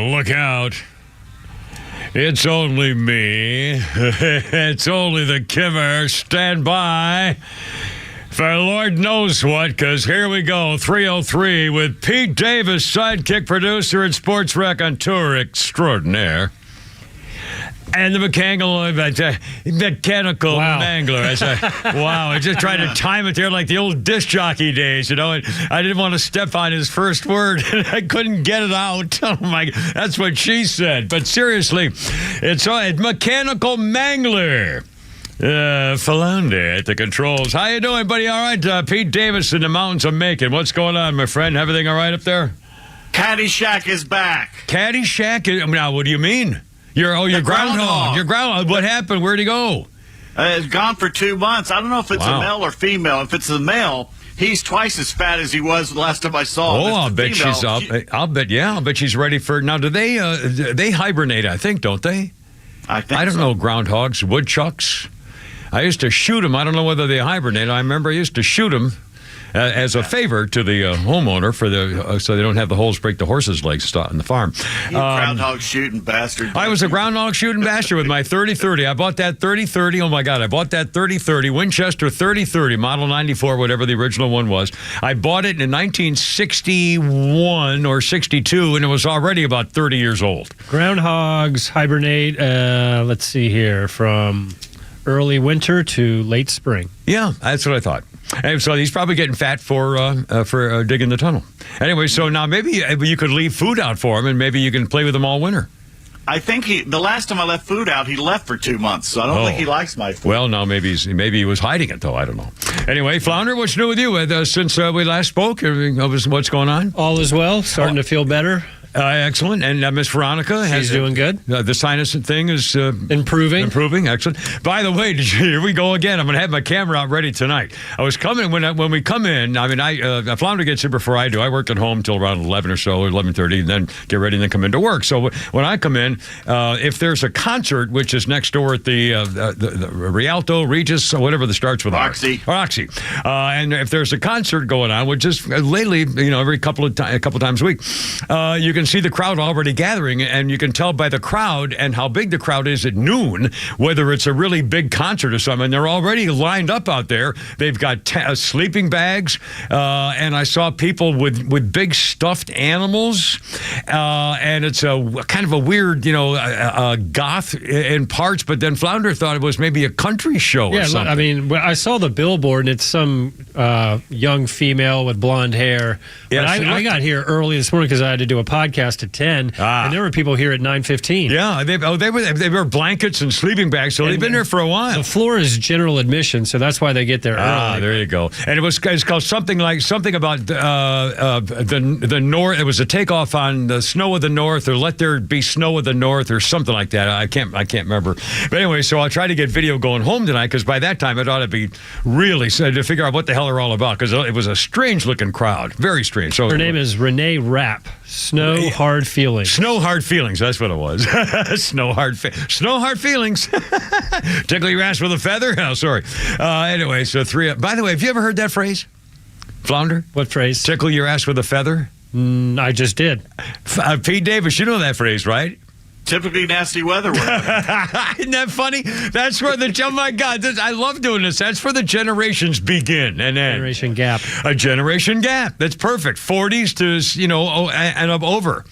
look out. It's only me. It's only the Kimmer. Stand by for Lord knows what, because here we go. 303 with Pete Davis, sidekick producer and sports raconteur extraordinaire. And the mechanical mangler. Wow, I just tried to time it there like the old disc jockey days, And I didn't want to step on his first word, and I couldn't get it out. Oh, my, that's what she said. But seriously, it's mechanical mangler. Philander at the controls. How you doing, buddy? All right, Pete Davis in the mountains of Macon. What's going on, my friend? Everything all right up there? Caddyshack is back. Caddyshack? Now, what do you mean? Your groundhog. Your groundhog. What happened? Where'd he go? It's gone for 2 months. I don't know if it's a male or female. If it's a male, he's twice as fat as he was the last time I saw him. Oh, I'll bet she's up. I'll bet she's ready for. Now, do they hibernate? I think, don't they? I don't know groundhogs, woodchucks. I used to shoot them. I don't know whether they hibernate. I remember I used to shoot them as a favor to the homeowner for so they don't have the holes break the horses' legs on the farm. You groundhog shooting bastard. I was a groundhog shooting bastard with my 30-30. I bought that 30-30. Oh, my God. I bought that 30-30, Winchester 30-30, model 94, whatever the original one was. I bought it in 1961 or 62, and it was already about 30 years old. Groundhogs hibernate, let's see here, from early winter to late spring. Yeah, that's what I thought. And so he's probably getting fat for digging the tunnel. Anyway, so now maybe you could leave food out for him, and maybe you can play with him all winter. I think the last time I left food out, he left for 2 months, so I don't think he likes my food. Well, no, maybe he was hiding it, though. I don't know. Anyway, Flounder, what's new with you since we last spoke? What's going on? All is well. Starting to feel better. Excellent. And Miss Veronica she's doing good. The sinus thing is improving. Excellent. By the way, here we go again. I'm going to have my camera out ready tonight. I was coming when we come in. I mean, Flounder gets in before I do. I work at home till around 11 or so, or 11:30, and then get ready and then come into work. So when I come in, if there's a concert, which is next door at the Rialto, Regis, or whatever that starts with Roxy, and if there's a concert going on, which is lately, every couple times a week, you can see the crowd already gathering, and you can tell by the crowd and how big the crowd is at noon whether it's a really big concert or something. They're already lined up out there. They've got sleeping bags, and I saw people with big stuffed animals, and it's a kind of a weird, goth in parts, but then Flounder thought it was maybe a country show or something. I mean, I saw the billboard, and it's some young female with blonde hair. Yeah, I got here early this morning because I had to do a podcast at 10, and there were people here at 9:15. Yeah, they were blankets and sleeping bags, so they've been there for a while. The floor is general admission, so that's why they get there early. There you go. And it's called something about the north. It was a takeoff on the snow of the north, or let there be snow of the north, or something like that. I can't remember. But anyway, so I'll try to get video going home tonight, because by that time it ought to be really to figure out what the hell they're all about, because it was a strange looking crowd, very strange. So her name is Renee Rapp. Snow Hard Feelings. Snow Hard Feelings. That's what it was. Snow Hard Feelings. Tickle your ass with a feather? Oh, sorry. Anyway, so by the way, have you ever heard that phrase? Flounder? What phrase? Tickle your ass with a feather? I just did. Pete Davis, you know that phrase, right? Typically nasty weather. Isn't that funny? That's where oh my God, I love doing this. That's where the generations begin and end. Generation gap. A generation gap. That's perfect. 40s to, and up over.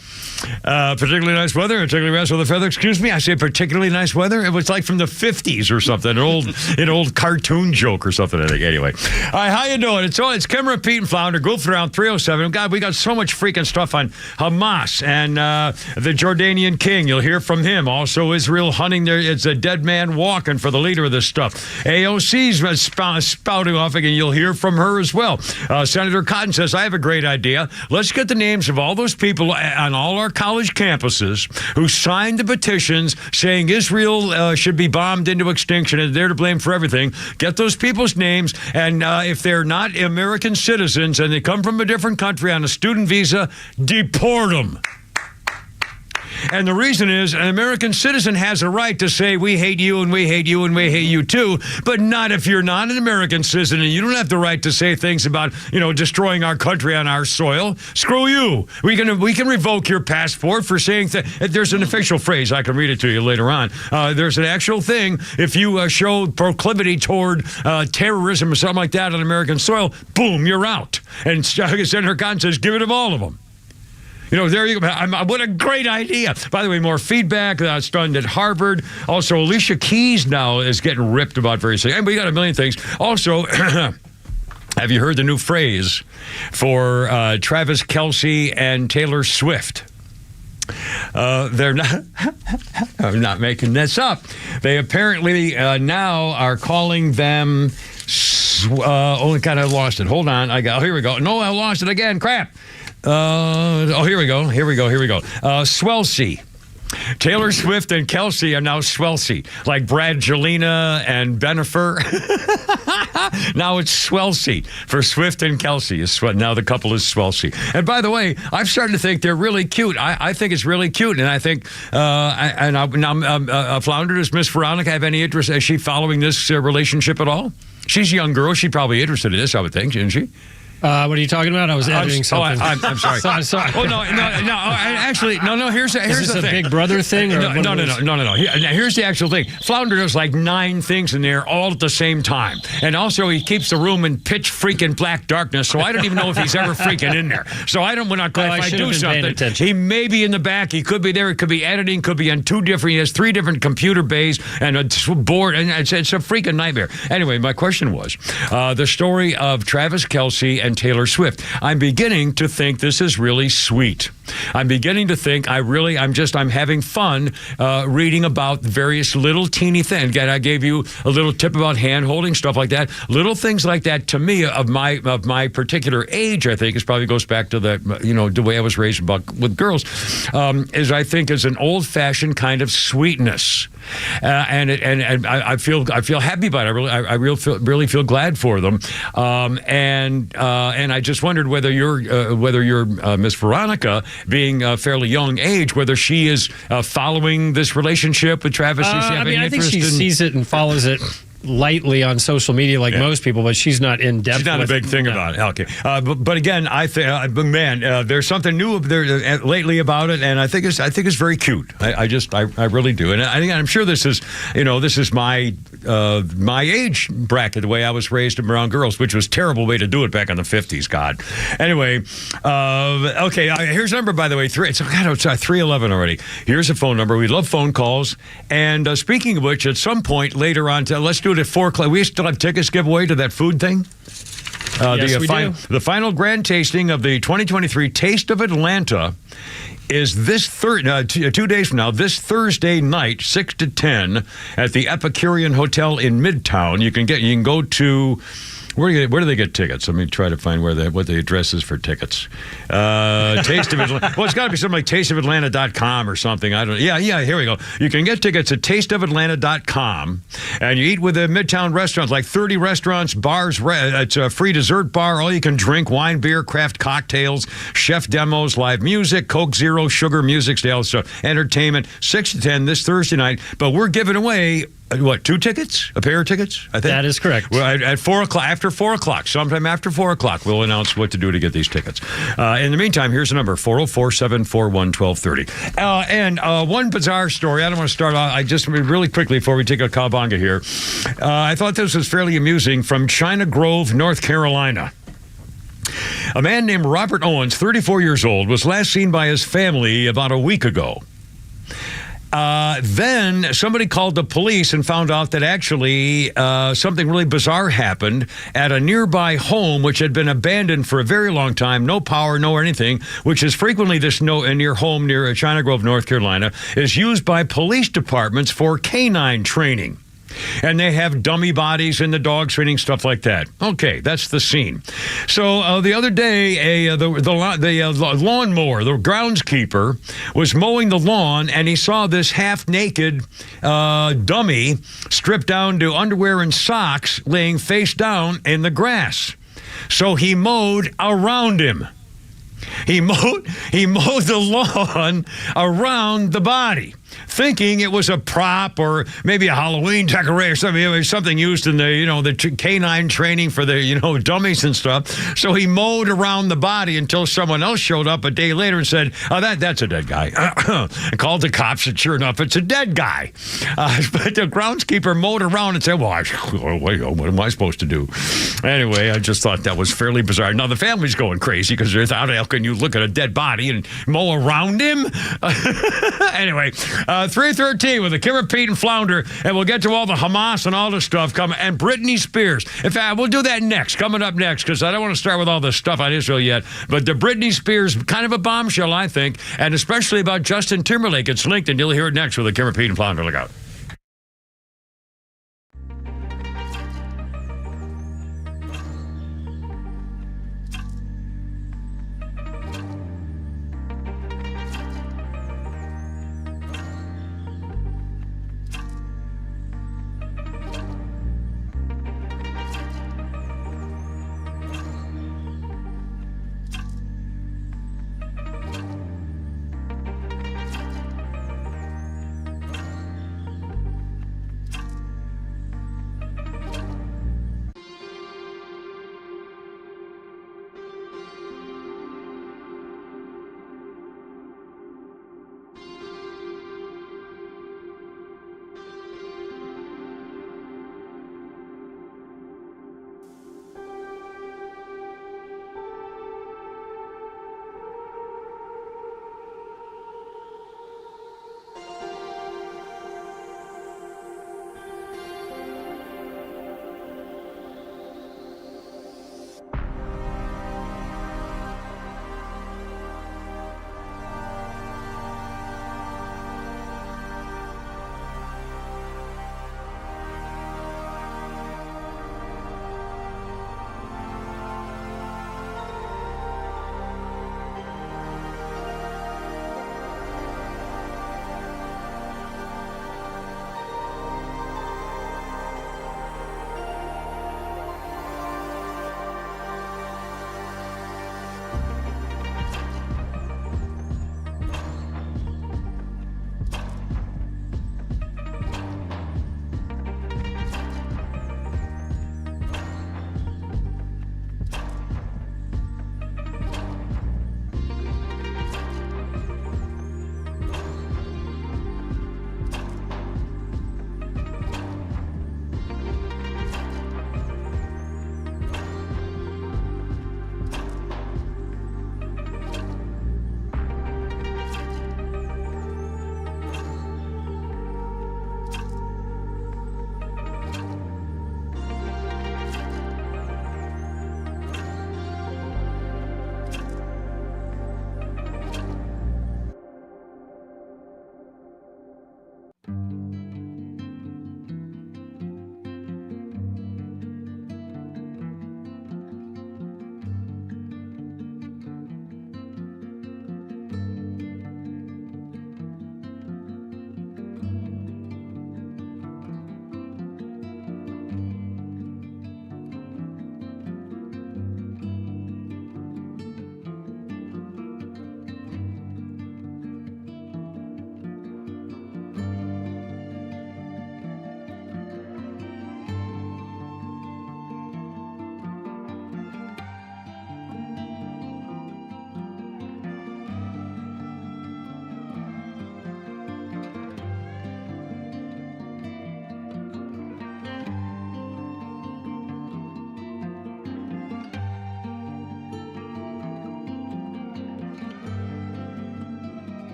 Particularly nice weather, particularly nice with a feather. Excuse me, I say particularly nice weather. It was like from the 50s or something, an old cartoon joke or something, I think. Anyway, all right, how you doing? It's Kimmer, Pete, and Flounder. Goofing around 307. God, we got so much freaking stuff on Hamas and the Jordanian king. You'll hear from him. Also, Israel hunting there. It's a dead man walking for the leader of this stuff. AOC's spouting off again. You'll hear from her as well. Senator Cotton says, I have a great idea. Let's get the names of all those people on all our college campuses who signed the petitions saying Israel should be bombed into extinction and they're to blame for everything. Get those people's names, and if they're not American citizens and they come from a different country on a student visa, deport them. And the reason is an American citizen has a right to say, we hate you and we hate you and we hate you too, but not if you're not an American citizen, and you don't have the right to say things about, destroying our country on our soil. Screw you. We can revoke your passport for saying there's an official phrase. I can read it to you later on. There's an actual thing. If you show proclivity toward terrorism or something like that on American soil, boom, you're out. And Senator Khan says, give it to all of them. There you go. What a great idea. By the way, more feedback. That's done at Harvard. Also, Alicia Keys now is getting ripped about various things. And we got a million things. Also, have you heard the new phrase for Travis Kelce and Taylor Swift? They're not. I'm not making this up. They apparently now are calling them. Oh, kind of lost it. Hold on. Here we go. No, I lost it again. Crap. Here we go. Swelsey. Taylor Swift and Kelce are now Swelsey, like Brad Jelena and Benifer. Now it's Swelsey for Swift and Kelce. Now the couple is Swelsey. And by the way, I've started to think they're really cute. I think it's really cute, and I think Flounder, does Miss Veronica have any interest? Is she following this relationship at all? She's a young girl. She's probably interested in this, I would think, isn't she? What are you talking about? I was editing something. I'm sorry. Sorry. Oh, no. Actually, no. Here's the thing. Is this a Big Brother thing? Or No. Here's the actual thing. Flounder does like 9 things in there all at the same time. And also, he keeps the room in pitch freaking black darkness, so I don't even know if he's ever freaking in there. So I don't, if I do something, he may be in the back. He could be there. It could be editing. Could be on 2 different, he has 3 different computer bays and a board. And it's a freaking nightmare. Anyway, my question was the story of Travis Kelce and Taylor Swift. I'm beginning to think this is really sweet. I'm beginning to think I'm having fun reading about various little teeny things. Again, I gave you a little tip about hand holding, stuff like that. Little things like that, to me, of my particular age, I think, it probably goes back to the way I was raised with girls, is an old fashioned kind of sweetness. And I feel happy about it. I really feel glad for them. And I just wondered whether you're Miss Veronica, being a fairly young age, whether she is following this relationship with Travis. I think she sees it and follows it lightly on social media like most people, but she's not in depth. She's not a big thing about it. Okay, but again, I think, there's something new there lately about it, and I think it's very cute. I really do, and I'm sure this is my age bracket, the way I was raised around girls, which was a terrible way to do it back in the 50s. God. Anyway, okay. Here's a number, by the way. It's 311 already. Here's a phone number. We love phone calls, and speaking of which, at some point later on, let's do it at 4 o'clock. We still have tickets giveaway to that food thing. Yes, we do. The final grand tasting of the 2023 Taste of Atlanta is this 2 days from now, this Thursday night, 6 to 10, at the Epicurean Hotel in Midtown. You can go to. Where do they get tickets? Let me try to find what the address is for tickets. Taste of Atlanta. Well, it's got to be something like tasteofatlanta.com or something. I don't know. Yeah, here we go. You can get tickets at tasteofatlanta.com, and you eat with the Midtown restaurants, like 30 restaurants, bars. It's a free dessert bar, all you can drink, wine, beer, craft cocktails, chef demos, live music, Coke Zero, sugar, music, sales, entertainment, 6 to 10 this Thursday night. But we're giving away 2 tickets? A pair of tickets? I think that is correct. Well, at 4 o'clock, after 4 o'clock, sometime after 4 o'clock, we'll announce what to do to get these tickets. In the meantime, here's the number: 404-741-1230. And one bizarre story. I don't want to start off. I just really quickly before we take a cowabunga here. I thought this was fairly amusing from China Grove, North Carolina. A man named Robert Owens, 34 years old, was last seen by his family about a week ago. Then somebody called the police and found out that actually something really bizarre happened at a nearby home which had been abandoned for a very long time, no power, no anything, which is frequently near home near China Grove, North Carolina, is used by police departments for canine training. And they have dummy bodies in the dog training, stuff like that. Okay, that's the scene. So the other day, the lawnmower, the groundskeeper, was mowing the lawn, and he saw this half-naked dummy stripped down to underwear and socks laying face down in the grass. So he mowed around him. He mowed the lawn around the body, thinking it was a prop or maybe a Halloween decoration or something. It was something used in the canine training for the dummies and stuff. So he mowed around the body until someone else showed up a day later and said, "Oh, that's a dead guy." And called the cops, and sure enough, it's a dead guy. But the groundskeeper mowed around and said, "Well, what am I supposed to do?" Anyway, I just thought that was fairly bizarre. Now the family's going crazy because how the hell can you look at a dead body and mow around him? Anyway, 3:13 with the Kimmer, Pete, and Flounder, and we'll get to all the Hamas and all this stuff coming, and Britney Spears. In fact, we'll do that coming up next, because I don't want to start with all this stuff on Israel yet, but the Britney Spears, kind of a bombshell, I think, and especially about Justin Timberlake. It's linked, and you'll hear it next with the Kimmer, Pete, and Flounder. Look out.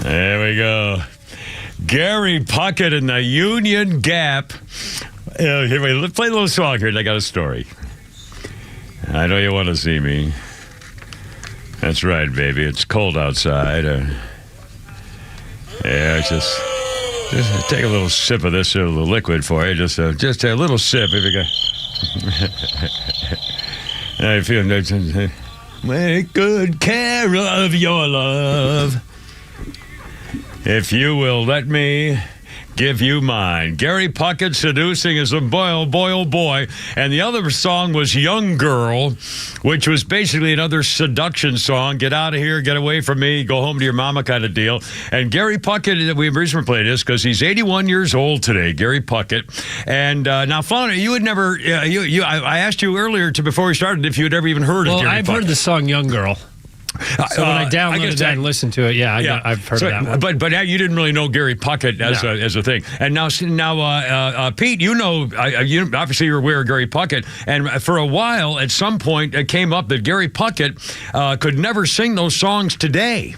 There we go. Gary Puckett in the Union Gap. Here, wait, let's play a little song here, and I got a story. I know you want to see me. That's right, baby. It's cold outside. Yeah, just take a little sip of this little liquid for you. Just a little sip if you got. I feel that. Take good care of your love. If you will let me give you mine. Gary Puckett seducing as a boy, oh boy. And the other song was Young Girl, which was basically another seduction song. Get out of here, get away from me, go home to your mama kind of deal. And Gary Puckett, we recently played this because he's 81 years old today, Gary Puckett. And now, Flounder, you had never, I asked you earlier before we started if you had ever even heard of Gary Puckett. Well, I've heard the song Young Girl. So when I downloaded that and listened to it, I've heard of that one. But you didn't really know Gary Puckett as a thing. And now Pete, you obviously you're aware of Gary Puckett. And for a while, at some point, it came up that Gary Puckett could never sing those songs today.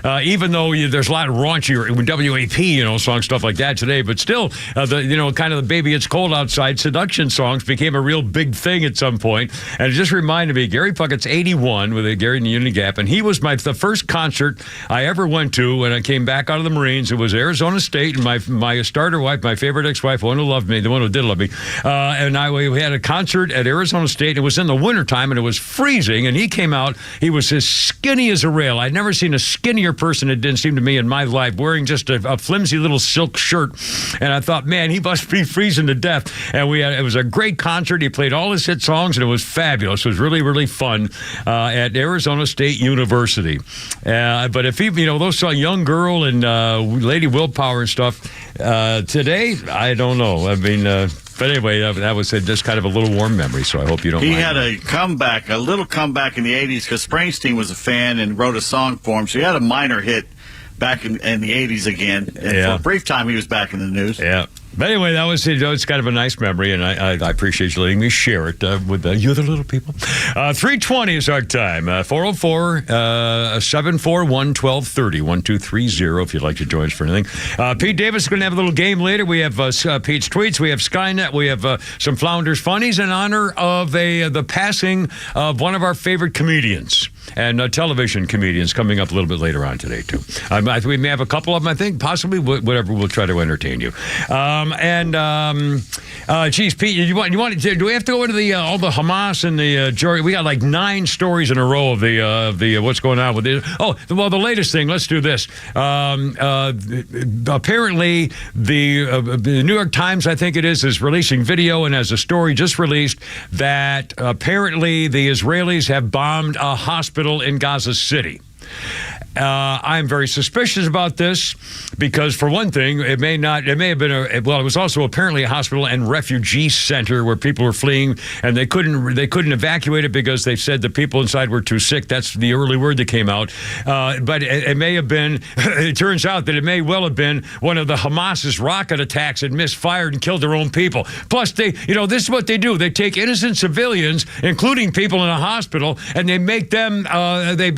Even though there's a lot of raunchy WAP, songs, stuff like that today, but still, kind of the Baby It's Cold Outside seduction songs became a real big thing at some point. And it just reminded me, Gary Puckett's 81 with a Gary in the Unity Gap, and he was the first concert I ever went to when I came back out of the Marines. It was Arizona State, and my starter wife, my favorite ex-wife, the one who loved me, the one who did love me, we had a concert at Arizona State. It was in the wintertime, and it was freezing, and he came out. He was as skinny as a rail. I'd never seen a skinnier person, it didn't seem to me, in my life, wearing just a flimsy little silk shirt. And I thought, man, he must be freezing to death. And it was a great concert. He played all his hit songs, and it was fabulous. It was really, really fun at Arizona State University. But if he, those songs, Young Girl and Lady Willpower and stuff, today, I don't know. I mean, but anyway, that was just kind of a little warm memory, so I hope you don't mind. He had a little comeback in the 80s because Springsteen was a fan and wrote a song for him, so he had a minor hit back in the 80s again. And for a brief time, he was back in the news. Yeah. But anyway, that was it's kind of a nice memory, and I appreciate you letting me share it with you other little people. 3:20 is our time. 404-741-1230, 1230 if you'd like to join us for anything. Pete Davis is going to have a little game later. We have Pete's tweets. We have Skynet. We have some Flounders Funnies in honor of the passing of one of our favorite comedians and television comedians coming up a little bit later on today, too. We may have a couple of them, I think, possibly, whatever. We'll try to entertain you. Geez, Pete, do we have to go into all the Hamas and the jury? We got like 9 stories in a row of the what's going on with it. Oh, well, the latest thing. Let's do this. Apparently, the New York Times, I think it is releasing video and has a story just released that apparently the Israelis have bombed a hospital in Gaza City. I'm very suspicious about this because, for one thing, it may have been it was also apparently a hospital and refugee center where people were fleeing, and they couldn't evacuate it because they said the people inside were too sick. That's the early word that came out. But it may have been, it turns out that it may well have been one of the Hamas's rocket attacks that misfired and killed their own people. Plus, this is what they do. They take innocent civilians, including people in a hospital, and they make them, they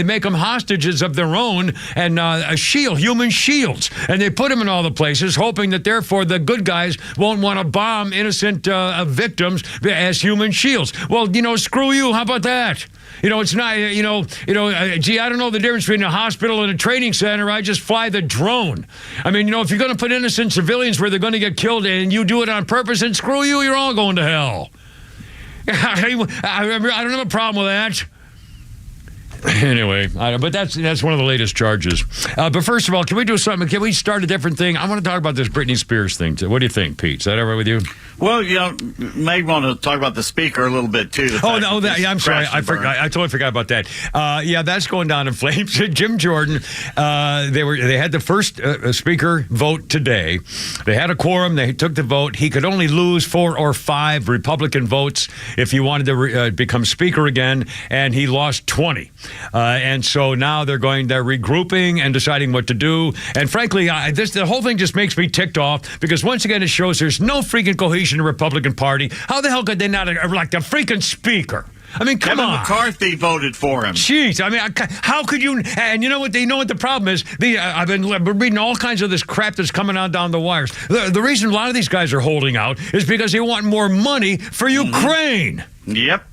make them hostages of their own and human shields. And they put them in all the places, hoping that therefore the good guys won't want to bomb innocent victims as human shields. Well, screw you. How about that? It's not, gee, I don't know the difference between a hospital and a training center. I just fly the drone. I mean, if you're going to put innocent civilians where they're going to get killed and you do it on purpose, then screw you. You're all going to hell. I don't have a problem with that. Anyway, but that's one of the latest charges. But first of all, can we do something? Can we start a different thing? I want to talk about this Britney Spears thing. What do you think, Pete? Is that all right with you? Well, may want to talk about the speaker a little bit, too. I'm sorry. I totally forgot about that. That's going down in flames. Jim Jordan, they had the first speaker vote today. They had a quorum. They took the vote. He could only lose 4 or 5 Republican votes if he wanted to become speaker again, and he lost 20. And so now they're regrouping and deciding what to do. And frankly, the whole thing just makes me ticked off because once again, it shows there's no freaking cohesion in the Republican Party. How the hell could they not elect a freaking speaker? I mean, come on. McCarthy voted for him. Jeez, I mean, how could you? And you know what? The problem is. I've been reading all kinds of this crap that's coming on down the wires. The reason a lot of these guys are holding out is because they want more money for Ukraine. Yep.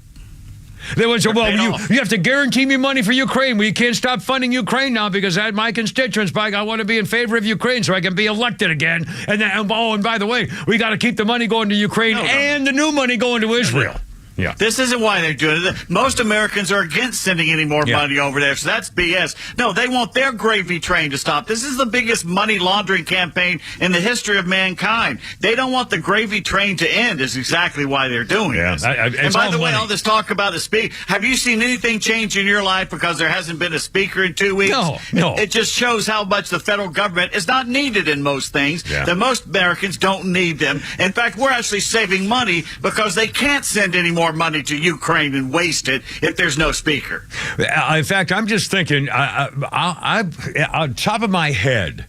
They would say, well, you have to guarantee me money for Ukraine. We can't stop funding Ukraine now because my constituents, I want to be in favor of Ukraine so I can be elected again. And by the way, we got to keep the money going to Ukraine and the new money going to Israel. Yeah. This isn't why they're doing it. Most Americans are against sending any more money over there, so that's BS. No, they want their gravy train to stop. This is the biggest money laundering campaign in the history of mankind. They don't want the gravy train to end is exactly why they're doing this. And by the way, all this talk about the speaker, have you seen anything change in your life because there hasn't been a speaker in 2 weeks? No. It just shows how much the federal government is not needed in most things. Yeah. That most Americans don't need them. In fact, we're actually saving money because they can't send any more money to Ukraine and waste it if there's no speaker. In fact, I'm just thinking, on top of my head,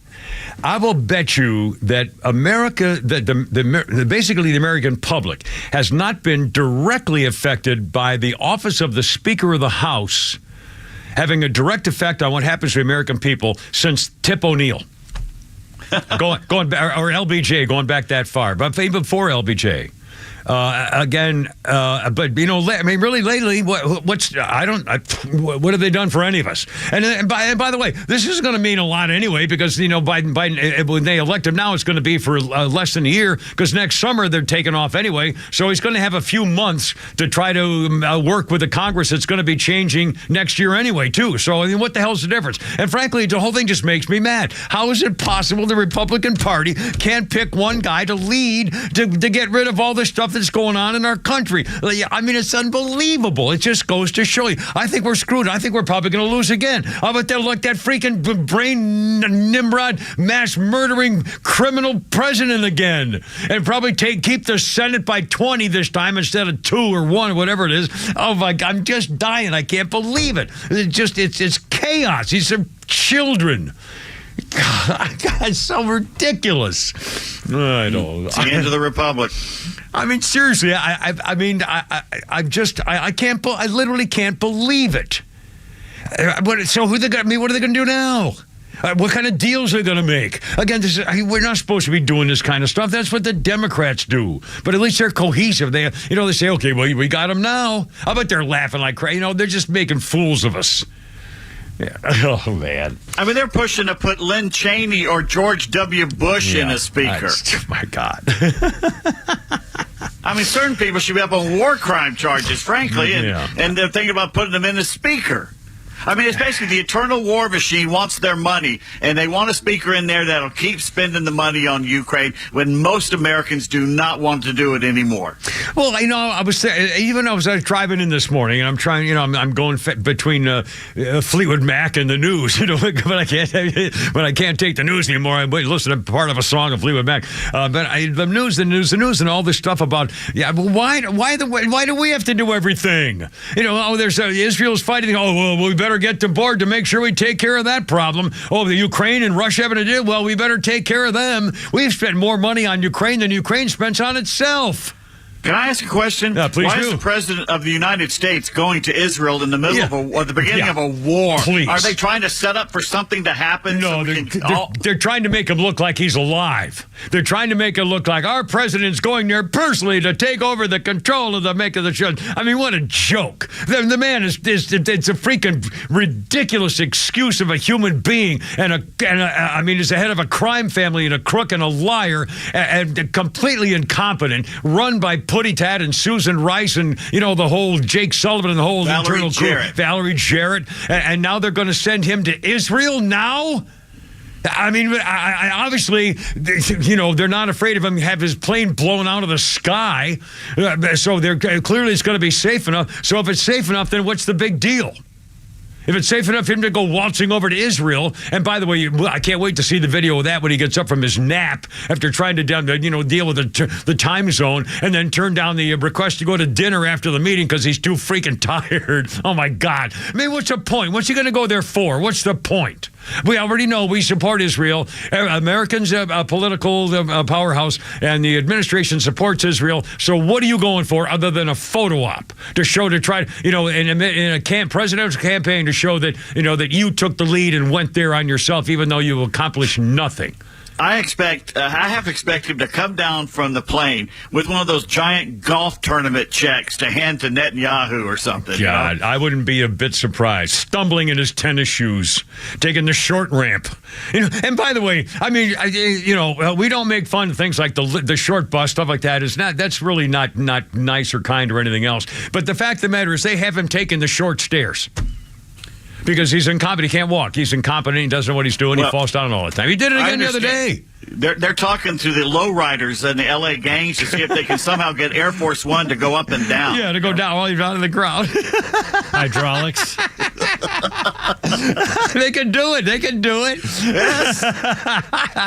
I will bet you that America, basically the American public, has not been directly affected by the office of the Speaker of the House having a direct effect on what happens to American people since Tip O'Neill. going back, or LBJ, going back that far, but even before LBJ. But I mean, really lately, what have they done for any of us? And by the way, this isn't going to mean a lot anyway, because Biden, when they elect him now, it's going to be for less than a year, because next summer they're taking off anyway. So he's going to have a few months to try to work with the Congress that's going to be changing next year anyway, too. So I mean, what the hell's the difference? And frankly, the whole thing just makes me mad. How is it possible the Republican Party can't pick one guy to lead to get rid of all this stuff that's going on in our country? I mean, it's unbelievable. It just goes to show you. I think we're screwed. I think we're probably going to lose again. How about they'll elect that freaking brain Nimrod, mass murdering criminal president again, and probably keep the Senate by 20 this time instead of 2 or 1 or whatever it is. Oh my God, I'm just dying. I can't believe it. It's chaos. These are children. God, it's so ridiculous. I know. It's the end of the republic. I mean, seriously, I literally can't believe it. So what are they going to do now? What kind of deals are they going to make? Again, we're not supposed to be doing this kind of stuff. That's what the Democrats do. But at least they're cohesive. They say, okay, well, we got them now. How about they're laughing like crazy? They're just making fools of us. Yeah. Oh, man. I mean, they're pushing to put Lynn Cheney or George W. Bush in as speaker. Oh, my God. I mean, certain people should be up on war crime charges, frankly, and they're thinking about putting them in as speaker. I mean, it's basically the eternal war machine wants their money, and they want a speaker in there that'll keep spending the money on Ukraine when most Americans do not want to do it anymore. Well, I was driving in this morning, and I'm trying, I'm going between Fleetwood Mac and the news, but I can't take the news anymore. I listen to part of a song of Fleetwood Mac, but the news, and all this stuff about why do we have to do everything? There's Israel's fighting. Oh, well, we better get to board to make sure we take care of that problem. Oh, the Ukraine and Russia having to do, well, we better take care of them. We've spent more money on Ukraine than Ukraine spends on itself. Can I ask a question? Please Why do. is the President of the United States going to Israel in the middle of the beginning of a war? Please. Are they trying to set up for something to happen? No, they're trying to make him look like he's alive. They're trying to make it look like our president's going there personally to take over the control of the show. I mean, what a joke. The man it's a freaking ridiculous excuse of a human being, he's the head of a crime family and a crook and a liar and completely incompetent, run by Putty Tat and Susan Rice and, the whole Jake Sullivan and the whole internal crew, Valerie Jarrett. And now they're going to send him to Israel now? I mean, obviously, they're not afraid of him have his plane blown out of the sky. So clearly it's going to be safe enough. So if it's safe enough, then what's the big deal? If it's safe enough for him to go waltzing over to Israel, and by the way, I can't wait to see the video of that when he gets up from his nap after trying to deal with the time zone, and then turn down the request to go to dinner after the meeting because he's too freaking tired. Oh my God! I mean, what's the point? What's he going to go there for? What's the point? We already know we support Israel. Americans, a political powerhouse, and the administration supports Israel. So what are you going for other than a photo op to try, in a presidential campaign to show that, that you took the lead and went there on yourself, even though you accomplished nothing? I have to expect him to come down from the plane with one of those giant golf tournament checks to hand to Netanyahu or something. God, I wouldn't be a bit surprised. Stumbling in his tennis shoes, taking the short ramp. And by the way, I mean, we don't make fun of things like the short bus, stuff like that. That's really not nice or kind or anything else. But the fact of the matter is, they have him taking the short stairs. Because he's incompetent. He can't walk. He's incompetent. He doesn't know what he's doing. He falls down all the time. He did it again the other day. They're talking to the lowriders and the L.A. gangs to see if they can somehow get Air Force One to go up and down. Yeah, to go down while you're out of the ground. Hydraulics. They can do it. They can do it. Yes.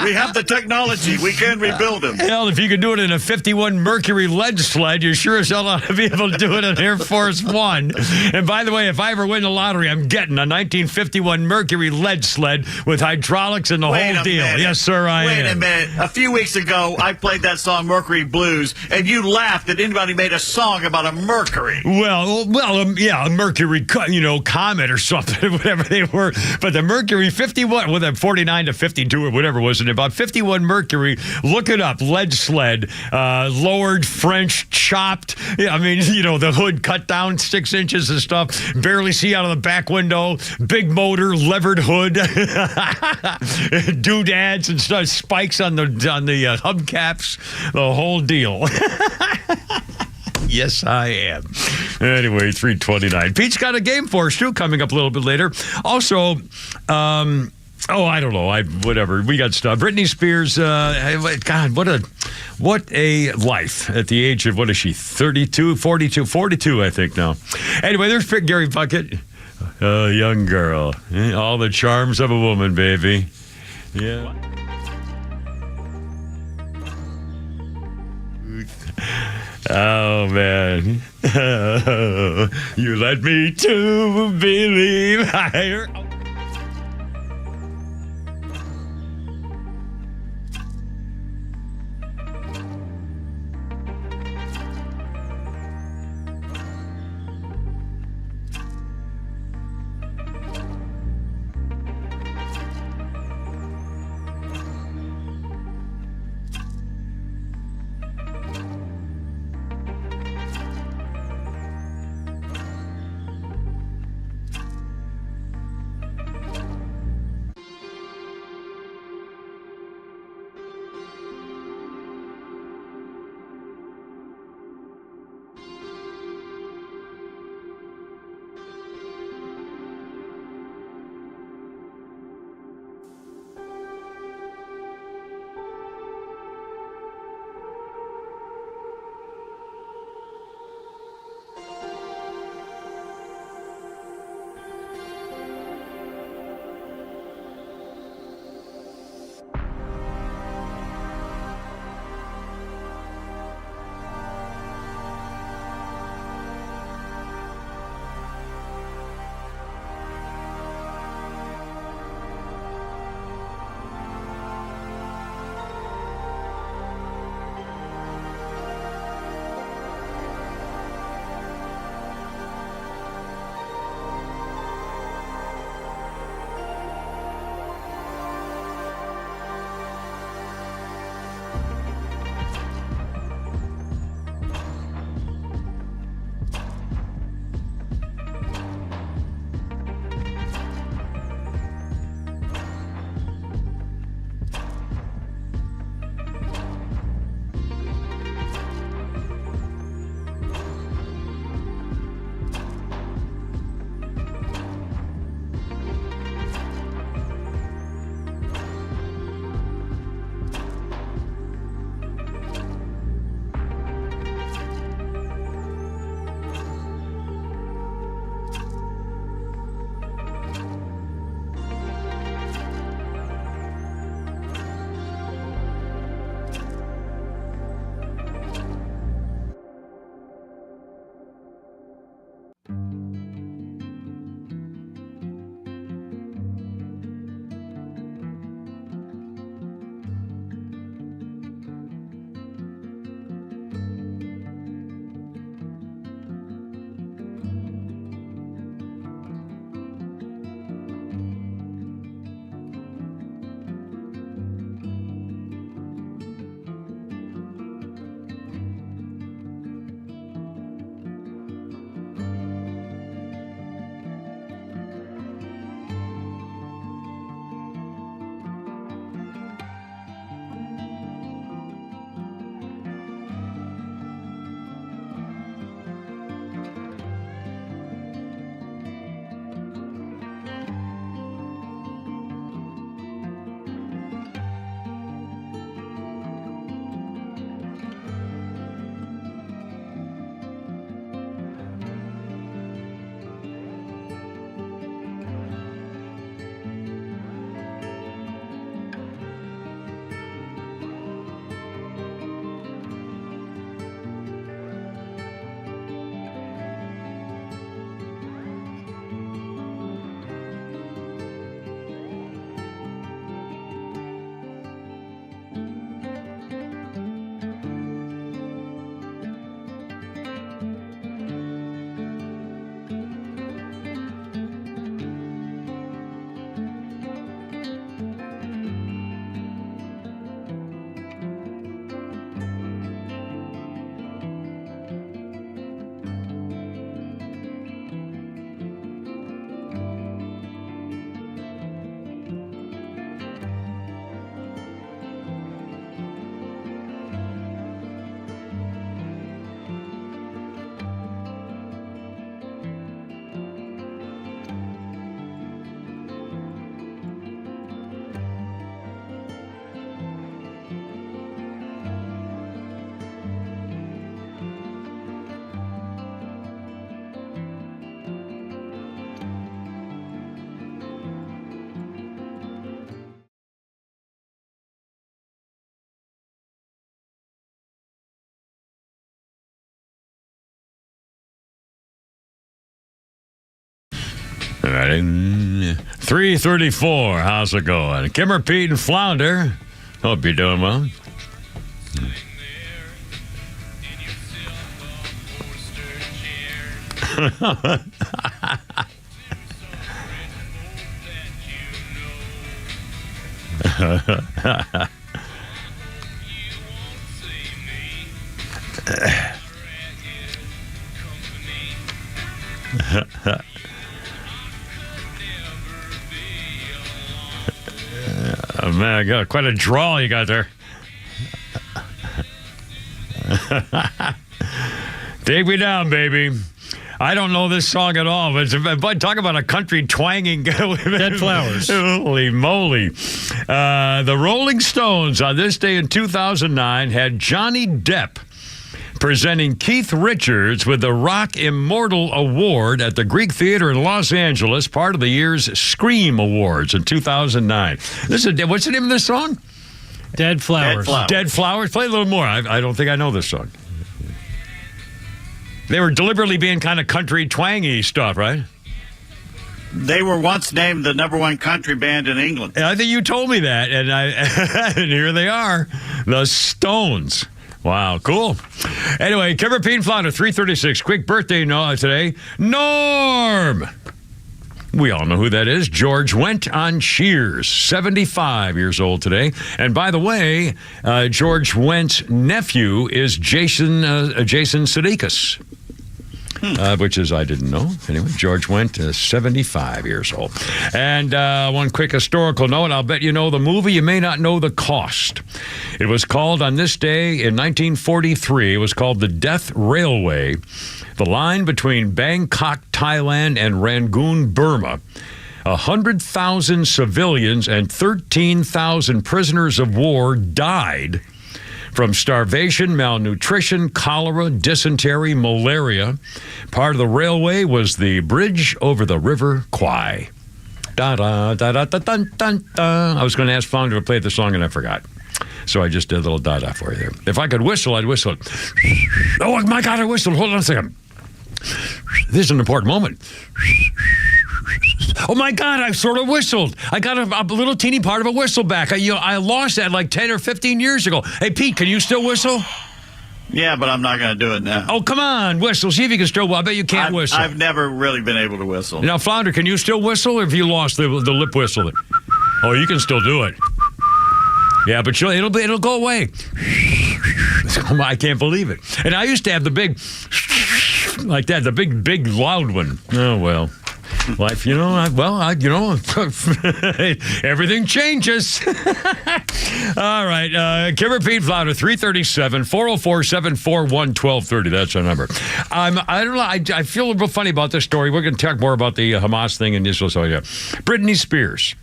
We have the technology. We can rebuild them. Hell, if you could do it in a 51 Mercury lead sled, you sure as hell ought to be able to do it in Air Force One. And by the way, if I ever win the lottery, I'm getting a 1951 Mercury lead sled with hydraulics and the whole deal. Minute. Yes, sir, I am. Wait a minute. A few weeks ago, I played that song Mercury Blues, and you laughed that anybody made a song about a Mercury. Yeah, a Mercury, comet or something, whatever they were. But the Mercury 51, with a 49 to 52 or whatever was it, about 51 Mercury, look it up, lead sled, lowered French, chopped. Yeah, I mean, the hood cut down 6 inches and stuff, barely see out of the back window, big motor, levered hood, doodads and stuff, spikes on the hubcaps, the whole deal. Yes, I am. Anyway, 3:29. Pete's got a game for us, too, coming up a little bit later. Also, I don't know. Whatever. We got stuff. Britney Spears, God, what a life at the age of, what is she, 42, 42, I think now. Anyway, there's Gary Bucket. A young girl. All the charms of a woman, baby. Yeah. Oh, man. You led me to believe higher. Ready? 3:34. How's it going? Kimmer, Pete, and Flounder. Hope you're doing well. Oh, man, I got quite a drawl you got there. Take me down, baby. I don't know this song at all, but talk about a country twanging. Dead Flowers. Holy moly. The Rolling Stones on this day in 2009 had Johnny Depp presenting Keith Richards with the Rock Immortal Award at the Greek Theater in Los Angeles, part of the year's Scream Awards in 2009. What's the name of this song? Dead Flowers. Dead Flowers. Play a little more. I don't think I know this song. They were deliberately being kind of country twangy stuff, right? They were once named the #1 country band in England. I think you told me that, and and here they are, the Stones. Wow, cool. Anyway, Kimmer, Pete, and Flounder, 3:36. Quick birthday today. Norm. We all know who that is. George Wendt on Cheers, 75 years old today. And by the way, George Wendt's nephew is Jason Sudeikis. Which is, I didn't know. Anyway, George Wendt is 75 years old. And one quick historical note, I'll bet you know the movie, you may not know the cost. It was called on this day in 1943, it was called The Death Railway, the line between Bangkok, Thailand, and Rangoon, Burma. 100,000 civilians and 13,000 prisoners of war died from starvation, malnutrition, cholera, dysentery, malaria. Part of the railway was the bridge over the River Kwai. Da-da-da-da-da-dun-dun-dun. I was going to ask Flounder to play the song, and I forgot. So I just did a little da-da for you there. If I could whistle, I'd whistle it. Oh, my God, I whistled. Hold on a second. This is an important moment. Oh, my God, I sort of whistled. I got a little teeny part of a whistle back. I lost that like 10 or 15 years ago. Hey, Pete, can you still whistle? Yeah, but I'm not going to do it now. Oh, come on, whistle. See if you can still. I bet you can't whistle. I've never really been able to whistle. Now, Flounder, can you still whistle, or have you lost the lip whistle? Oh, you can still do it. Yeah, but it'll go away. I can't believe it. And I used to have the big, like that, the big loud one. Oh, well. Life, everything changes. All right. Kimmer, Pete, Flounder, 337 404 741 1230. That's our number. I don't know. I feel a little funny about this story. We're going to talk more about the Hamas thing in Israel. So, yeah. Britney Spears.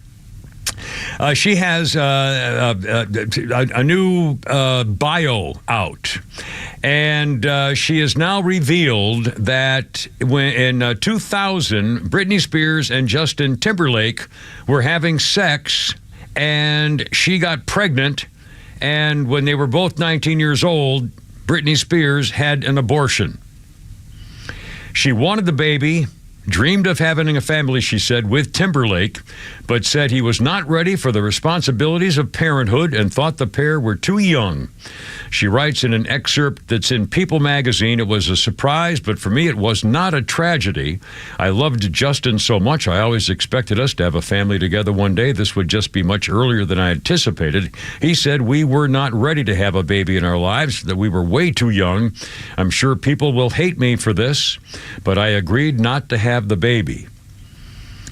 She has a new bio out, and she has now revealed that in 2000, Britney Spears and Justin Timberlake were having sex, and she got pregnant, and when they were both 19 years old, Britney Spears had an abortion. She wanted the baby, dreamed of having a family, she said, with Timberlake, but said he was not ready for the responsibilities of parenthood and thought the pair were too young. She writes in an excerpt that's in People magazine, "It was a surprise, but for me it was not a tragedy. I loved Justin so much. I always expected us to have a family together one day. This would just be much earlier than I anticipated." He said, "We were not ready to have a baby in our lives, that we were way too young. I'm sure people will hate me for this, but I agreed not to have the baby.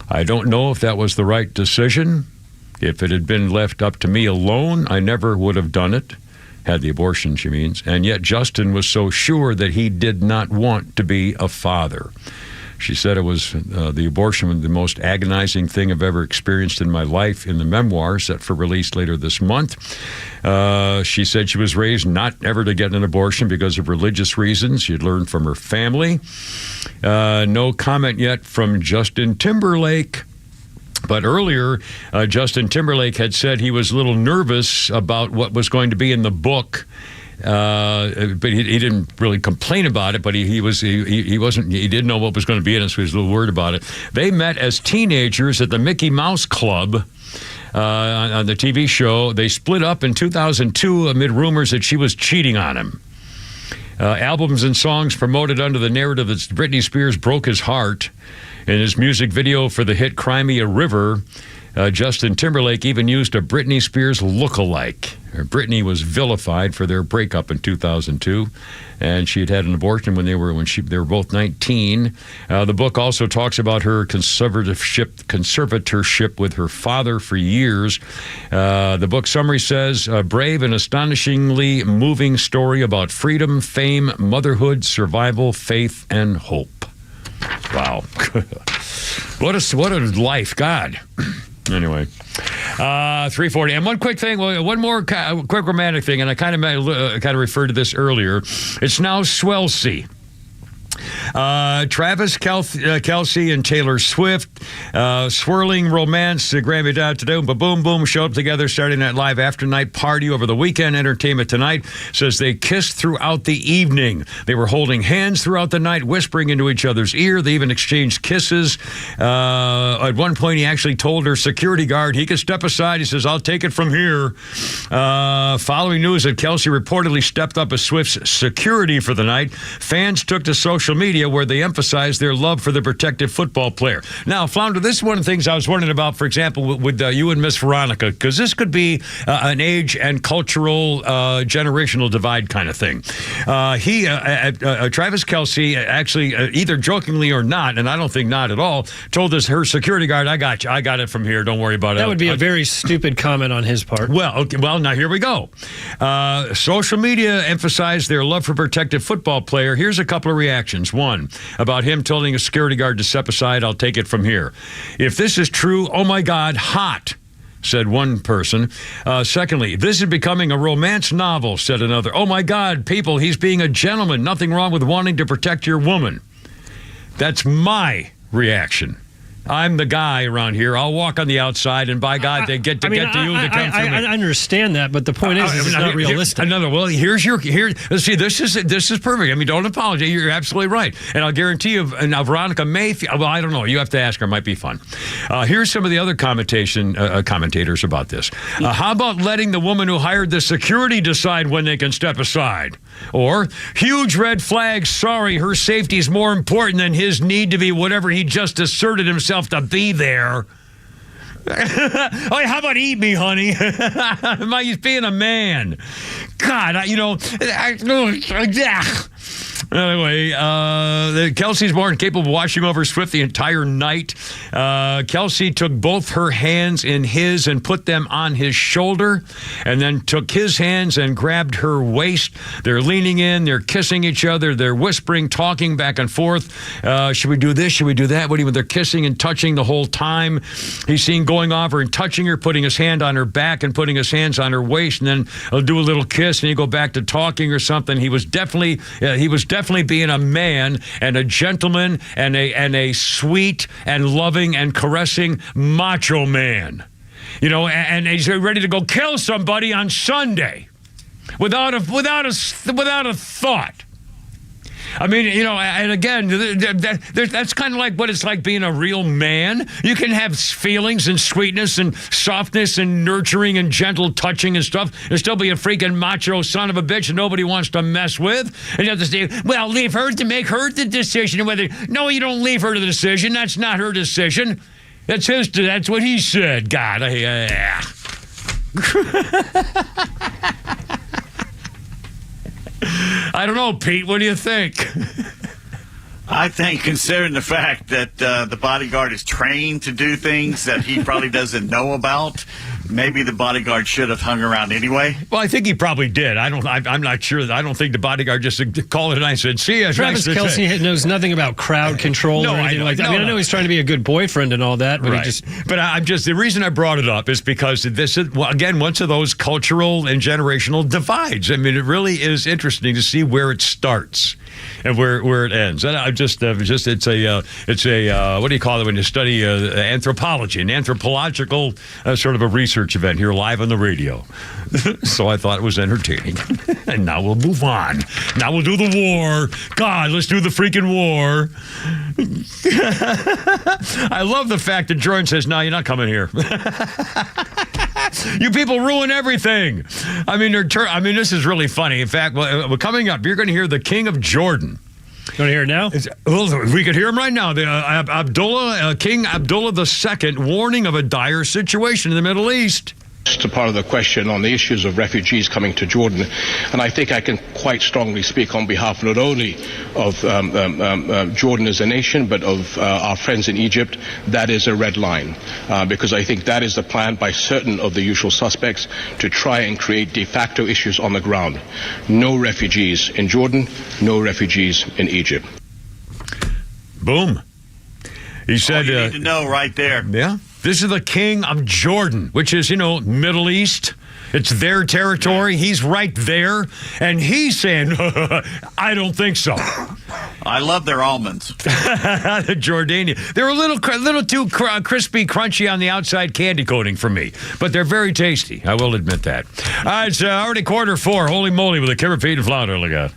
I don't know if that was the right decision. If it had been left up to me alone, I never would have done it." Had the abortion, she means. And yet Justin was so sure that he did not want to be a father. She said it was the abortion was the most agonizing thing I've ever experienced in my life, in the memoir set for release later this month. She said she was raised not ever to get an abortion because of religious reasons. She had learned from her family. No comment yet from Justin Timberlake. But earlier, Justin Timberlake had said he was a little nervous about what was going to be in the book But he didn't really complain about it, but he didn't know what was going to be in it, so he was a little worried about it. They met as teenagers at the Mickey Mouse Club on the TV show. They split up in 2002 amid rumors that she was cheating on him. Albums and songs promoted under the narrative that Britney Spears broke his heart. In his music video for the hit Cry Me a River, Justin Timberlake even used a Britney Spears look-alike. Britney was vilified for their breakup in 2002, and she had an abortion when they were both 19. The book also talks about her conservatorship with her father for years. The book summary says, a brave and astonishingly moving story about freedom, fame, motherhood, survival, faith, and hope. Wow. What a life, God. Anyway, 340. And one quick thing, one more quick romantic thing, and I kind of referred to this earlier. It's now Swelsey. Travis Kelce and Taylor Swift, swirling romance, Grammy Down to Doom, boom, boom, show up together Saturday Night Live after night party over the weekend. Entertainment Tonight says they kissed throughout the evening. They were holding hands throughout the night, whispering into each other's ear. They even exchanged kisses. At one point, he actually told her security guard he could step aside. He says, I'll take it from here. Following news that Kelce reportedly stepped up as Swift's security for the night, fans took to social media where they emphasized their love for the protective football player. Now, Flounder, this is one of the things I was wondering about, for example, with you and Miss Veronica, because this could be an age and cultural generational divide kind of thing. Travis Kelce actually, either jokingly or not, and I don't think not at all, told her security guard, I got you. I got it from here. Don't worry about it. That would be a very stupid comment on his part. Well, okay, now here we go. Social media emphasized their love for protective football player. Here's a couple of reactions. One, about him telling a security guard to step aside, I'll take it from here. If this is true, oh my God, hot, said one person. Secondly, this is becoming a romance novel, said another. Oh my God, people, he's being a gentleman. Nothing wrong with wanting to protect your woman. That's my reaction. I'm the guy around here. I'll walk on the outside, and by God, they get to you to come through me. I understand that, but the point is it's not realistic. See, this is perfect. I mean, don't apologize. You're absolutely right. And I'll guarantee you, now Veronica may, well, I don't know. You have to ask her. It might be fun. Here's some of the other commentators about this. How about letting the woman who hired the security decide when they can step aside? Or, huge red flag, sorry, her safety is more important than his need to be whatever he just asserted himself to be there. Oh, how about eat me, honey? He's being a man. God, Anyway, Kelsey's more incapable of watching over Swift the entire night. Kelsey took both her hands in his and put them on his shoulder, and then took his hands and grabbed her waist. They're leaning in, they're kissing each other, they're whispering, talking back and forth. Should we do this? Should we do that? They're kissing and touching the whole time. He's seen going over and touching her, putting his hand on her back and putting his hands on her waist, and then he'll do a little kiss, and he'll go back to talking or something. He was definitely being a man and a gentleman and a sweet and loving and caressing macho man. And he's ready to go kill somebody on Sunday without a thought. I mean, and again, that's kind of like what it's like being a real man. You can have feelings and sweetness and softness and nurturing and gentle touching and stuff and still be a freaking macho son of a bitch that nobody wants to mess with. And you have to say, well, leave her to make her the decision. No, you don't leave her to the decision. That's not her decision. That's his. That's what he said. God, I don't know, Pete. What do you think? I think, considering the fact that the bodyguard is trained to do things that he probably doesn't know about, maybe the bodyguard should have hung around anyway. Well, I think he probably did. I'm not sure. I don't think the bodyguard just called it and I said, see you. Travis Kelce knows nothing about crowd control or anything like that. I know he's trying to be a good boyfriend and all that, but right. The reason I brought it up is because this is, again, one of those cultural and generational divides. I mean, it really is interesting to see where it starts and where it ends. And it's a what do you call it when you study anthropology, an anthropological sort of a research research event here live on the radio. So I thought it was entertaining. And now we'll move on. Now we'll do the war. God, let's do the freaking war. I love the fact that Jordan says, no, you're not coming here. You people ruin everything. I mean, this is really funny. In fact, coming up, you're going to hear the King of Jordan. You want to hear it now? Well, we could hear him right now. King Abdullah II warning of a dire situation in the Middle East. Just a part of the question on the issues of refugees coming to Jordan, and I think I can quite strongly speak on behalf not only of Jordan as a nation, but of our friends in Egypt. That is a red line, because I think that is the plan by certain of the usual suspects to try and create de facto issues on the ground. No refugees in Jordan, no refugees in Egypt. Boom. He said, you need to know right there. Yeah. This is the King of Jordan, which is, Middle East. It's their territory. He's right there. And he's saying, I don't think so. I love their almonds. The Jordanian. They're a little too crispy, crunchy on the outside candy coating for me. But they're very tasty. I will admit that. It's already 4:15. Holy moly with a Kimmer Pete and Flounder. Look out.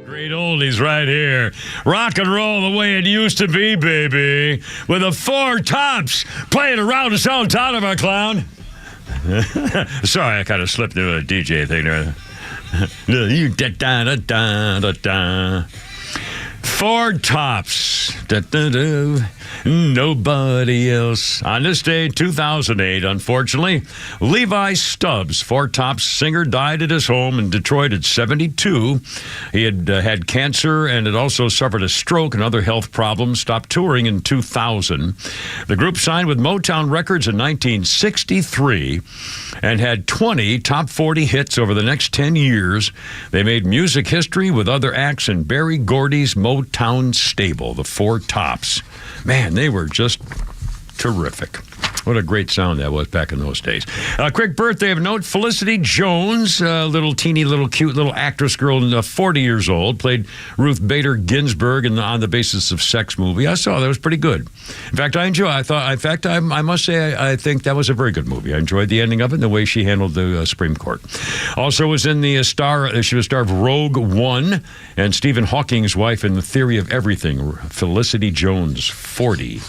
Great oldies right here. Rock and roll the way it used to be, baby. With the Four Tops playing around us all town of our clown. Sorry, I kind of slipped into a DJ thing there. You da-da-da-da-da-da. Four Tops. Da-da-da. Nobody else. On this day, 2008, unfortunately, Levi Stubbs, Four Tops singer, died at his home in Detroit at 72. He had had cancer and had also suffered a stroke and other health problems, stopped touring in 2000. The group signed with Motown Records in 1963 and had 20 top 40 hits over the next 10 years. They made music history with other acts in Berry Gordy's Motown stable, the Four Tops. Man, they were just terrific. What a great sound that was back in those days. Quick birthday of note, Felicity Jones, little teeny, little cute little actress girl, 40 years old, played Ruth Bader Ginsburg in the On the Basis of Sex movie. I saw that was pretty good. In fact, I must say, I think that was a very good movie. I enjoyed the ending of it and the way she handled the Supreme Court. Also was in the she was star of Rogue One and Stephen Hawking's wife in The Theory of Everything, Felicity Jones, 40.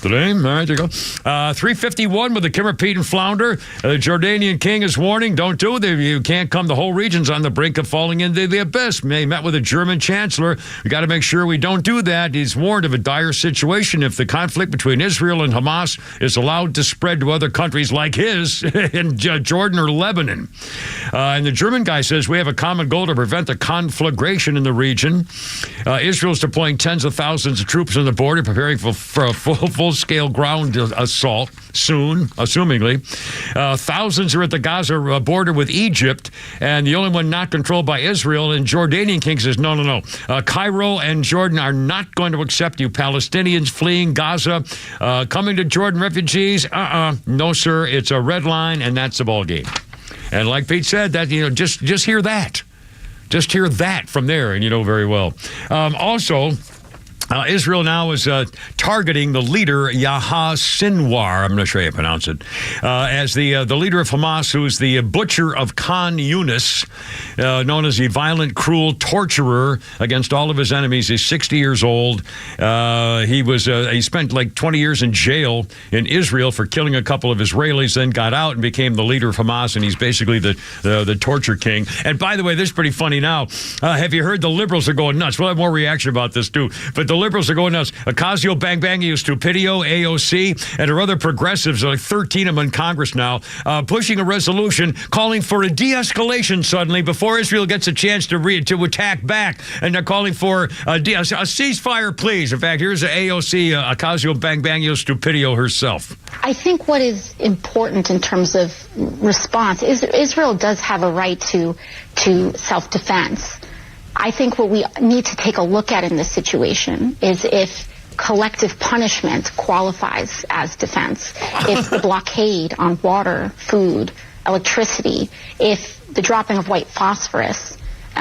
Today, all right, there you go. 351 with the Kimmer-Pete and Flounder. The Jordanian king is warning, don't do it. You can't come. The whole region's on the brink of falling into the abyss. He met with the German chancellor. We got to make sure we don't do that. He's warned of a dire situation if the conflict between Israel and Hamas is allowed to spread to other countries like his in Jordan or Lebanon. And the German guy says we have a common goal to prevent the conflagration in the region. Israel's deploying tens of thousands of troops on the border, preparing for a full-scale ground assault soon, assumingly. Thousands are at the Gaza border with Egypt, and the only one not controlled by Israel. And Jordanian king says, no. Cairo and Jordan are not going to accept you Palestinians fleeing Gaza. Coming to Jordan refugees, no, sir. It's a red line, and that's the ball game. And like Pete said, that just hear that. Just hear that from there, and you know very well. Also, Israel now is targeting the leader, Yahya Sinwar, I'm not sure how you pronounce it, as the leader of Hamas, who's the butcher of Khan Yunis, known as the violent, cruel torturer against all of his enemies. He's 60 years old. He spent like 20 years in jail in Israel for killing a couple of Israelis, then got out and became the leader of Hamas, and he's basically the torture king. And by the way, this is pretty funny now. Have you heard the liberals are going nuts? We'll have more reaction about this, too. But the liberals are going nuts. Ocasio, Bang-Bangio, Stupidio, AOC, and her other progressives, like 13 of them in Congress now, pushing a resolution calling for a de-escalation suddenly before Israel gets a chance to attack back. And they're calling for a ceasefire, please. In fact, here's AOC, Ocasio, Bang-Bangio, Stupidio herself. I think what is important in terms of response is Israel does have a right to self-defense. I think what we need to take a look at in this situation is if collective punishment qualifies as defense, if the blockade on water, food, electricity, if the dropping of white phosphorus,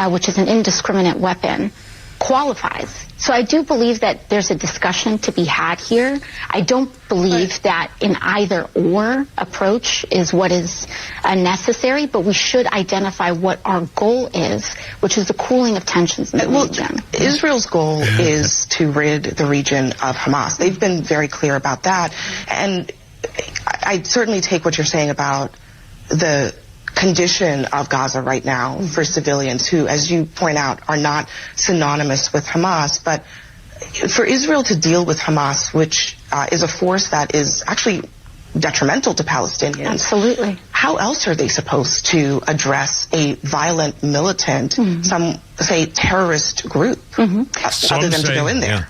which is an indiscriminate weapon, qualifies. So I do believe that there's a discussion to be had here. I don't believe that an either-or approach is what is necessary, but we should identify what our goal is, which is the cooling of tensions in the region. Israel's goal is to rid the region of Hamas. They've been very clear about that. And I certainly take what you're saying about the condition of Gaza right now for civilians who, as you point out, are not synonymous with Hamas. But for Israel to deal with Hamas, which is a force that is actually detrimental to Palestinians. Absolutely. How else are they supposed to address a violent, militant, some say terrorist group, other than to go in there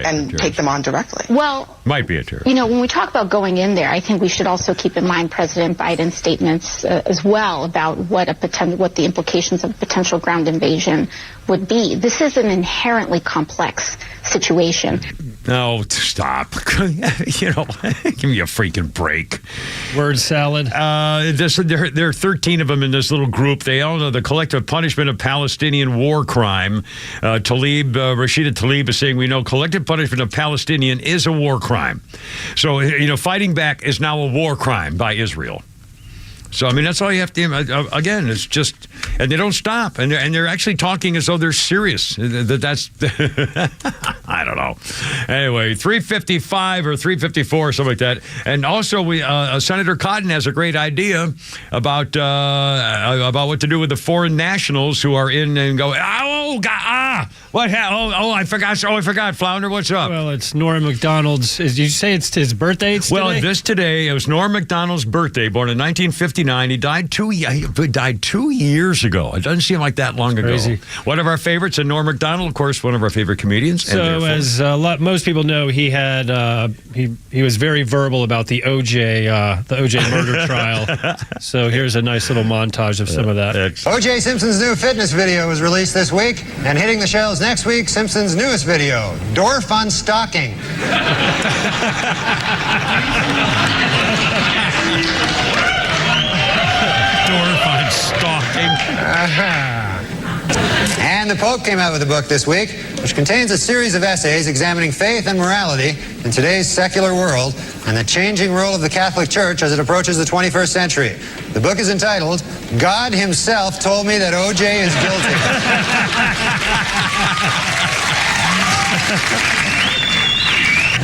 and take them on directly? Well, might be a terrorist. You know, when we talk about going in there, I think we should also keep in mind President Biden's statements as well about what the implications of a potential ground invasion would be. This is an inherently complex situation. No, stop. Give me a freaking break. Word salad. There are 13 of them in this little group. They all know the collective punishment of Palestinian war crime. Rashida Tlaib is saying we know collective punishment of Palestinian is a war crime. So, fighting back is now a war crime by Israel. So, I mean, that's all you have to, again, it's just, and they don't stop. And they're actually talking as though they're serious. That's, I don't know. Anyway, 355 or 354, something like that. And also, Senator Cotton has a great idea about what to do with the foreign nationals who are in and go, what happened? I forgot. Flounder, what's up? Well, it's Norm Macdonald's. Did you say it's his birthday? Today, it was Norm Macdonald's birthday, born in 1959. He died 2 years ago. It doesn't seem like that long ago. One of our favorites, and Norm Macdonald, of course, one of our favorite comedians. So, as most people know, he had he was very verbal about the OJ murder trial. So here's a nice little montage of some of that. O.J. Simpson's new fitness video was released this week, and hitting the shelves next week, Simpson's newest video, Dorf on Stalking. Dorf on Stalking. And the Pope came out with a book this week, which contains a series of essays examining faith and morality in today's secular world and the changing role of the Catholic Church as it approaches the 21st century. The book is entitled, God Himself Told Me That O.J. is Guilty.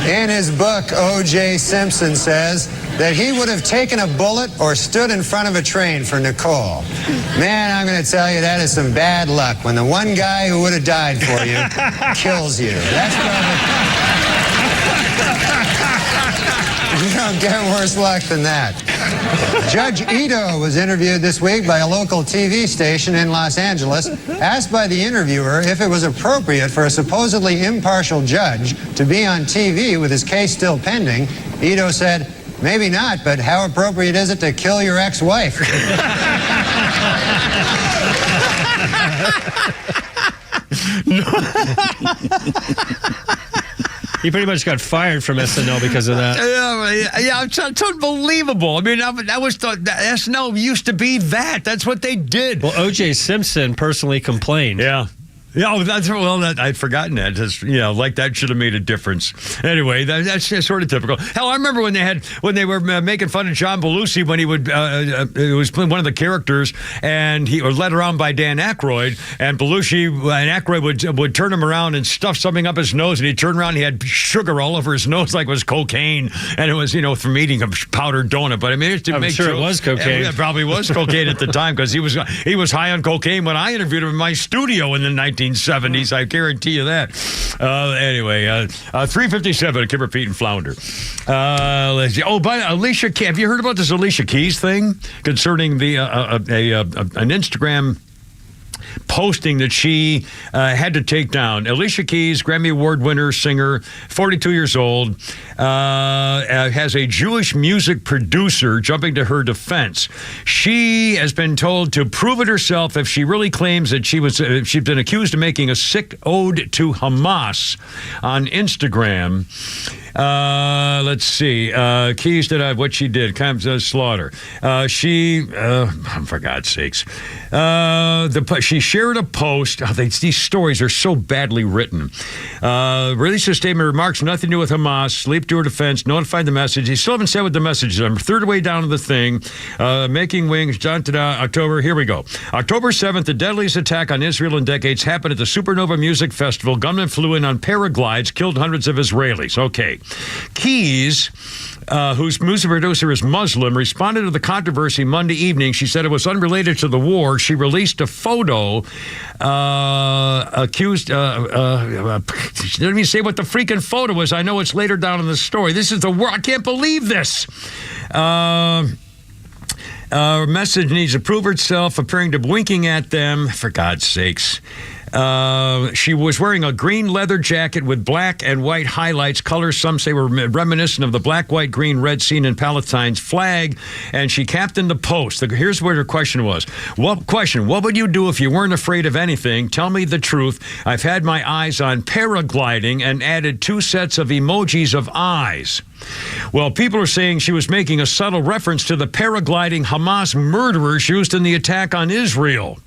In his book, O.J. Simpson says that he would have taken a bullet or stood in front of a train for Nicole. Man, I'm going to tell you, that is some bad luck when the one guy who would have died for you kills you. That's probably... You don't get worse luck than that. Judge Ito was interviewed this week by a local TV station in Los Angeles. Asked by the interviewer if it was appropriate for a supposedly impartial judge to be on TV with his case still pending, Ito said, maybe not, but how appropriate is it to kill your ex-wife? He pretty much got fired from SNL because of that. Yeah, it's unbelievable. I mean, SNL used to be that. That's what they did. Well, O.J. Simpson personally complained. Yeah. Yeah, I'd forgotten that. Just, like that should have made a difference. Anyway, that's just sort of typical. Hell, I remember when they were making fun of John Belushi when he was playing one of the characters, and he was led around by Dan Aykroyd, and Belushi and Aykroyd would turn him around and stuff something up his nose, and he'd turn around, and he had sugar all over his nose like it was cocaine, and it was from eating a powdered donut. But I mean, I'm sure it was cocaine. It probably was cocaine at the time because he was high on cocaine when I interviewed him in my studio in the 1970s, I guarantee you that. Anyway, 357, Kimber, Pete, and Flounder. Let's see. Oh, by Alicia Keys. Have you heard about this Alicia Keys thing concerning the an Instagram posting that she had to take down? Alicia Keys, Grammy Award winner, singer, 42 years old, has a Jewish music producer jumping to her defense. She has been told to prove it herself if she really claims that she's been accused of making a sick ode to Hamas on Instagram. Let's see. Keys did what she did. Comes slaughter. For God's sakes, she shared a post. These stories are so badly written. Released a statement. Remarks nothing to do with Hamas. Leaped to her defense. Notified the message. He still haven't said what the message is. I'm third way down to the thing. Making wings. October. Here we go. October 7th, the deadliest attack on Israel in decades happened at the Supernova Music Festival. Gunmen flew in on paraglides, killed hundreds of Israelis. Okay. Keys, whose music producer is Muslim, responded to the controversy Monday evening. She said it was unrelated to the war. She released a photo accused. She didn't even say what the freaking photo was. I know it's later down in the story. This is the war. I can't believe this. Message needs to prove itself, appearing to winking at them. For God's sakes. She was wearing a green leather jacket with black and white highlights, colors some say were reminiscent of the black, white, green, red seen in Palestine's flag, and she captained the post. Here's what her question was. What would you do if you weren't afraid of anything? Tell me the truth. I've had my eyes on paragliding, and added 2 sets of emojis of eyes. Well, people are saying she was making a subtle reference to the paragliding Hamas murderers used in the attack on Israel.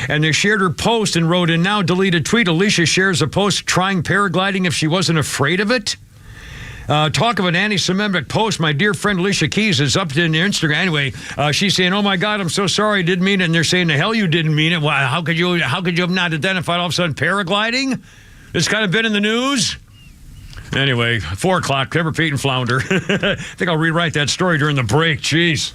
And they shared her post and wrote, in now deleted tweet, Alicia shares a post trying paragliding if she wasn't afraid of it. Talk of an anti-Semitic post. My dear friend Alicia Keys is up in Instagram. Anyway, she's saying, "Oh my God, I'm so sorry, I didn't mean it." And they're saying, "The hell you didn't mean it. Why? How could you have not identified all of a sudden paragliding? It's kind of been in the news." Anyway, 4 o'clock. Clever Pete and Flounder. I think I'll rewrite that story during the break. Jeez.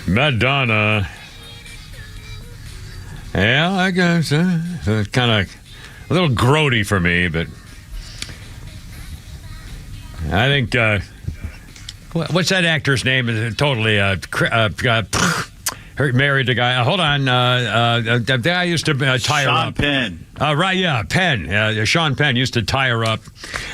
Madonna. Yeah, I guess it's kind of a little grody for me, but I think what's that actor's name? Totally married the guy. Hold on, the guy used to tie her up. Sean Penn. Right, yeah, Penn. Sean Penn used to tie her up,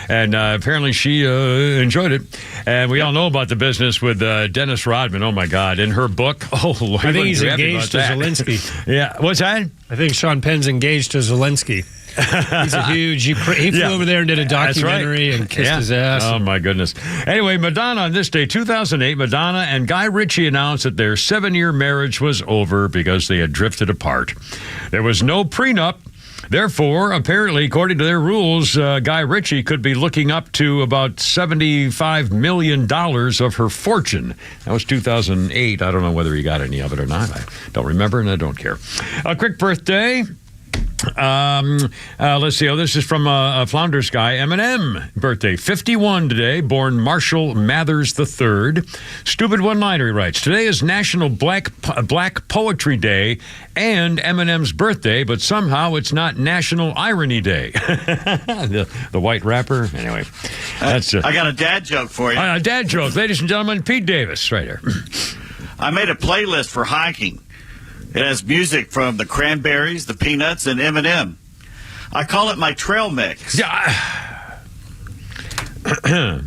and apparently she enjoyed it. And we all know about the business with Dennis Rodman. Oh my God! In her book, oh Lord, I think he's engaged to Zelensky. Yeah, what's that? I think Sean Penn's engaged to Zelensky. He's a huge. He flew over there and did a documentary and kissed his ass. Oh my goodness. Anyway, Madonna on this day, 2008, Madonna and Guy Ritchie announced that their 7-year marriage was over because they had drifted apart. There was no prenup. Therefore, apparently, according to their rules, Guy Ritchie could be looking up to about $75 million of her fortune. That was 2008. I don't know whether he got any of it or not. I don't remember, and I don't care. A quick birthday. Let's see. Oh, this is from a Flounders guy. Eminem birthday, 51 today. Born Marshall Mathers III. Stupid one-liner, he writes. Today is National Black Poetry Day and Eminem's birthday, but somehow it's not National Irony Day. the white rapper. Anyway, that's it. I got a dad joke for you. A dad joke, ladies and gentlemen. Pete Davis, right here. I made a playlist for hiking. It has music from the Cranberries, the Peanuts, and Eminem. I call it my trail mix. Yeah.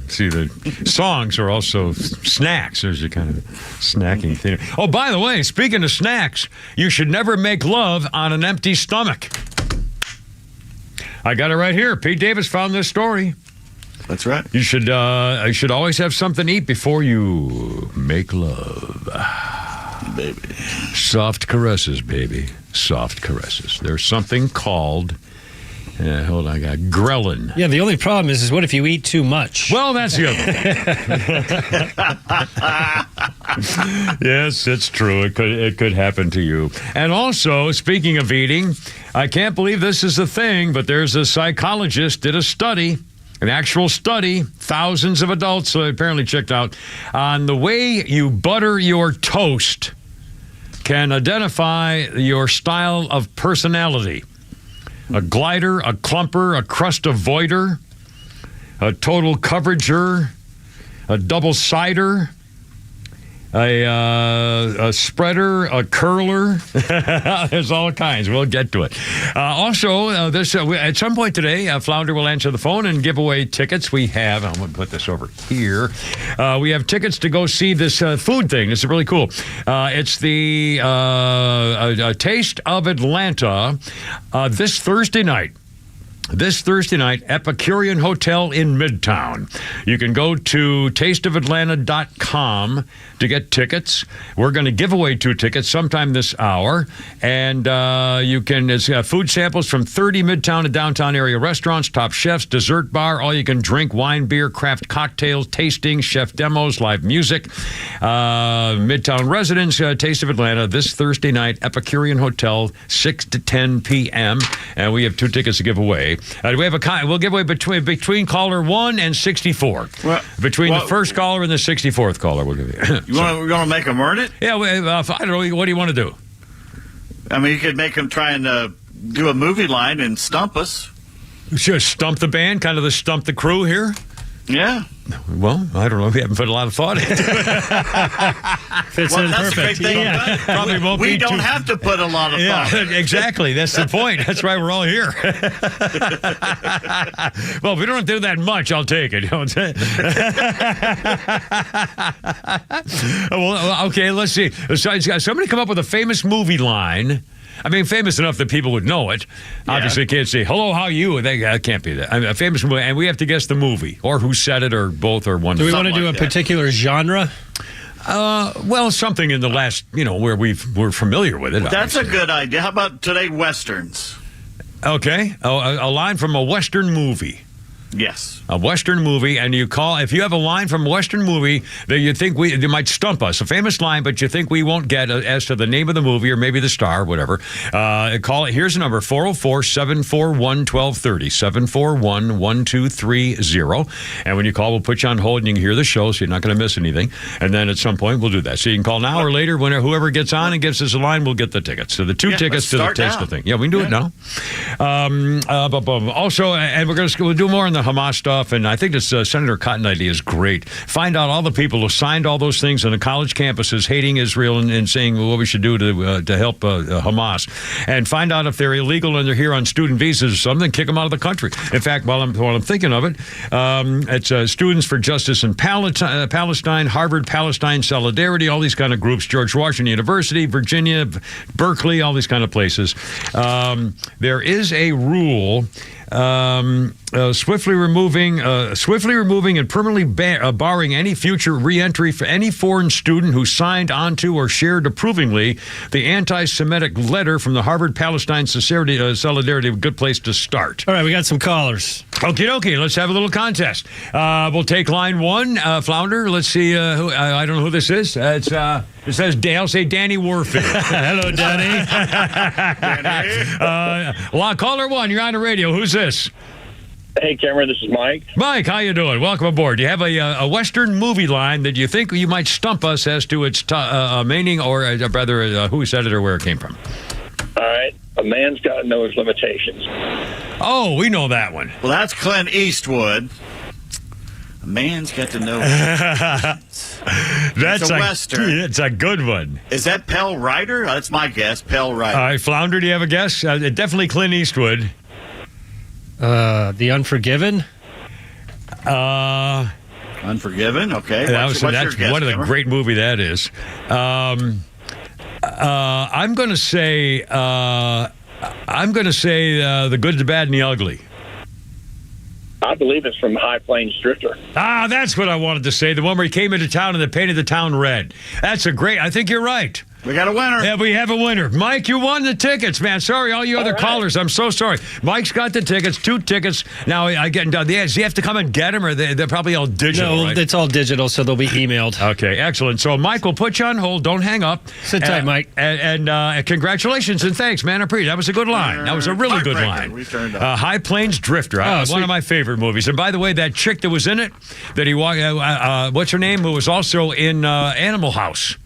See, the songs are also snacks. There's a kind of snacking thing. Oh, by the way, speaking of snacks, you should never make love on an empty stomach. I got it right here. Pete Davis found this story. That's right. You should always have something to eat before you make love. Baby. Soft caresses, baby. Soft caresses. There's something called, hold on, I got ghrelin. Yeah, the only problem is what if you eat too much? Well, that's the other thing. Yes, it's true. It could happen to you. And also, speaking of eating, I can't believe this is a thing, but there's a psychologist did a study. An actual study, thousands of adults apparently checked out, on the way you butter your toast can identify your style of personality. A glider, a clumper, a crust avoider, a total coverager, a double cider, a spreader, a curler. There's all kinds. We'll get to it. Also, at some point today, Flounder will answer the phone and give away tickets. I'm going to put this over here. We have tickets to go see this food thing. This is really cool. It's the Taste of Atlanta this Thursday night. This Thursday night, Epicurean Hotel in Midtown. You can go to tasteofatlanta.com to get tickets. We're going to give away 2 tickets sometime this hour. And it's food samples from 30 Midtown and downtown area restaurants, top chefs, dessert bar, all you can drink, wine, beer, craft cocktails, tasting, chef demos, live music. Midtown residents, Taste of Atlanta, this Thursday night, Epicurean Hotel, 6 to 10 p.m. And we have 2 tickets to give away. We'll give away between caller 1 and 64. The first caller and the 64th caller, we'll give you. You want to make them earn it? Yeah, I don't know. What do you want to do? I mean, you could make them try and do a movie line and stump us. Just stump the band, kind of the stump the crew here? Yeah. Well, I don't know. We haven't put a lot of thought into it. Fits in that's perfect. the great thing about it. Probably won't we be don't have to put a lot of thought. Exactly. That's the point. That's why we're all here. Well, if we don't do that much, I'll take it. Well, okay, let's see. Somebody come up with a famous movie line. I mean, famous enough that people would know it. Yeah. Obviously, can't say, hello, how you? That can't be that. I mean, a famous movie, and we have to guess the movie, or who said it, or both, or one. Do we want to do a particular genre? Well, something in the last, where we're familiar with it. That's obviously. a good idea. How about today, Westerns? Okay. A line from a Western movie. Yes. A Western movie, and if you have a line from a Western movie that you think you might stump us, a famous line, but you think we won't get as to the name of the movie or maybe the star, whatever, call it. Here's the number, 404-741-1230, 741-1230. And when you call, we'll put you on hold and you can hear the show, so you're not going to miss anything. And then at some point, we'll do that. So you can call now or later. Whoever gets on and gives us a line, we'll get the tickets. So the 2 tickets to the taste of thing. Yeah, we can do it now. Also, and we'll do more on the Hamas stuff, and I think this Senator Cotton idea is great. Find out all the people who signed all those things on the college campuses hating Israel and saying what we should do to help Hamas, and find out if they're illegal and they're here on student visas or something, kick them out of the country. In fact, while I'm thinking of it, it's Students for Justice in Palestine, Harvard Palestine Solidarity, all these kind of groups, George Washington University, Virginia, Berkeley, all these kind of places. There is a rule swiftly removing and permanently barring any future reentry for any foreign student who signed onto or shared approvingly the anti-Semitic letter from the Harvard Palestine Solidarity. A good place to start. All right, we got some callers. Okie dokie, let's have a little contest. We'll take line one, Flounder. Let's see. Who, I don't know who this is. It says I'll say Danny Warfield. Hello, Danny. Caller one, you're on the radio. Who's this? Hey, Cameron, this is Mike. Mike, how you doing? Welcome aboard. Do you have a Western movie line that you think you might stump us as to its meaning, or rather who said it or where it came from? All right. A man's got to know his limitations. Oh, we know that one. Well, that's Clint Eastwood. A man's got to know. That's a Western. It's a good one. Is that Pell Ryder? That's my guess, Pell Ryder. All right, Flounder, do you have a guess? Definitely Clint Eastwood. The Unforgiven? Unforgiven? Okay. That's your guess, one of the Cameron? great movie that is. I'm going to say The Good, the Bad, and the Ugly. I believe it's from High Plains Drifter. Ah, that's what I wanted to say. The one where he came into town and they painted the town red. That's a great. I think you're right. We got a winner. Yeah, we have a winner. Mike, you won the tickets, man. Sorry, all you other callers. I'm so sorry. Mike's got the tickets, 2 tickets. Now, I get down. Does he have to come and get them, or they're probably all digital? No, right? it's all digital, so they'll be emailed. Okay, excellent. So, Mike, we'll put you on hold. Don't hang up. Sit tight, Mike. And congratulations and thanks, man. I appreciate it. That was a good line. That was a really good line. We turned up. High Plains Drifter. One of my favorite movies. And by the way, that chick that was in it, that he walked, what's her name? Who was also in Animal House.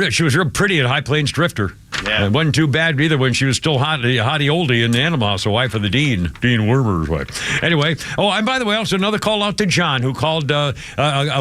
She was real pretty at High Plains Drifter. Yeah. It wasn't too bad either when she was still hottie oldie in the Animal House, the wife of the Dean Wermer's wife. Anyway, and by the way, also another call out to John, who called a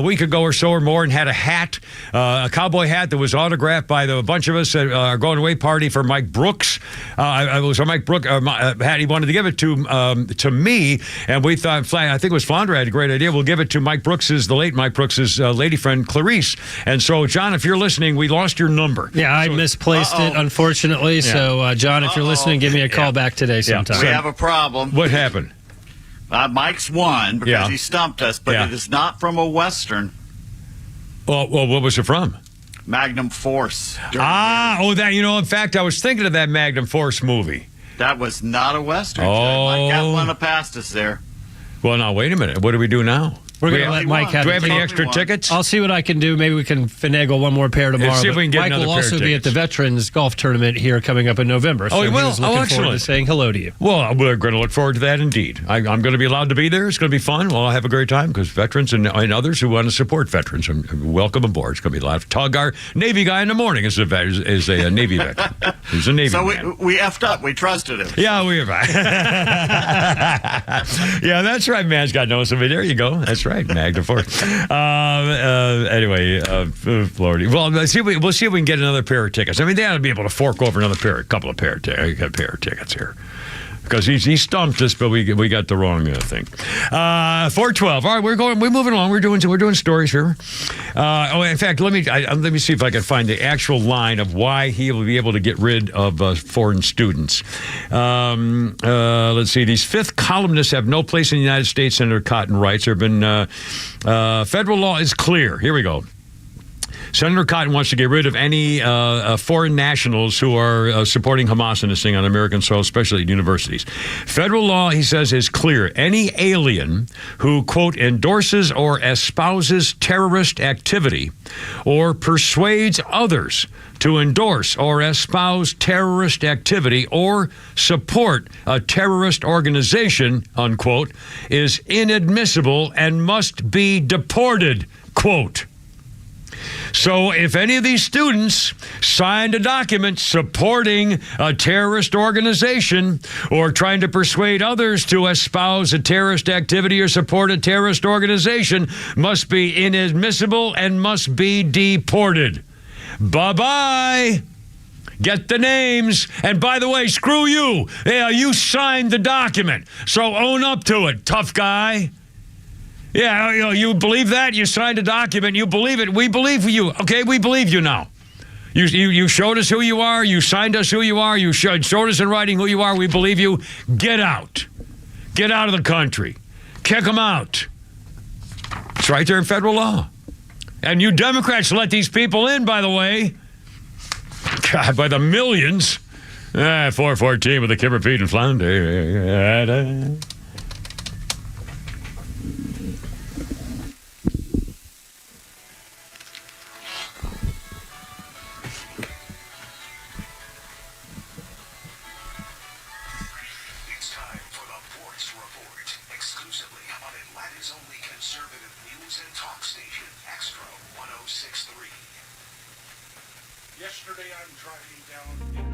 week ago or so or more and had a hat, a cowboy hat that was autographed by a bunch of us at our going away party for Mike Brooks. It was a Mike Brooks hat. He wanted to give it to me, and we thought, I think it was Flounder had a great idea. We'll give it to the late Mike Brooks's lady friend Clarice. And so, John, if you're listening, we lost your number. Yeah, I misplaced it, unfortunately. Yeah. So, John, if you're listening, give me a call back today sometime. We have a problem. What happened? Mike's won because he stumped us, but it is not from a Western. Well, what was it from? Magnum Force. In fact, I was thinking of that Magnum Force movie. That was not a Western. Oh. Mike got one past us there. Well, now, wait a minute. What do we do now? We're going to let Mike have Do we have any Totally extra won. tickets? I'll see what I can do. Maybe we can finagle one more pair tomorrow. See if we can get Mike another will pair of also be at tickets. the Veterans Golf Tournament here coming up in November. So he will? was looking forward excellent. to saying hello to you. Well, we're going to look forward to that indeed. I'm going to be allowed to be there. It's going to be fun. Well, I'll have a great time because veterans and others who want to support veterans are welcome aboard. It's going to be a lot of Tug, our Navy guy in the morning, is a Navy veteran. He's a Navy man. So we effed up. We trusted him. Yeah, we are right. Yeah, that's right. Man's got no somebody. There you go. That's right. Magnum Force. Anyway, Lordy. Well, we'll see if we can get another pair of tickets. I mean, they ought to be able to fork over a couple of pair of tickets here. Because he stumped us, but we got the wrong thing. 412. All right, we're moving along. We're doing stories here. In fact, let me see if I can find the actual line of why he will be able to get rid of foreign students. Let's see. These fifth columnists have no place in the United States, Senator Cotton writes. There have been federal law is clear. Here we go. Senator Cotton wants to get rid of any foreign nationals who are supporting Hamas and this thing on American soil, especially at universities. Federal law, he says, is clear. Any alien who, quote, endorses or espouses terrorist activity or persuades others to endorse or espouse terrorist activity or support a terrorist organization, unquote, is inadmissible and must be deported, quote. So if any of these students signed a document supporting a terrorist organization or trying to persuade others to espouse a terrorist activity or support a terrorist organization, must be inadmissible and must be deported. Bye-bye. Get the names. And by the way, screw you. Yeah, you signed the document. So own up to it, tough guy. Yeah, you believe that? You signed a document. You believe it. We believe you. Okay, we believe you now. You showed us who you are. You signed us who you are. You showed us in writing who you are. We believe you. Get out. get out of the country, kick them out. It's right there in federal law. And you Democrats let these people in, by the way. God, by the millions. 414 with the Kipper, Pete, and Flounder. Yesterday I'm driving down.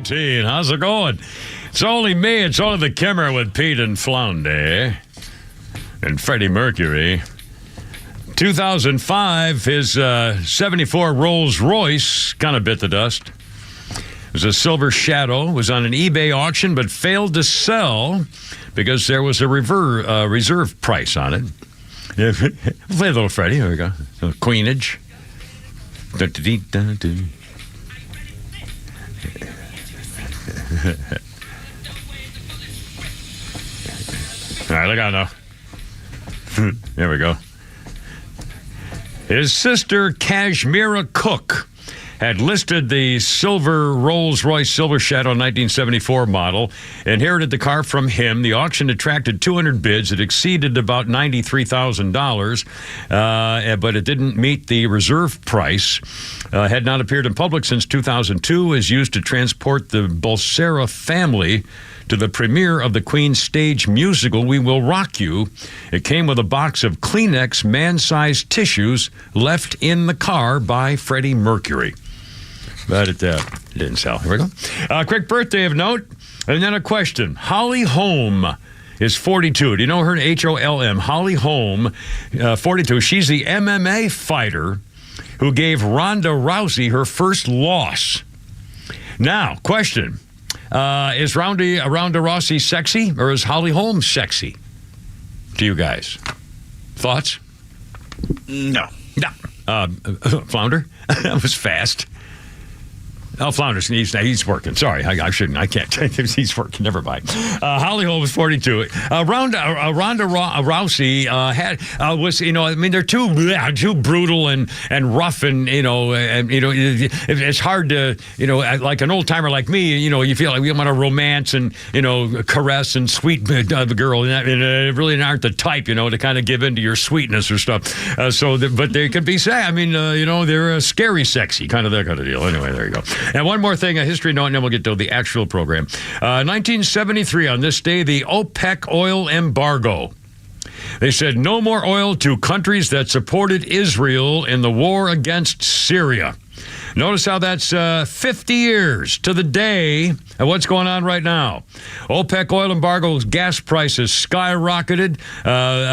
How's it going? It's only me. It's only the Kimmer with Pete and Flounder and Freddie Mercury. 2005, his 74 Rolls Royce kind of bit the dust. It was a Silver Shadow. It was on an eBay auction, but failed to sell because there was a reserve price on it. Yeah, play a little Freddie. Here we go. Queenage. All right, look out now. There we go. His sister, Kashmira Cook, had listed the silver Rolls-Royce Silver Shadow 1974 model, inherited the car from him. The auction attracted 200 bids. It exceeded about $93,000, but it didn't meet the reserve price. Had not appeared in public since 2002, is used to transport the Bolsera family to the premiere of the Queen's stage musical, We Will Rock You. It came with a box of Kleenex man-sized tissues left in the car by Freddie Mercury. But it didn't sell. Here we go. Quick birthday of note, and then a question. Holly Holm is 42. Do you know her? Holm. Holly Holm, 42. She's the MMA fighter who gave Ronda Rousey her first loss. Now, question. Is Ronda Rousey sexy, or is Holly Holm sexy to you guys? Thoughts? No. No. Flounder? That was fast. Oh, Flounders, he's working. Sorry, I shouldn't. I can't. He's working. Never mind. Holly Holm was 42. Ronda Rousey was, I mean, they're too brutal and rough, and it's hard to, like an old timer like me, you feel like we want to romance and caress and sweet the girl, and really aren't the type, to kind of give into your sweetness or stuff. But they could be sad. I mean, they're scary, sexy, kind of that kind of deal. Anyway, there you go. And one more thing, a history note, and then we'll get to the actual program. 1973, on this day, the OPEC oil embargo. They said no more oil to countries that supported Israel in the war against Syria. Notice how that's 50 years to the day of what's going on right now. OPEC oil embargo, gas prices skyrocketed,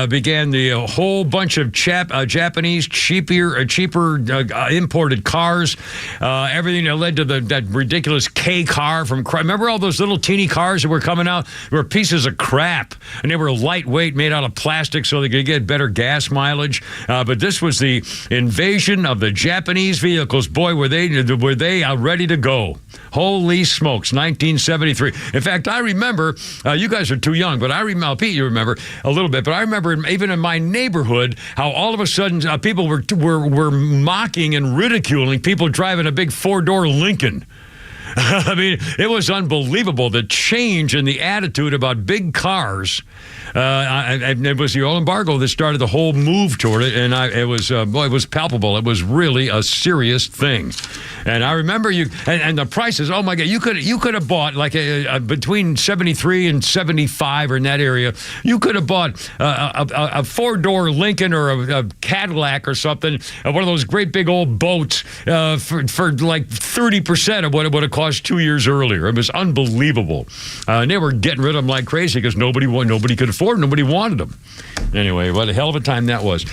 began the whole bunch of Japanese cheaper imported cars, everything that led to that ridiculous K car from, remember all those little teeny cars that were coming out? They were pieces of crap, and they were lightweight, made out of plastic so they could get better gas mileage. But this was the invasion of the Japanese vehicles. Boy, were they ready to go. Holy smokes, 1973. In fact, I remember, you guys are too young, but I remember, Pete, you remember a little bit, but I remember even in my neighborhood how all of a sudden people were mocking and ridiculing people driving a big four-door Lincoln. I mean, it was unbelievable, the change in the attitude about big cars. And it was the oil embargo that started the whole move toward it, and it was palpable. It was really a serious thing. And I remember and the prices. Oh my God, you could have bought like between 73 and 75 or in that area. You could have bought a four-door Lincoln or a Cadillac or something, one of those great big old boats for like 30% of what it would have cost 2 years earlier. It was unbelievable. And they were getting rid of them like crazy because nobody could afford them. Nobody wanted them. Anyway, what a hell of a time that was.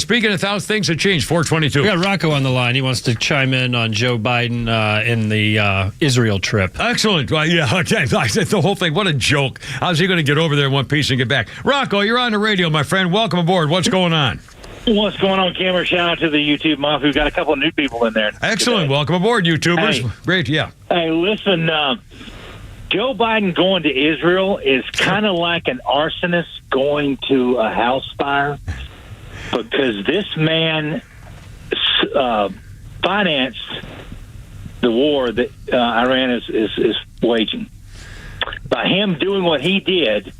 Speaking of how things have changed, 422. We got Rocco on the line. He wants to chime in on Joe Biden in the Israel trip. Excellent. Yeah, the whole thing. What a joke. How's he going to get over there in one piece and get back? Rocco, you're on the radio, my friend. Welcome aboard. What's going on? What's going on, Cameron? Shout out to the YouTube mob. We've got a couple of new people in there. Excellent. Today. Welcome aboard, YouTubers. Hey. Great, yeah. Hey, listen, Joe Biden going to Israel is kind of like an arsonist going to a house fire, because this man financed the war that Iran is waging. By him doing what he did,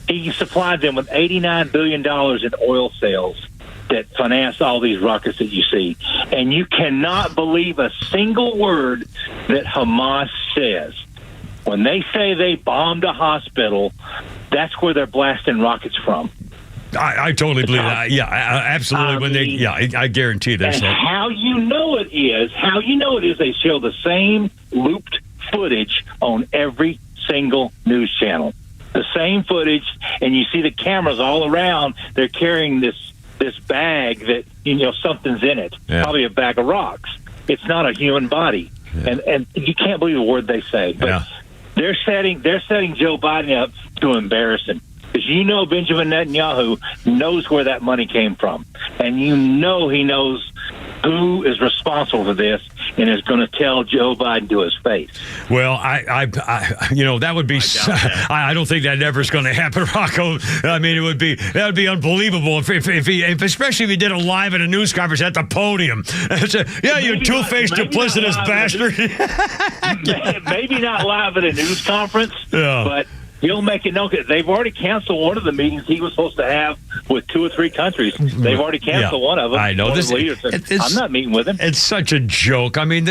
he supplied them with $89 billion in oil sales that finance all these rockets that you see. And you cannot believe a single word that Hamas says. When they say they bombed a hospital, that's where they're blasting rockets from. I totally believe that. Yeah, absolutely. I guarantee this. And how you know it is they show the same looped footage on every single news channel. The same footage, and you see the cameras all around. They're carrying this bag that, something's in it, probably a bag of rocks. It's not a human body. Yeah. And you can't believe a word they say. But they're setting Joe Biden up to embarrass him. Because Benjamin Netanyahu knows where that money came from. And he knows who is responsible for this and is going to tell Joe Biden to his face. Well, that would be. I don't think that ever is going to happen, Rocco. I mean, that would be unbelievable if especially if he did it live at a news conference at the podium. You two-faced, duplicitous bastard. Maybe not live at a news conference, but he'll make it known. They've already canceled one of the meetings he was supposed to have with 2 or 3 countries. They've already canceled one of them. I know. This leader said, I'm not meeting with him. It's such a joke. I mean,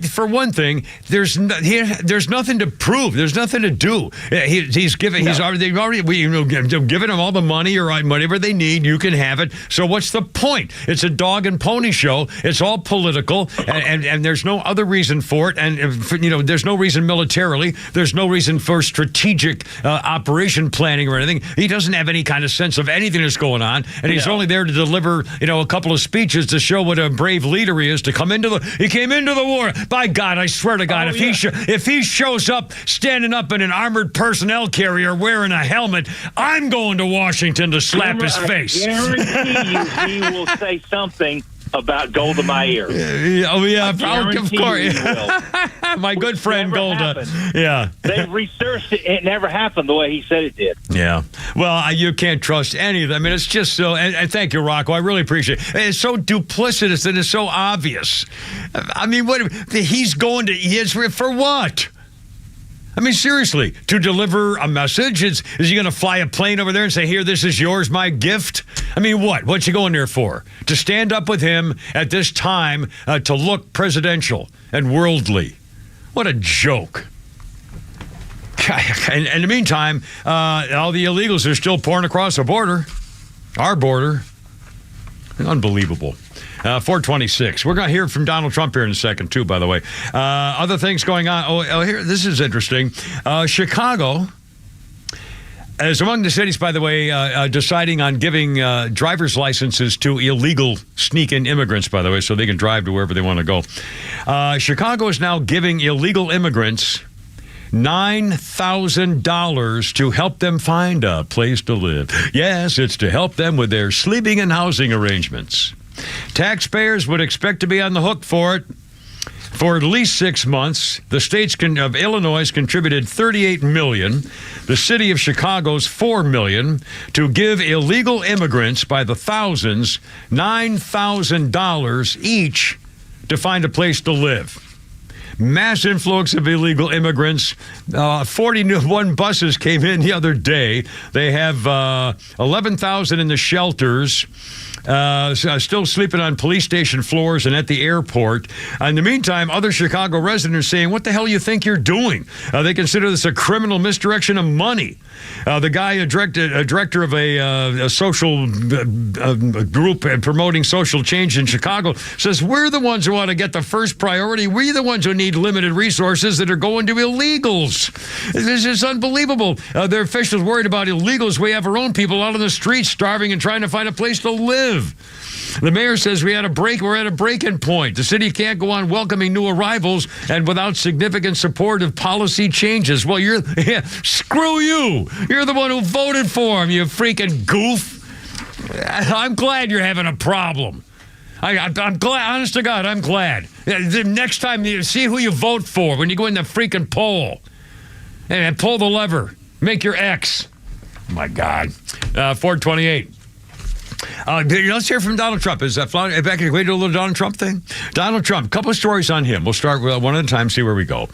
for one thing, there's nothing to prove. There's nothing to do. They've already given them all the money or whatever they need. You can have it. So what's the point? It's a dog and pony show. It's all political, and there's no other reason for it. And there's no reason militarily. There's no reason for strategic operation planning or anything. He doesn't have any kind of sense of anything that's going on, and he's only there to deliver, a couple of speeches to show what a brave leader he is. He came into the war. By God, I swear to God, if he shows up standing up in an armored personnel carrier wearing a helmet, I'm going to Washington to slap his face. I guarantee you, he will say something about Golda Meir. Of course. My good friend Golda. Happened. Yeah. They researched it. It never happened the way he said it did. Yeah. Well, you can't trust any of them. I mean, it's just so, and thank you, Rocco. I really appreciate it. It's so duplicitous and it's so obvious. I mean, for what? I mean, seriously, to deliver a message? Is he going to fly a plane over there and say, here, this is yours, my gift? I mean, what? What's he going there for? To stand up with him at this time to look presidential and worldly. What a joke. And in the meantime, all the illegals are still pouring across the border. Our border. Unbelievable. 426. We're going to hear from Donald Trump here in a second, too, by the way. Other things going on. Here, this is interesting. Chicago is among the cities, by the way, deciding on giving driver's licenses to illegal sneak-in immigrants, by the way, so they can drive to wherever they want to go. Chicago is now giving illegal immigrants $9,000 to help them find a place to live. Yes, it's to help them with their sleeping and housing arrangements. Taxpayers would expect to be on the hook for it for at least 6 months. The states of Illinois contributed $38 million. The city of Chicago's $4 million to give illegal immigrants by the thousands $9,000 each to find a place to live. Mass influx of illegal immigrants. 41 buses came in the other day. They have 11,000 in the shelters. Still sleeping on police station floors and at the airport. In the meantime, other Chicago residents are saying, what the hell you think you're doing? They consider this a criminal misdirection of money. The guy, a director of a social group promoting social change in Chicago, says, we're the ones who want to get the first priority. We're the ones who need limited resources that are going to illegals. This is unbelievable. Their officials worried about illegals. We have our own people out on the streets starving and trying to find a place to live. The mayor says we're at a break-in point. The city can't go on welcoming new arrivals and without significant supportive policy changes. Well, screw you. You're the one who voted for him, you freaking goof. I'm glad you're having a problem. I'm glad, honest to God, I'm glad. The next time you see who you vote for when you go in the freaking poll and pull the lever. Make your X. My God. 428. Let's hear from Donald Trump. Is that back? Can we do a little Donald Trump thing? Donald Trump, a couple of stories on him. We'll start one at a time, see where we go.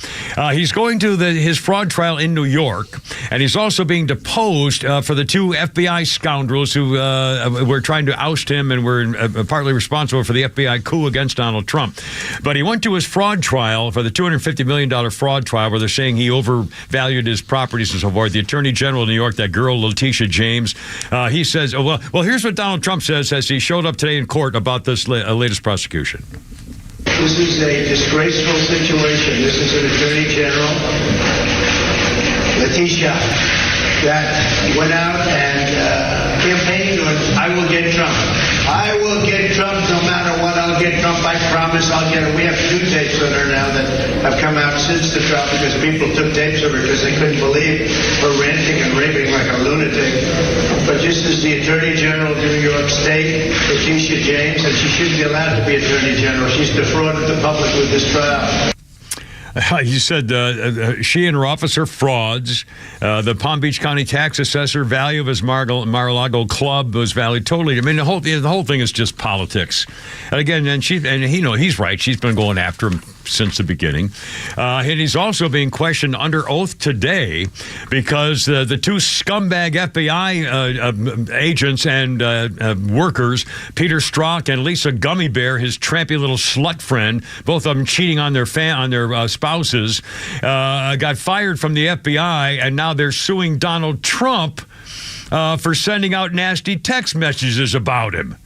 He's going to his fraud trial in New York, and he's also being deposed for the 2 FBI scoundrels who were trying to oust him and were partly responsible for the FBI coup against Donald Trump. But he went to his fraud trial for the $250 million fraud trial where they're saying he overvalued his properties and so forth. The Attorney General of New York, that girl, Letitia James, he says, well, here's what Donald Trump says as he showed up today in court about this latest prosecution. This is a disgraceful situation. This is an Attorney General Letitia, that went out and campaigned on, I will get Trump. I will get Trump no matter what. I'll get Trump. I promise I'll get him. We have 2 tapes on her now that have come out since the trial because people took tapes of her because they couldn't believe her ranting and raving like a lunatic. But just as the Attorney General of New York State, Letitia James, and she shouldn't be allowed to be Attorney General. She's defrauded the public with this trial. You said she and her office are frauds. The Palm Beach County tax assessor value of his Mar-a-Lago club was valued totally. I mean, the whole thing is just politics. And again, he's right. She's been going after him since the beginning. And he's also being questioned under oath today because the 2 scumbag FBI agents and workers, Peter Strzok and Lisa Gummy Bear, his trampy little slut friend, both of them cheating on their spouses, got fired from the FBI, and now they're suing Donald Trump for sending out nasty text messages about him.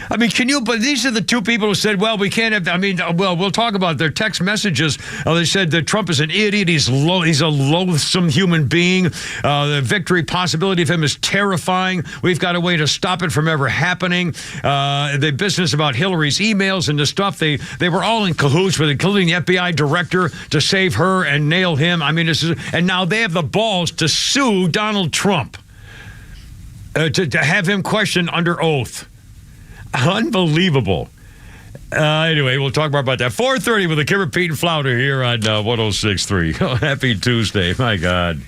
I mean, but these are the 2 people who said, well, we can't have, we'll talk about their text messages. They said that Trump is an idiot. He's a loathsome human being. The victory possibility of him is terrifying. We've got a way to stop it from ever happening. The business about Hillary's emails and the stuff, they were all in cahoots with, including the FBI director, to save her and nail him. I mean, and now they have the balls to sue Donald Trump, to have him questioned under oath. Unbelievable. Anyway, we'll talk more about that. 4:30 with the Kimmer, Pete, and Flounder here on 106.3. Oh, happy Tuesday. My God.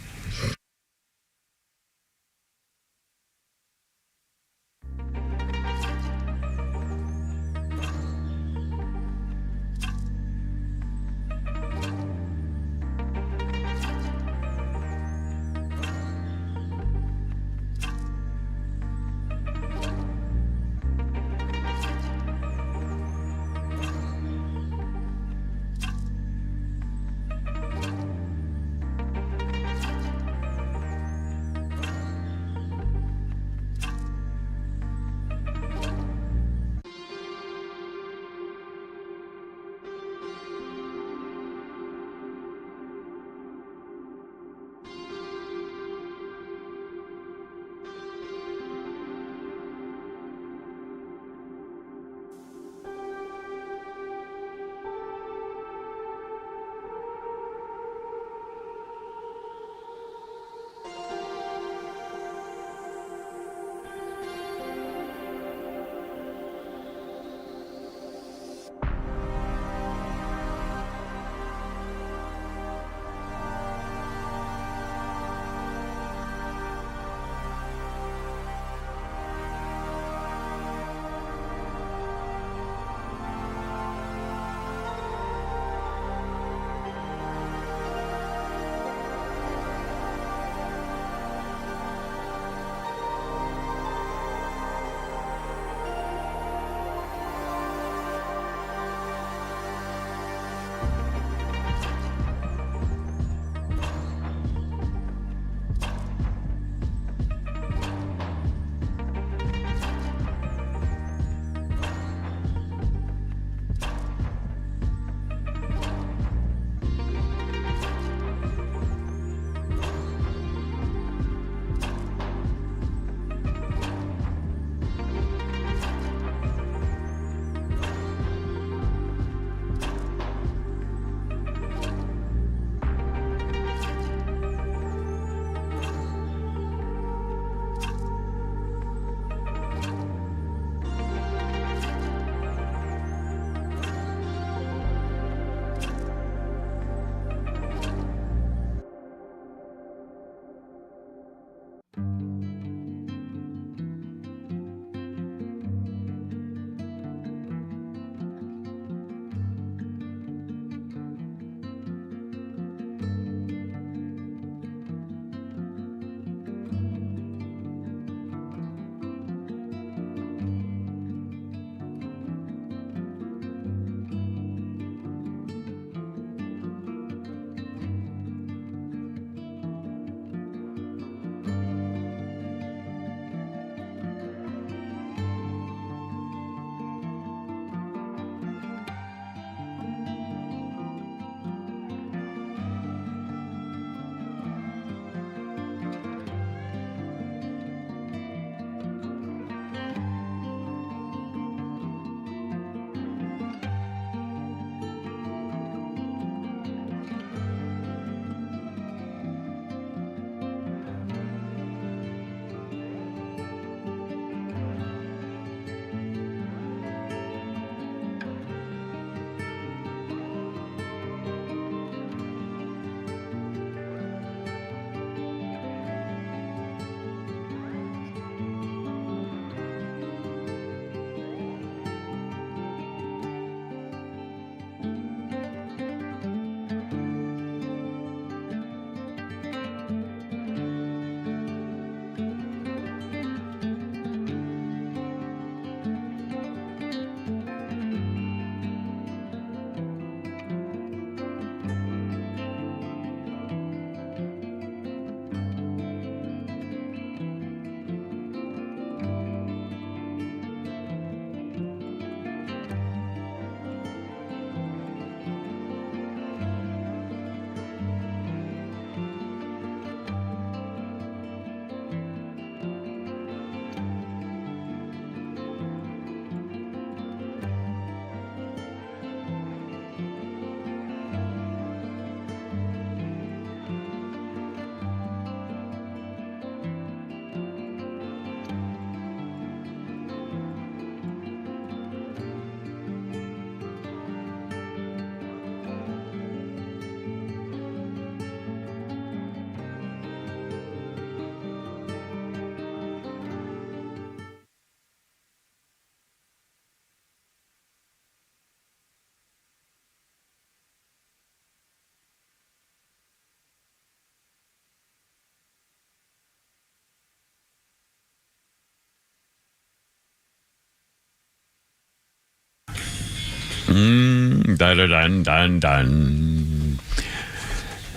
Dun.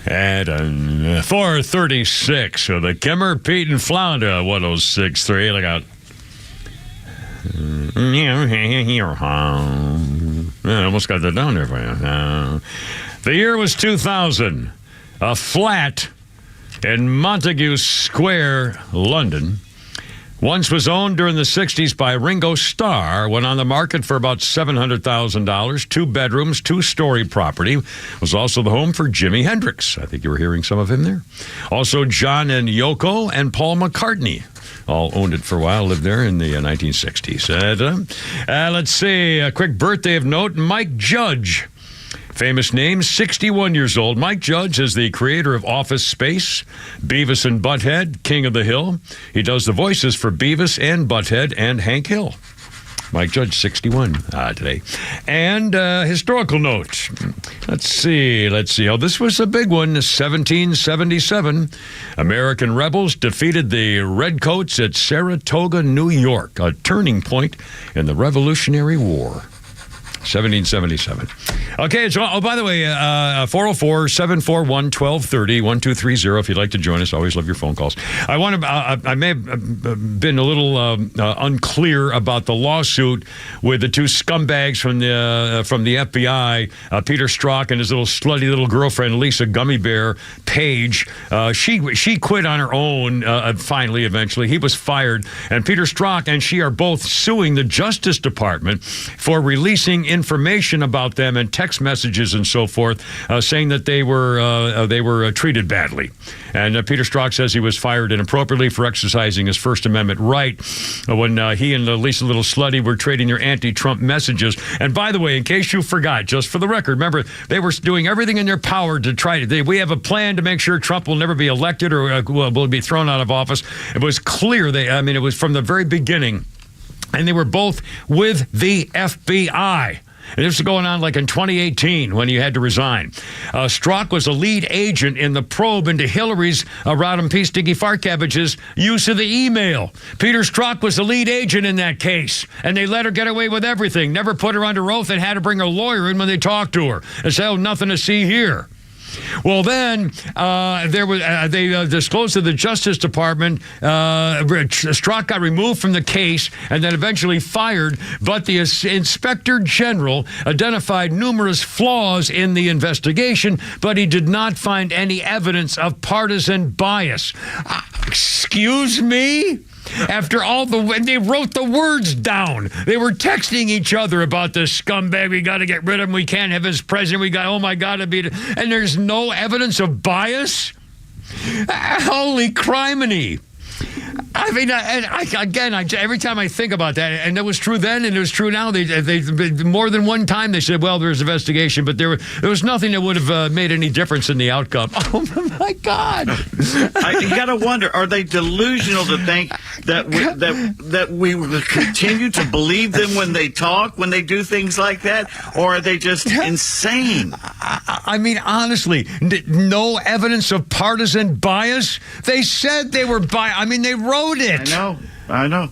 At 4:36, so the Kimmer, Pete, and Flounder, 106.3. Look out. I almost got that down there for you. The year was 2000. A flat in Montague Square, London, once was owned during the 60s by Ringo Starr, went on the market for about $700,000, 2 bedrooms, 2-story property, was also the home for Jimi Hendrix. I think you were hearing some of him there. Also, John and Yoko and Paul McCartney all owned it for a while, lived there in the 1960s. Let's see, a quick birthday of note, Mike Judge. Famous name, 61 years old. Mike Judge is the creator of Office Space, Beavis and Butthead, King of the Hill. He does the voices for Beavis and Butthead and Hank Hill. Mike Judge, 61 today. And historical note. Let's see. Oh, this was a big one. 1777. American rebels defeated the Redcoats at Saratoga, New York, a turning point in the Revolutionary War. 1777. Okay, so, by the way, 404-741-1230, 1230, if you'd like to join us. Always love your phone calls. I may have been a little unclear about the lawsuit with the 2 scumbags from the FBI, Peter Strzok and his little slutty little girlfriend, Lisa Gummy Bear Page. She quit on her own, eventually. He was fired, and Peter Strzok and she are both suing the Justice Department for releasing information about them and text messages and so forth, saying that they were treated badly. And Peter Strzok says he was fired inappropriately for exercising his First Amendment right when he and Lisa Little Slutty were trading their anti-Trump messages. And by the way, in case you forgot, just for the record, remember, they were doing everything in their power to try to... We have a plan to make sure Trump will never be elected or will be thrown out of office. It was clear. It was from the very beginning. And they were both with the FBI. And this was going on like in 2018 when he had to resign. Strzok was a lead agent in the probe into Hillary's Rodham P. Sticky Fart Cabbage's use of the email. Peter Strzok was the lead agent in that case, and they let her get away with everything. Never put her under oath and had to bring a lawyer in when they talked to her and say, "Oh, nothing to see here." Well, then they disclosed to the Justice Department. Strzok got removed from the case and then eventually fired. But the Inspector General identified numerous flaws in the investigation, but he did not find any evidence of partisan bias. Excuse me? After when they wrote the words down, they were texting each other about this scumbag. We got to get rid of him. We can't have his president. Oh my God, and there's no evidence of bias. Holy criminy! I mean, every time I think about that, and it was true then, and it was true now. They more than one time they said, "Well, there's an investigation," but there was nothing that would have made any difference in the outcome. Oh my God! You got to wonder: are they delusional to think that we will continue to believe them when they talk, when they do things like that, or are they just insane? I mean, honestly, no evidence of partisan bias. They said they were biased. I mean, they wrote it. I know.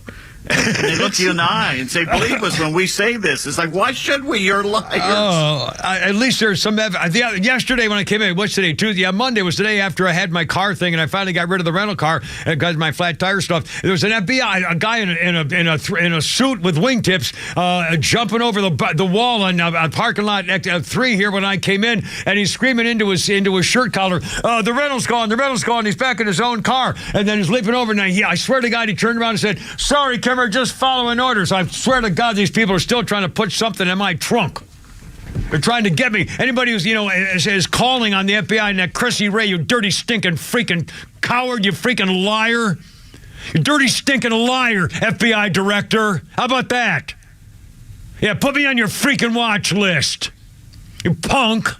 And they look you in the eye and say, "Believe us when we say this." It's like, why should we? You're liars. Oh, at least there's some evidence. Yesterday when I came in, what's today? Tuesday. Yeah, Monday was the day after I had my car thing, and I finally got rid of the rental car and got my flat tire stuff. There was an FBI, a guy in a suit with wingtips, jumping over the wall on parking lot 3 here when I came in, and he's screaming into his shirt collar, "The rental's gone! The rental's gone!" He's back in his own car, and then he's leaping over. And I swear to God, he turned around and said, "Sorry, Kim. We're just following orders." I swear to God, these people are still trying to put something in my trunk. They're trying to get me. Anybody who's, is calling on the FBI and that Chrissy Ray, you dirty, stinking, freaking coward, you freaking liar. You dirty, stinking liar, FBI director. How about that? Yeah, put me on your freaking watch list. You punk.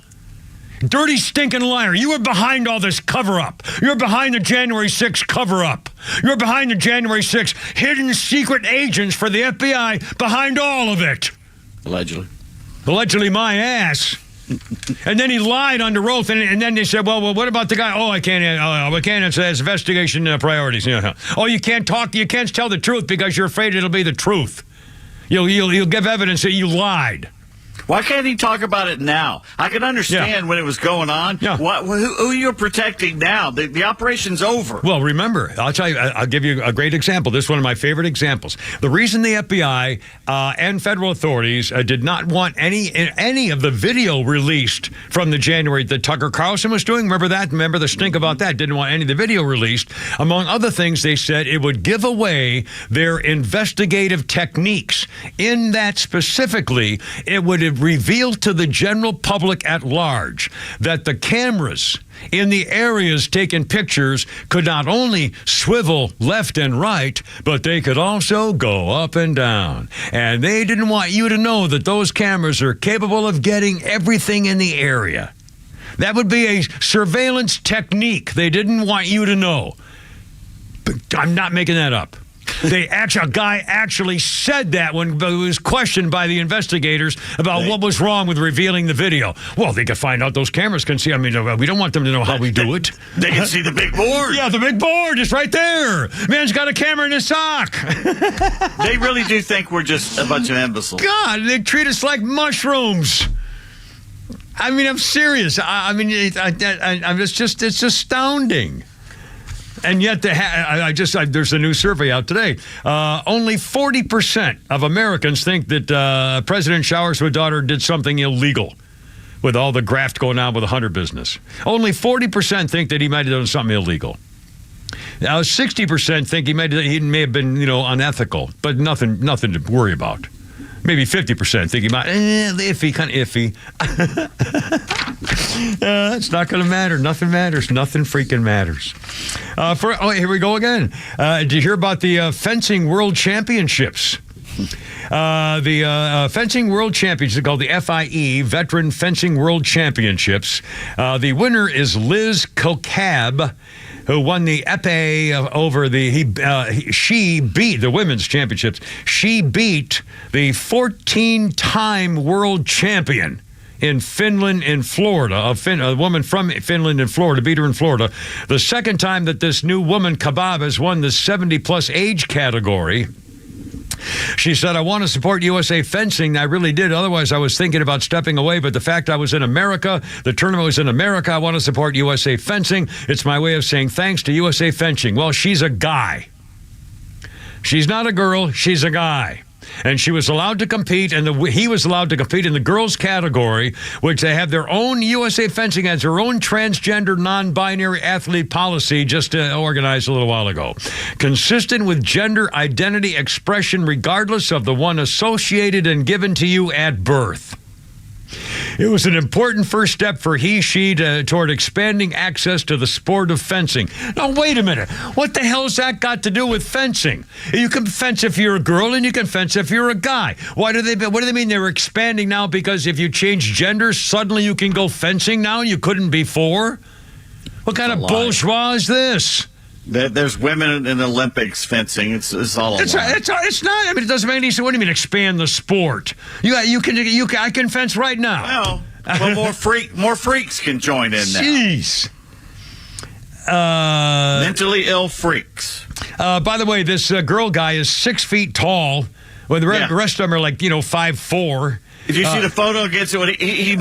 Dirty, stinking liar. You were behind all this cover-up. You're behind the January 6th cover-up. You're behind the January 6th hidden secret agents for the FBI behind all of it. Allegedly. Allegedly my ass. And then he lied under oath, and then they said, well, what about the guy? Oh, I can't answer that. It's investigation priorities. Oh, you can't talk. You can't tell the truth because you're afraid it'll be the truth. You'll give evidence that you lied. Why can't he talk about it now? I can understand when it was going on. Yeah. Who you're protecting now? The operation's over. Well, remember, I'll tell you, I'll give you a great example. This is one of my favorite examples. The reason the FBI and federal authorities did not want any of the video released from the January that Tucker Carlson was doing, remember that? Remember the stink about that? Didn't want any of the video released. Among other things, they said it would give away their investigative techniques. In that specifically, it would have revealed to the general public at large that the cameras in the areas taking pictures could not only swivel left and right, but they could also go up and down. And they didn't want you to know that those cameras are capable of getting everything in the area. That would be a surveillance technique they didn't want you to know. But I'm not making that up. A guy actually said that when he was questioned by the investigators about what was wrong with revealing the video. Well, they could find out those cameras can see. I mean, we don't want them to know how we do it. They can see the big board. Yeah, the big board is right there. Man's got a camera in his sock. They really do think we're just a bunch of imbeciles. God, they treat us like mushrooms. I mean, I'm serious. It's astounding. And yet, there's a new survey out today. Only 40% of Americans think that President Showers' daughter did something illegal with all the graft going on with the Hunter business. Only 40% think that he might have done something illegal. Now, 60% think he may have been, unethical, but nothing to worry about. Maybe 50% think he might, iffy, kind of iffy. It's not going to matter. Nothing matters. Nothing freaking matters. Here we go again. Did you hear about the fencing world championships? The Fencing World Championships, called the FIE, Veteran Fencing World Championships. The winner is Liz Kokab, who won the épée over she beat the women's championships. She beat the 14-time world champion in Finland and Florida, a woman from Finland and Florida, beat her in Florida. The second time that this new woman, Kabab, has won the 70-plus age category. She said, I want to support USA Fencing. I really did. Otherwise, I was thinking about stepping away. But the fact I was in America, the tournament was in America, I want to support USA Fencing. It's my way of saying thanks to USA Fencing. Well, she's a guy. She's not a girl. She's a guy. And she was allowed to compete, and he was allowed to compete in the girls' category, which they have their own. USA Fencing has their own transgender, non-binary athlete policy just organized a little while ago. Consistent with gender identity expression, regardless of the one associated and given to you at birth. It was an important first step for she toward expanding access to the sport of fencing. Now, wait a minute. What the hell's that got to do with fencing? You can fence if you're a girl and you can fence if you're a guy. What do they mean they're expanding now because if you change gender, suddenly you can go fencing now and you couldn't before? What kind of bourgeois is this? There's women in Olympics fencing. It's all a lie. It's not. I mean, it doesn't make any sense. What do you mean expand the sport? I can fence right now. Well, more freaks can join in now. Jeez. Mentally ill freaks. By the way, this girl guy is 6 feet tall. Well, the rest of them are like 5'4". If you see the photo against it, he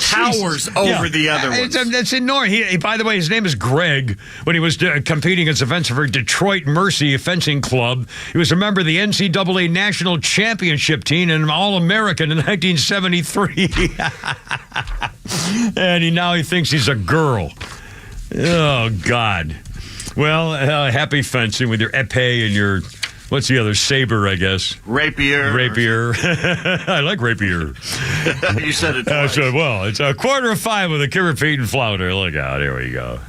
towers over the other ones. That's enormous. By the way, his name is Greg. When he was competing against a fencer for Detroit Mercy Fencing Club, he was a member of the NCAA National Championship team and an All-American in 1973. And now he thinks he's a girl. Oh, God. Well, happy fencing with your épée and your... What's the other? Saber, I guess. Rapier. I like rapier. You said it twice. Well, it's 4:45 with a repeat and flounder. Look out. Here we go.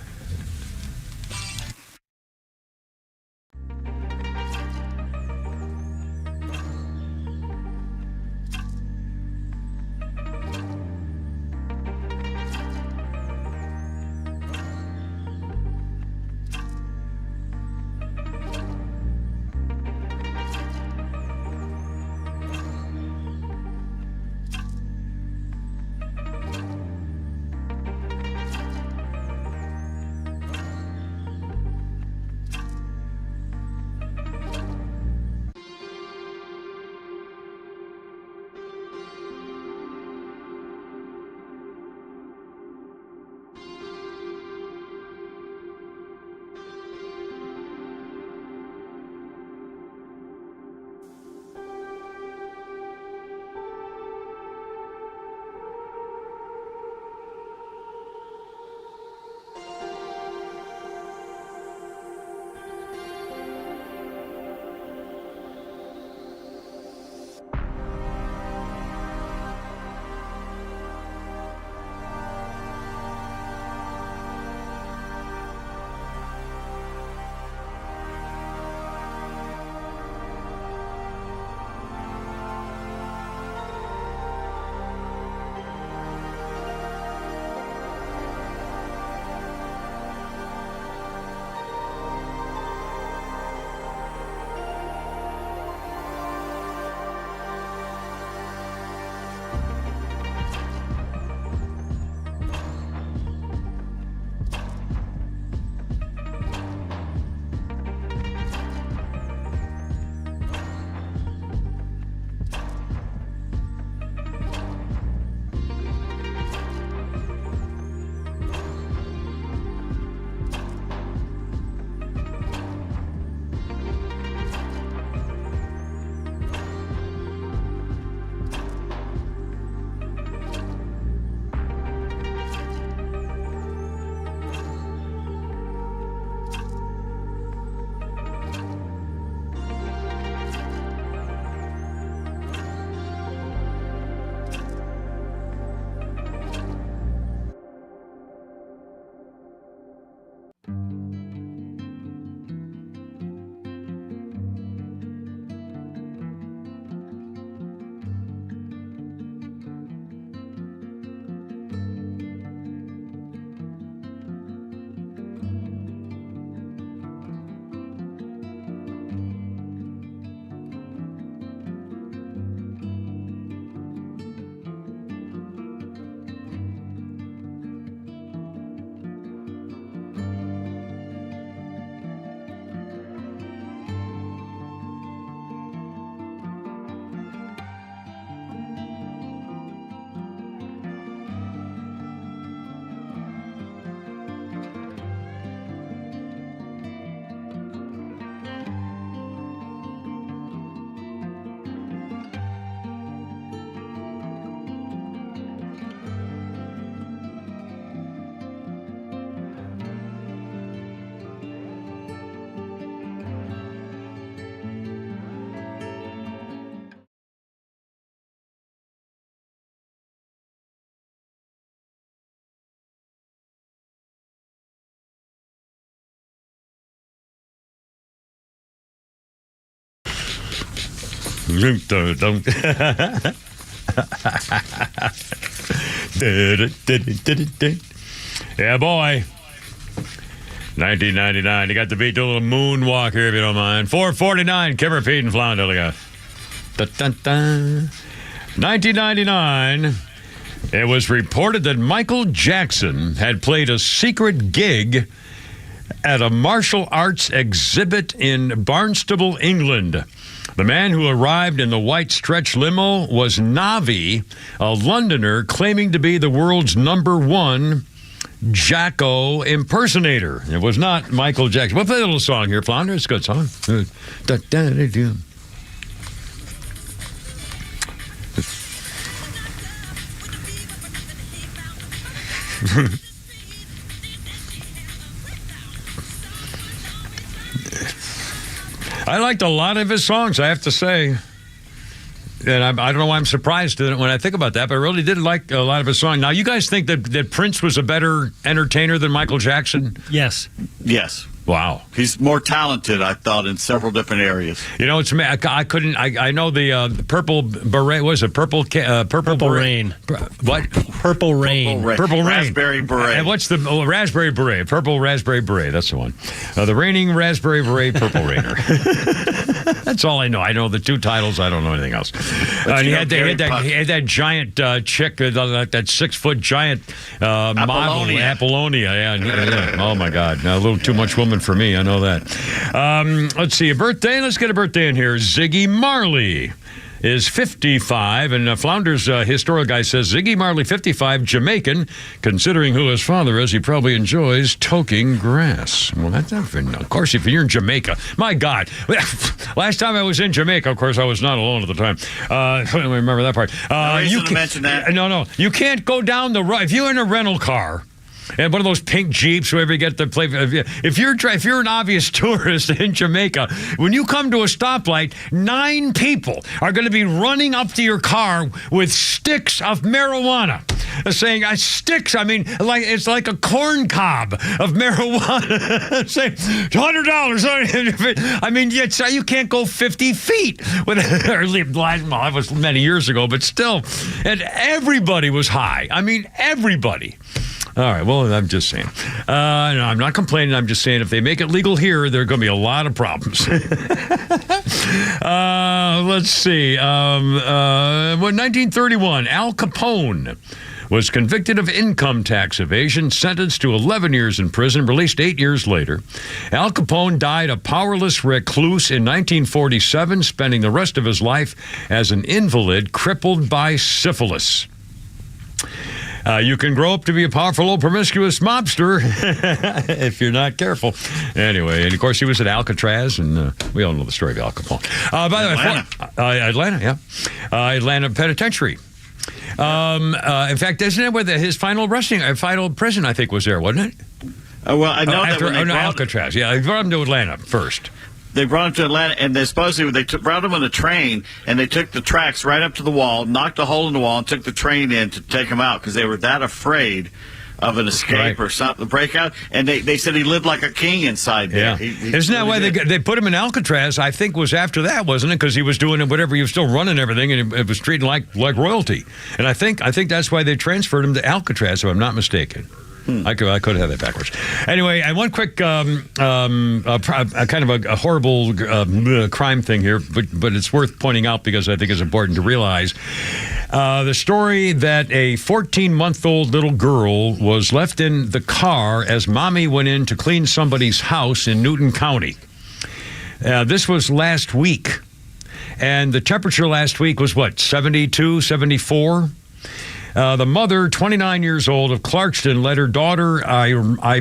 Yeah, boy. 1999. You got to beat the little moonwalk here, if you don't mind. 449. Kimmer, Pete, and Flounder. Look out. 1999. It was reported that Michael Jackson had played a secret gig at a martial arts exhibit in Barnstable, England. The man who arrived in the white stretch limo was Navi, a Londoner claiming to be the world's #1 Jacko impersonator. It was not Michael Jackson. We'll play a little song here, Flounder. It's a good song. I liked a lot of his songs, I have to say. And I don't know why I'm surprised when I think about that, but I really did like a lot of his songs. Now, you guys think that Prince was a better entertainer than Michael Jackson? Yes. Yes. Wow. He's more talented, I thought, in several different areas. You know, it's I couldn't. I know the purple beret. Was it purple rain? What? Purple rain. Purple rain. Raspberry beret. And what's the raspberry beret? Purple raspberry beret. That's the one. The reigning raspberry beret, purple rainer. That's all I know. I know the two titles. I don't know anything else. And he had that giant chick, that 6-foot giant model, Apollonia. Yeah. Oh my God, a little too much woman for me. I know that. Let's see, a birthday. Let's get a birthday in here. Ziggy Marley is 55, and Flounder's historical guy says Ziggy Marley, 55, Jamaican. Considering who his father is, he probably enjoys toking grass. Well, of course, if you're in Jamaica, my God. Last time I was in Jamaica, of course, I was not alone at the time. I don't remember that part. You can mention that. No. You can't go down the road. If you're in a rental car, and one of those pink Jeeps, wherever you get to play. If you're an obvious tourist in Jamaica, when you come to a stoplight, 9 people are going to be running up to your car with sticks of marijuana. Saying sticks, I mean, like it's like a corn cob of marijuana. Saying $100. I mean, you can't go 50 feet with that was many years ago, but still, and everybody was high. I mean, everybody. All right, well, I'm just saying. No, I'm not complaining. I'm just saying if they make it legal here, there are going to be a lot of problems. Let's see. 1931, Al Capone was convicted of income tax evasion, sentenced to 11 years in prison, released 8 years later. Al Capone died a powerless recluse in 1947, spending the rest of his life as an invalid crippled by syphilis. You can grow up to be a powerful, old, promiscuous mobster if you're not careful. Anyway, and of course, he was at Alcatraz, and we all know the story of Al Capone. By the way, Atlanta, yeah. Atlanta Penitentiary. In fact, isn't that where his final prison, I think, was there, wasn't it? Well, I know Alcatraz. Yeah, they brought him to Atlanta first. They brought him to Atlanta, and they brought him on a train, and they took the tracks right up to the wall, knocked a hole in the wall, and took the train in to take him out because they were that afraid of an escape or something, breakout. And they said he lived like a king inside there. Yeah. Isn't that why they put him in Alcatraz? I think was after that, wasn't it? Because he was doing whatever, he was still running everything, and it was treated like royalty. And I think that's why they transferred him to Alcatraz, if I'm not mistaken. I could have that backwards. Anyway, and one quick kind of a horrible crime thing here, but it's worth pointing out because I think it's important to realize. The story that a 14-month-old little girl was left in the car as mommy went in to clean somebody's house in Newton County. This was last week. And the temperature last week was, 72, 74? The mother, 29 years old, of Clarkston, let her daughter,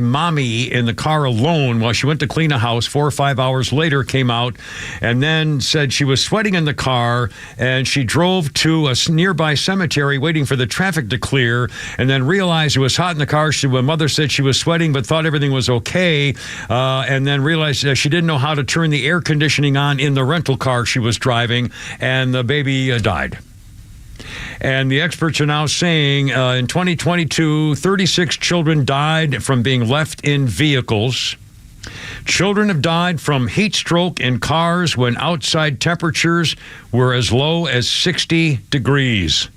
mommy, in the car alone while she went to clean a house. 4 or 5 hours later, came out and then said she was sweating in the car, and she drove to a nearby cemetery waiting for the traffic to clear, and then realized it was hot in the car. My mother said she was sweating but thought everything was okay, and then realized she didn't know how to turn the air conditioning on in the rental car she was driving, and the baby died. And the experts are now saying in 2022, 36 children died from being left in vehicles. Children have died from heat stroke in cars when outside temperatures were as low as 60 degrees.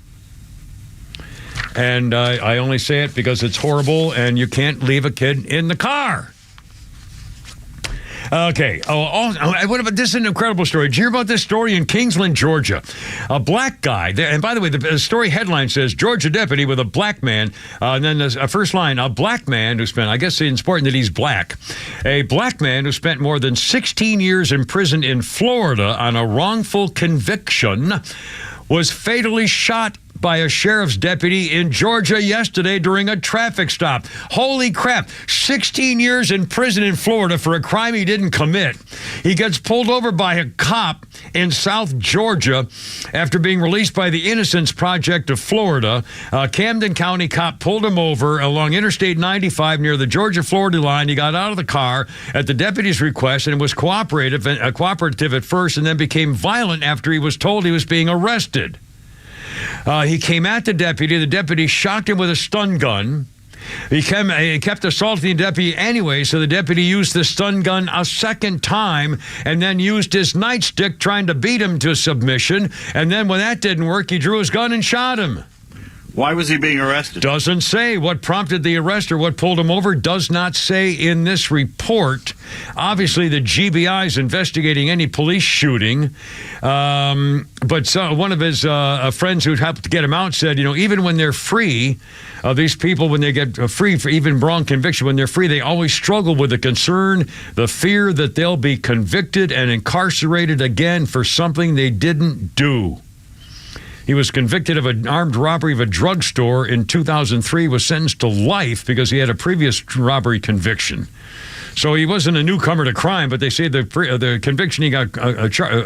And I only say it because it's horrible, and you can't leave a kid in the car. Okay. What about this? Is an incredible story. Did you hear about this story in Kingsland, Georgia? A black guy. And by the way, the story headline says Georgia deputy with a black man. And then there's a first line: a black man who spent. I guess it's important that he's black. A black man who spent more than 16 years in prison in Florida on a wrongful conviction was fatally shot by a sheriff's deputy in Georgia yesterday during a traffic stop. Holy crap. 16 years in prison in Florida for a crime he didn't commit. He gets pulled over by a cop in South Georgia after being released by the Innocence Project of Florida. A Camden County cop pulled him over along Interstate 95 near the Georgia-Florida line. He got out of the car at the deputy's request and was cooperative at first, and then became violent after he was told he was being arrested. He came at the deputy. The deputy shocked him with a stun gun. He kept assaulting the deputy anyway, so the deputy used the stun gun a second time and then used his nightstick trying to beat him to submission. And then when that didn't work, he drew his gun and shot him. Why was he being arrested? Doesn't say. What prompted the arrest or what pulled him over does not say in this report. Obviously, the GBI is investigating any police shooting. But one of his friends who helped get him out said, even when they're free, these people, when they get free for even wrong conviction, when they're free, they always struggle with the concern, the fear that they'll be convicted and incarcerated again for something they didn't do. He was convicted of an armed robbery of a drugstore in 2003, was sentenced to life because he had a previous robbery conviction. So he wasn't a newcomer to crime, but they say the conviction he got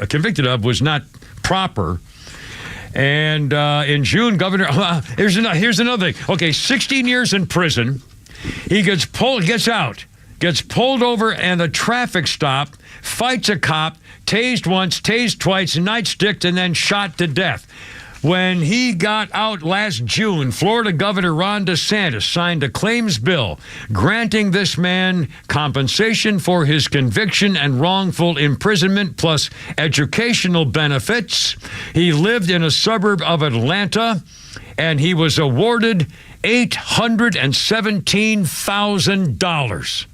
convicted of was not proper. And in June, here's another thing. Okay, 16 years in prison. He gets pulled over and a traffic stop, fights a cop, tased once, tased twice, nightsticked, and then shot to death. When he got out last June, Florida Governor Ron DeSantis signed a claims bill granting this man compensation for his conviction and wrongful imprisonment plus educational benefits. He lived in a suburb of Atlanta, and he was awarded $817,000.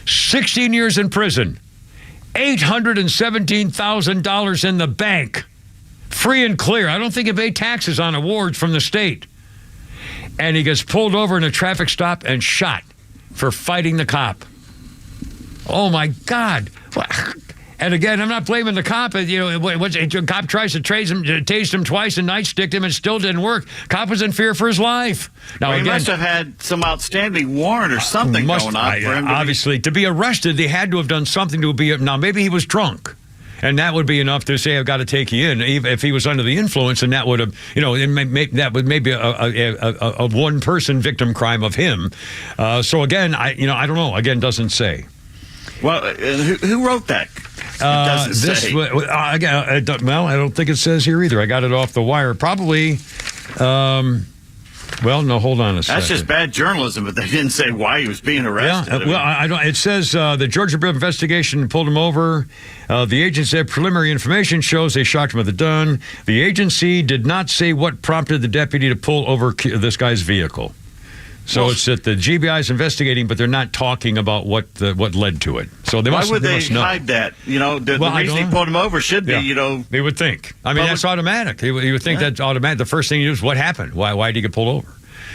16 years in prison, $817,000 in the bank. Free and clear. I don't think he paid taxes on awards from the state. And he gets pulled over in a traffic stop and shot for fighting the cop. Oh, my God. And again, I'm not blaming the cop. The cop tries to tase him twice and nightsticked him and still didn't work. Cop was in fear for his life. Now, he must have had some outstanding warrant or something going on for him. Obviously, to be arrested, they had to have done something to be. Now, maybe he was drunk. And that would be enough to say, I've got to take you in. If he was under the influence, and that would have, that would maybe a one-person victim crime of him. So again, I don't know. Again, doesn't say. Well, who wrote that? It doesn't say. I don't think it says here either. I got it off the wire. Probably. Well, no, hold on a second. That's just bad journalism, but they didn't say why he was being arrested. Yeah, I don't. It says the Georgia investigation pulled him over. The agency said preliminary information shows they shot him with a gun. The agency did not say what prompted the deputy to pull over this guy's vehicle. So it's that the GBI is investigating, but they're not talking about what led to it. So they must. Why would they must know. hide that? The reason he pulled him over should be, They would think. I mean, that's automatic. You would think that's automatic. The first thing you do is what happened? Why did he get pulled over?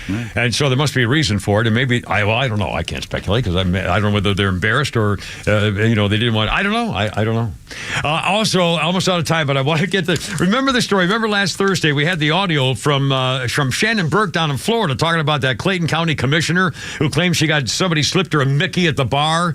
Right. And so there must be a reason for it, and maybe I don't know. I can't speculate because I don't know whether they're embarrassed or they didn't want. I don't know. I don't know. Also, almost out of time, but I want to get remember the story. Remember last Thursday we had the audio from Shannon Burke down in Florida talking about that Clayton County commissioner who claimed somebody slipped her a Mickey at the bar.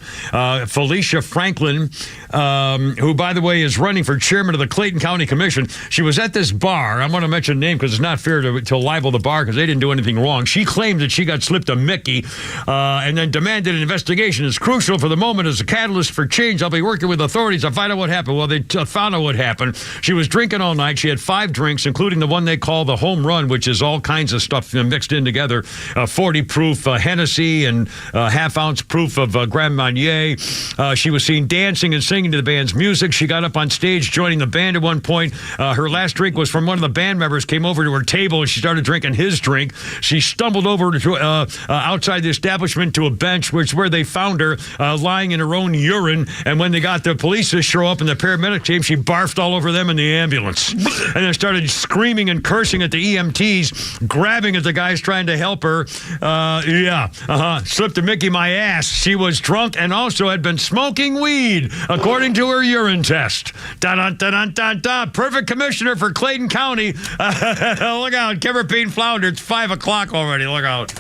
Felicia Franklin, who by the way is running for chairman of the Clayton County Commission. She was at this bar. I want to mention the name because it's not fair to libel the bar because they didn't do anything anything wrong. She claimed that she got slipped a Mickey and then demanded an investigation. It's crucial for the moment as a catalyst for change. I'll be working with authorities to find out what happened. Well, they found out what happened. She was drinking all night. She had 5 drinks, including the one they call the home run, which is all kinds of stuff mixed in together. 40 proof Hennessy and half-ounce proof of Grand Marnier. She was seen dancing and singing to the band's music. She got up on stage joining the band at one point. Her last drink was from one of the band members, came over to her table, and she started drinking his drink. She stumbled over to outside the establishment to a bench, which is where they found her lying in her own urine. And when they got the police to show up and the paramedic team, she barfed all over them in the ambulance. And then started screaming and cursing at the EMTs, grabbing at the guys trying to help her. Slipped a Mickey my ass. She was drunk and also had been smoking weed, according to her urine test. Dun-dun-dun-dun-dun-dun. Perfect commissioner for Clayton County. Look out, Kimmer Pete Flounder. It's 5 o'clock already. Look out.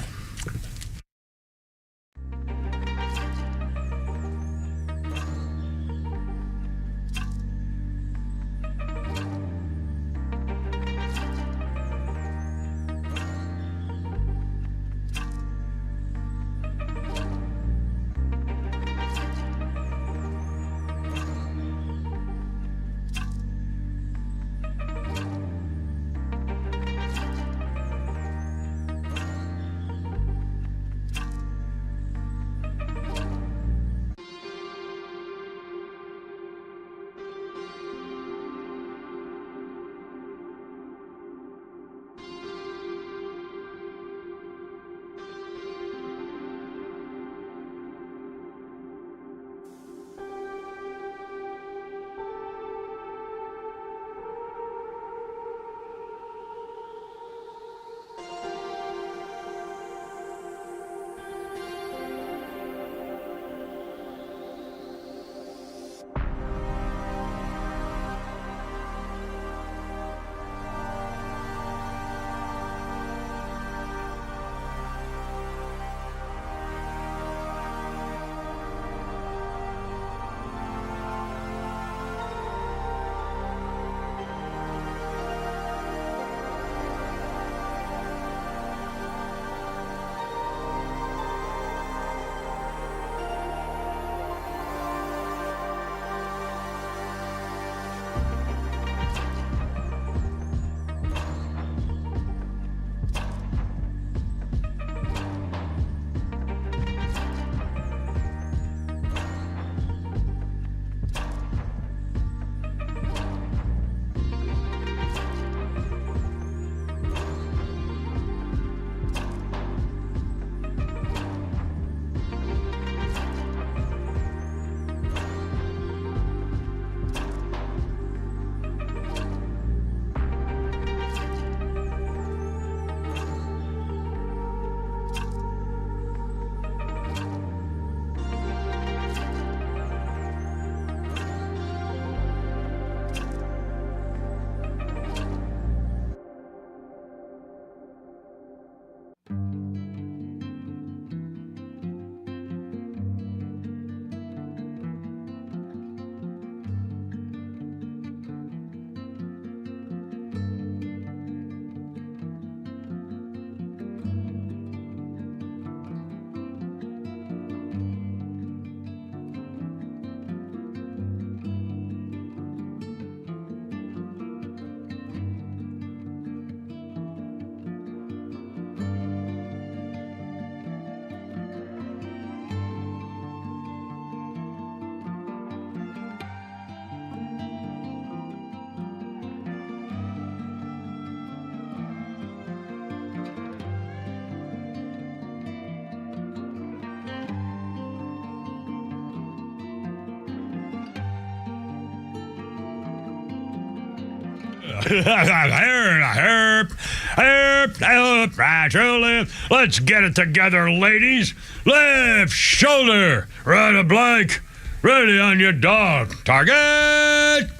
Let's get it together, ladies. Left shoulder, right a blank, ready on your dog. Target.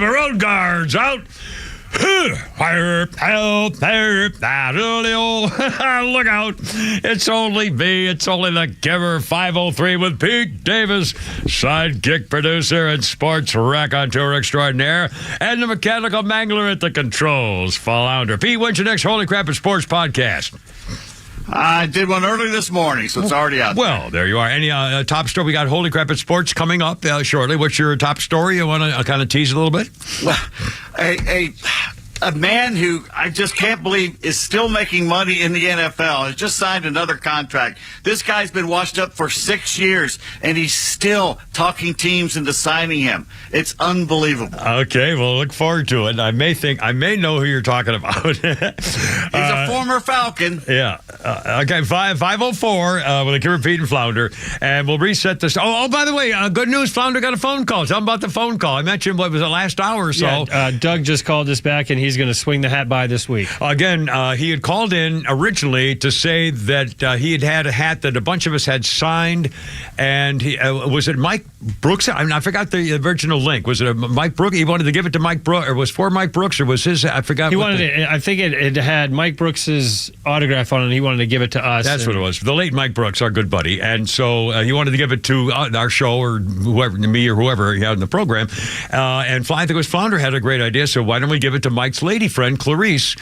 Road guards out. Look out. It's only me. It's only the Giver 503 with Pete Davis, sidekick producer and sports raconteur extraordinaire, and the mechanical mangler at the controls, Flounder. Pete, when's your next Holy Crap and Sports podcast? I did one early this morning, so it's already out. Well, there you are. Any top story? We got Holy Crap and Sports coming up shortly. What's your top story? You want to kind of tease a little bit? Well, a man who I just can't believe is still making money in the NFL has just signed another contract. This guy's been washed up for 6 years, and he's still talking teams into signing him. It's unbelievable. Okay, well, look forward to it. I may know who you're talking about. He's a former Falcon. Yeah. Okay, 504 with a Giver, Pete, and Flounder, and we'll reset this. Oh, by the way, good news, Flounder got a phone call. Tell him about the phone call. I mentioned, what was it, last hour or so? Yeah, Doug just called us back, and he's going to swing the hat by this week. Again, he had called in originally to say that he had a hat that a bunch of us had signed, and he was it Mike Brooks? I forgot the original link. Was it a Mike Brooks? He wanted to give it to Mike Brooks, or was for Mike Brooks, or was his? I forgot. He wanted it. I think it had Mike Brooks's autograph on it. And he wanted to give it to us. That's what it was. The late Mike Brooks, our good buddy, and so he wanted to give it to our show or whoever, me or whoever he had in the program. And I think it was Flounder had a great idea. So why don't we give it to Mike's lady friend Clarice,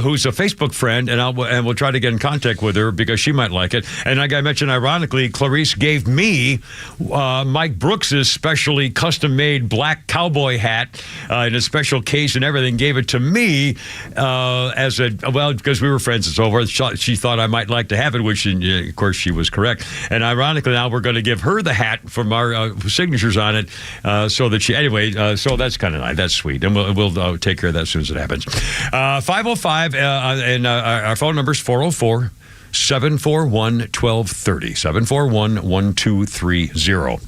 who's a Facebook friend, and we'll try to get in contact with her because she might like it. And like I mentioned, ironically, Clarice gave me Mike Brooks's specially custom-made black cowboy hat in a special case and everything. Gave it to me because we were friends and so forth. She thought I might like to have it, which of course she was correct. And ironically, now we're going to give her the hat from our signatures on it, so that she anyway. So that's kind of nice. That's sweet, and we'll take care of that as soon as it happens. 505 and our phone number is 404 741 1230 741 1230.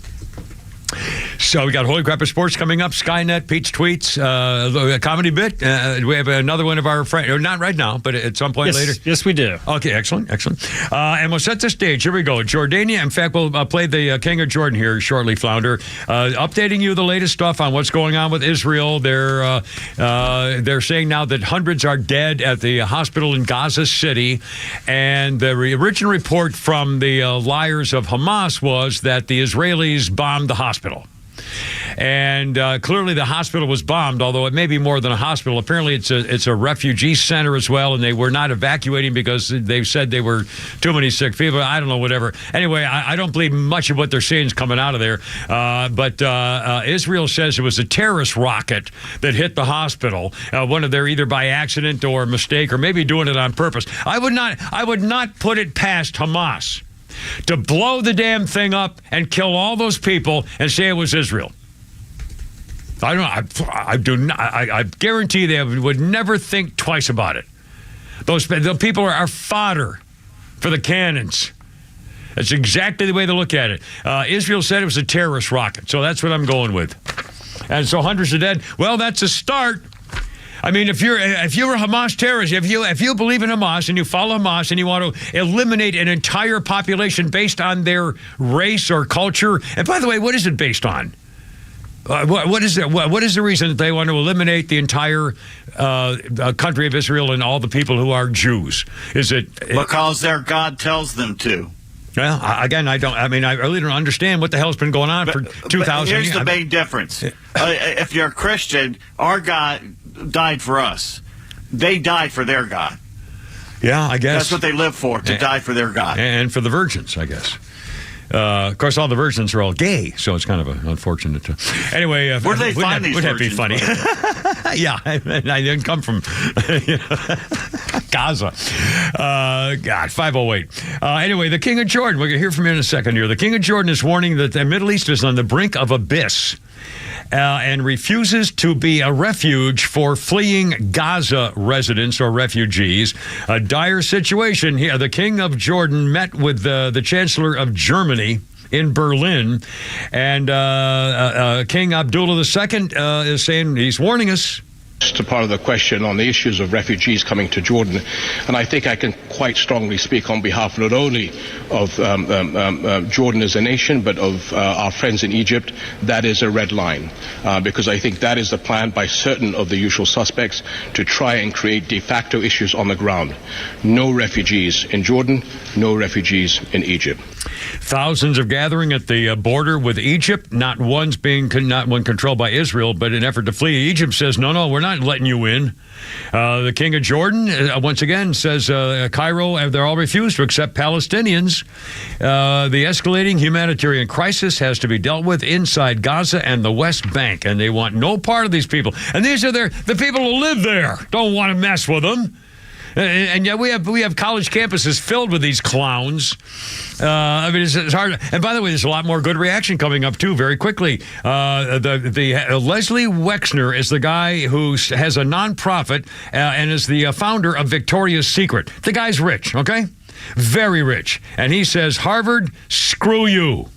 So we got Holy Crap of Sports coming up, Skynet, Pete's tweets, a comedy bit. We have another one of our friends, not right now, but at some point later. Yes, we do. Okay, excellent. And we'll set the stage. Here we go. Jordania. In fact, we'll play the King of Jordan here shortly, Flounder. Updating you the latest stuff on what's going on with Israel. They're saying now that hundreds are dead at the hospital in Gaza City. And the original report from the liars of Hamas was that the Israelis bombed the hospital. And clearly the hospital was bombed, although it may be more than a hospital. Apparently it's a refugee center as well, and they were not evacuating because they said they were too many sick people. I don't know, whatever. Anyway, I don't believe much of what they're saying is coming out of there. But Israel says it was a terrorist rocket that hit the hospital, one of their either by accident or mistake or maybe doing it on purpose. I would not put it past Hamas to blow the damn thing up and kill all those people and say it was Israel. I don't know. I do not. I guarantee they would never think twice about it. Those people are fodder for the cannons. That's exactly the way they look at it. Israel said it was a terrorist rocket, so that's what I'm going with. And so hundreds are dead. Well, that's a start. I mean, if you're a Hamas terrorist, if you believe in Hamas and you follow Hamas and you want to eliminate an entire population based on their race or culture, and by the way, what is it based on? What is it? What is the reason that they want to eliminate the entire country of Israel and all the people who are Jews? Is it because their God tells them to? Well, again, I really don't understand what the hell's been going on for 2,000 years. Here's the big difference. If you're a Christian, our God died for us. They died for their God. Yeah, I guess. That's what they live for, to die for their God. And for the virgins, I guess. Of course, all the virgins are all gay, so it's kind of unfortunate. Anyway, where do they find these virgins? Wouldn't that be funny? Yeah, I didn't come from Gaza. God, 508. Anyway, the King of Jordan, we're going to hear from you in a second here. The King of Jordan is warning that the Middle East is on the brink of abyss. And refuses to be a refuge for fleeing Gaza residents or refugees. A dire situation here. The King of Jordan met with the Chancellor of Germany in Berlin, and King Abdullah II is saying, he's warning us, to part of the question on the issues of refugees coming to Jordan, and I think I can quite strongly speak on behalf not only of Jordan as a nation, but of our friends in Egypt. That is a red line, because I think that is the plan by certain of the usual suspects to try and create de facto issues on the ground. No refugees in Jordan, no refugees in Egypt. Thousands are gathering at the border with Egypt. Not one controlled by Israel, but in an effort to flee. Egypt says, no, we're not letting you in. The king of Jordan, once again, says Cairo, they're all refused to accept Palestinians. The escalating humanitarian crisis has to be dealt with inside Gaza and the West Bank, and they want no part of these people. And these are the people who live there. Don't want to mess with them. And yet we have college campuses filled with these clowns. I mean, it's hard. And by the way, there's a lot more good reaction coming up too. Very quickly, Leslie Wexner is the guy who has a nonprofit and is the founder of Victoria's Secret. The guy's rich, okay, very rich, and he says, Harvard, screw you.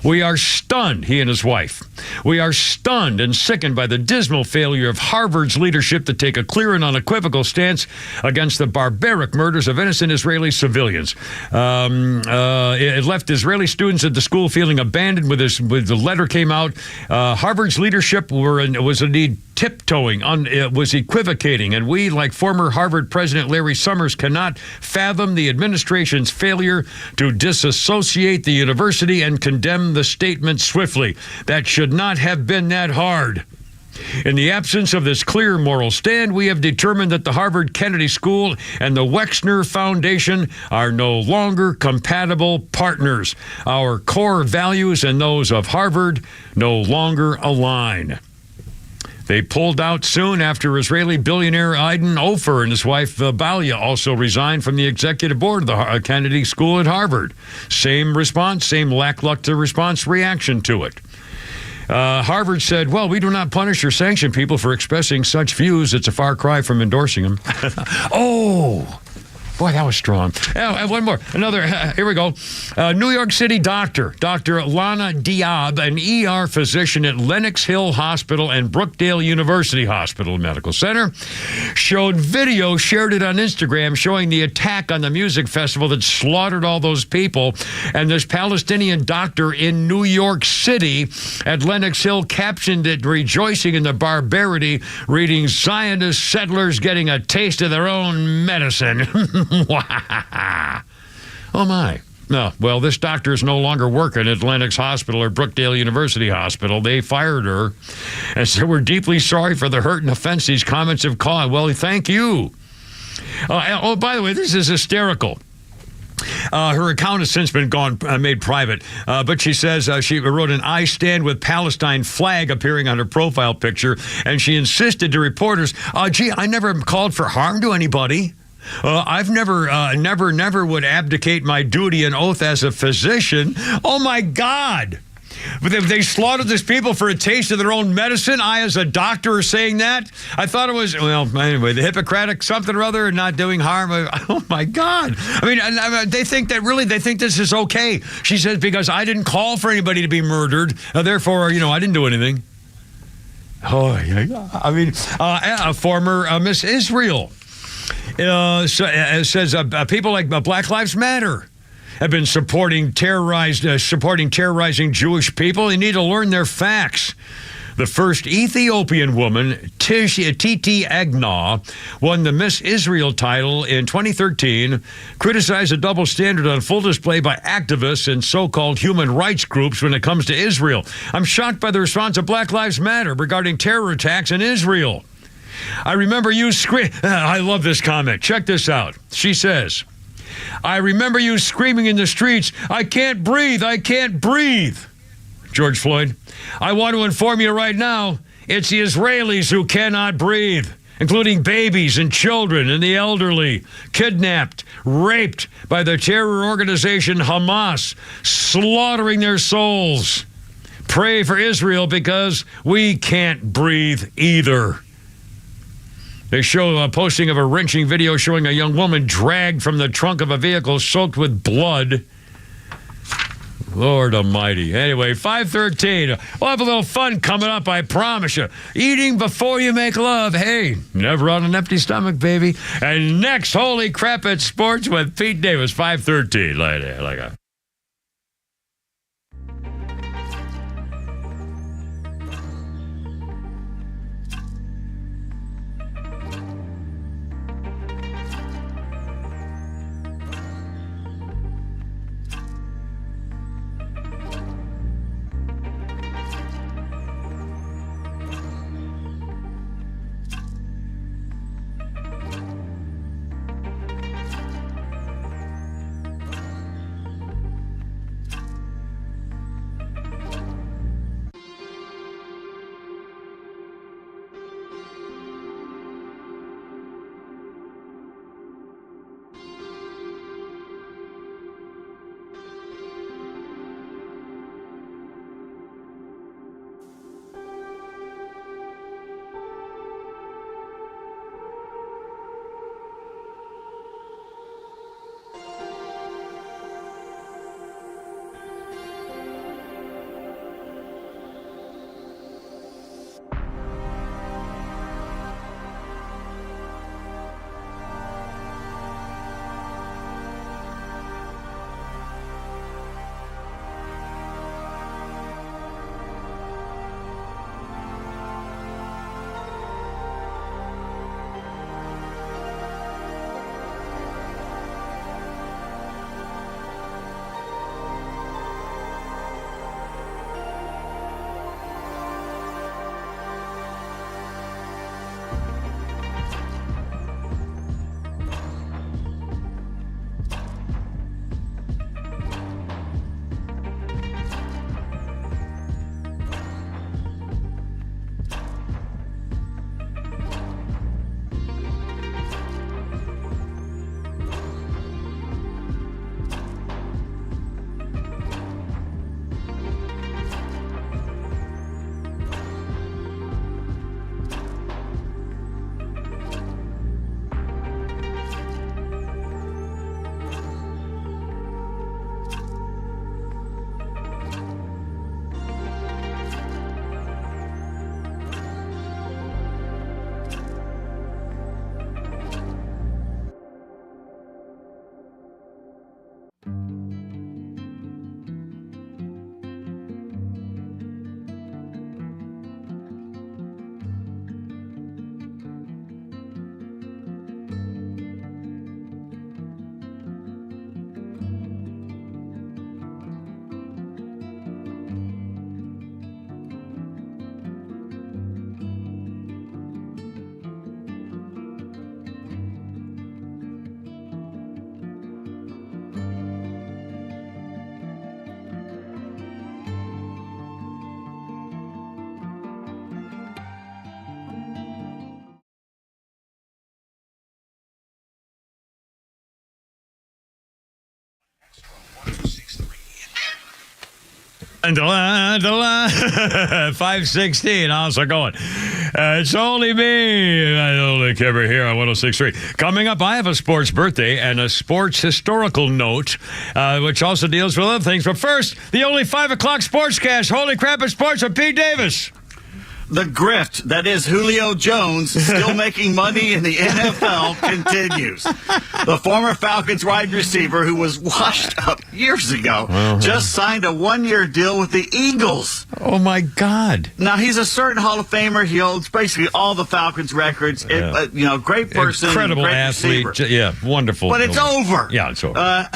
We are stunned, he and his wife. We are stunned and sickened by the dismal failure of Harvard's leadership to take a clear and unequivocal stance against the barbaric murders of innocent Israeli civilians. It left Israeli students at the school feeling abandoned when the letter came out. Harvard's leadership was indeed tiptoeing, was equivocating, and we, like former Harvard President Larry Summers, cannot fathom the administration's failure to disassociate the university and condemn the statement swiftly. That should not have been that hard. In the absence of this clear moral stand, we have determined that the Harvard Kennedy School and the Wexner Foundation are no longer compatible partners. Our core values and those of Harvard no longer align. They pulled out soon after Israeli billionaire Aiden Ofer and his wife Balia also resigned from the executive board of the Kennedy School at Harvard. Same response, same lackluster reaction to it. Harvard said, well, we do not punish or sanction people for expressing such views. It's a far cry from endorsing them. Oh, boy, that was strong. One more. Another. Here we go. New York City doctor, Dr. Lana Diab, an ER physician at Lenox Hill Hospital and Brookdale University Hospital Medical Center, showed video, shared it on Instagram, showing the attack on the music festival that slaughtered all those people. And this Palestinian doctor in New York City at Lenox Hill captioned it, rejoicing in the barbarity, reading Zionist settlers getting a taste of their own medicine. Oh, my. No, well, this doctor is no longer working at Lenox Hospital or Brookdale University Hospital. They fired her and said, we're deeply sorry for the hurt and offense these comments have caused. Well, thank you. By the way, this is hysterical. Her account has since been made private, but she says she wrote an I stand with Palestine flag appearing on her profile picture, and she insisted to reporters, gee, I never called for harm to anybody. I've never would abdicate my duty and oath as a physician. Oh, my God. But they slaughtered these people for a taste of their own medicine. I, as a doctor, are saying that. I thought it was, well, anyway, the Hippocratic something or other, not doing harm. Oh, my God. I mean, they think this is okay. She says, because I didn't call for anybody to be murdered. Therefore, I didn't do anything. Oh, yeah. I mean, a former Miss Israel. Says people like Black Lives Matter have been supporting terrorizing Jewish people. They need to learn their facts. The first Ethiopian woman, Titi Agnaw, won the Miss Israel title in 2013, criticized a double standard on full display by activists and so-called human rights groups when it comes to Israel. I'm shocked by the response of Black Lives Matter regarding terror attacks in Israel. I remember you I love this comment. Check this out. She says, I remember you screaming in the streets, I can't breathe, I can't breathe. George Floyd, I want to inform you right now, it's the Israelis who cannot breathe, including babies and children and the elderly, kidnapped, raped by the terror organization Hamas, slaughtering their souls. Pray for Israel because we can't breathe either. They show a posting of a wrenching video showing a young woman dragged from the trunk of a vehicle soaked with blood. Lord almighty. Anyway, 5:13. We'll have a little fun coming up, I promise you. Eating before you make love. Hey, never on an empty stomach, baby. And next, holy crap, it's sports with Pete Davis, 5:13. Like a... And 5:16. How's it going? It's only me. I only Kipper here on 106.3. Coming up, I have a sports birthday and a sports historical note, which also deals with other things. But first, the only 5 o'clock sportscast. Holy crap, it's sports with Pete Davis. The grift, that is Julio Jones, still making money in the NFL, continues. The former Falcons wide receiver, who was washed up years ago, just signed a 1-year deal with the Eagles. Oh, my God. Now, he's a certain Hall of Famer. He holds basically all the Falcons records. Great person. Incredible great athlete. receiver. Yeah, wonderful. But it's over. Yeah, it's over.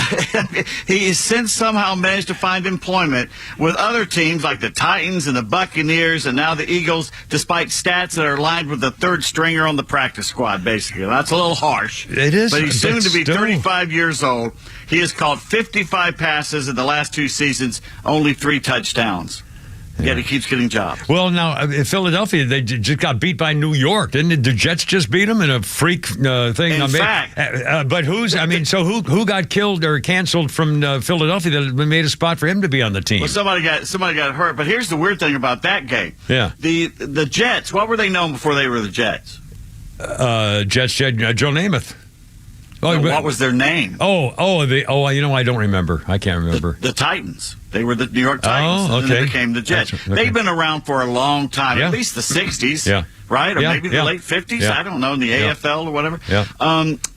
He has since somehow managed to find employment with other teams like the Titans and the Buccaneers and now the Eagles, despite stats that are aligned with the third stringer on the practice squad, basically. That's a little harsh. It is. But he's soon to be still 35 years old. He has caught 55 passes in the last 2 seasons, only 3 touchdowns. Yet he keeps getting jobs. Well, now, in Philadelphia, they just got beat by New York. Didn't the Jets just beat them in a freak thing? In fact. But who got killed or canceled from Philadelphia that made a spot for him to be on the team? Well, somebody got hurt. But here's the weird thing about that game. Yeah. The Jets, what were they known before they were the Jets? Joe Namath. Oh, what was their name? I don't remember. I can't remember. The Titans. They were the New York Titans. Oh, okay. And then they became the Jets. Okay. They've been around for a long time, Yeah. at least the 60s. Yeah. Right? Or Yeah, maybe the yeah. late 50s? Yeah. I don't know, in the Yeah. AFL or whatever. Yeah.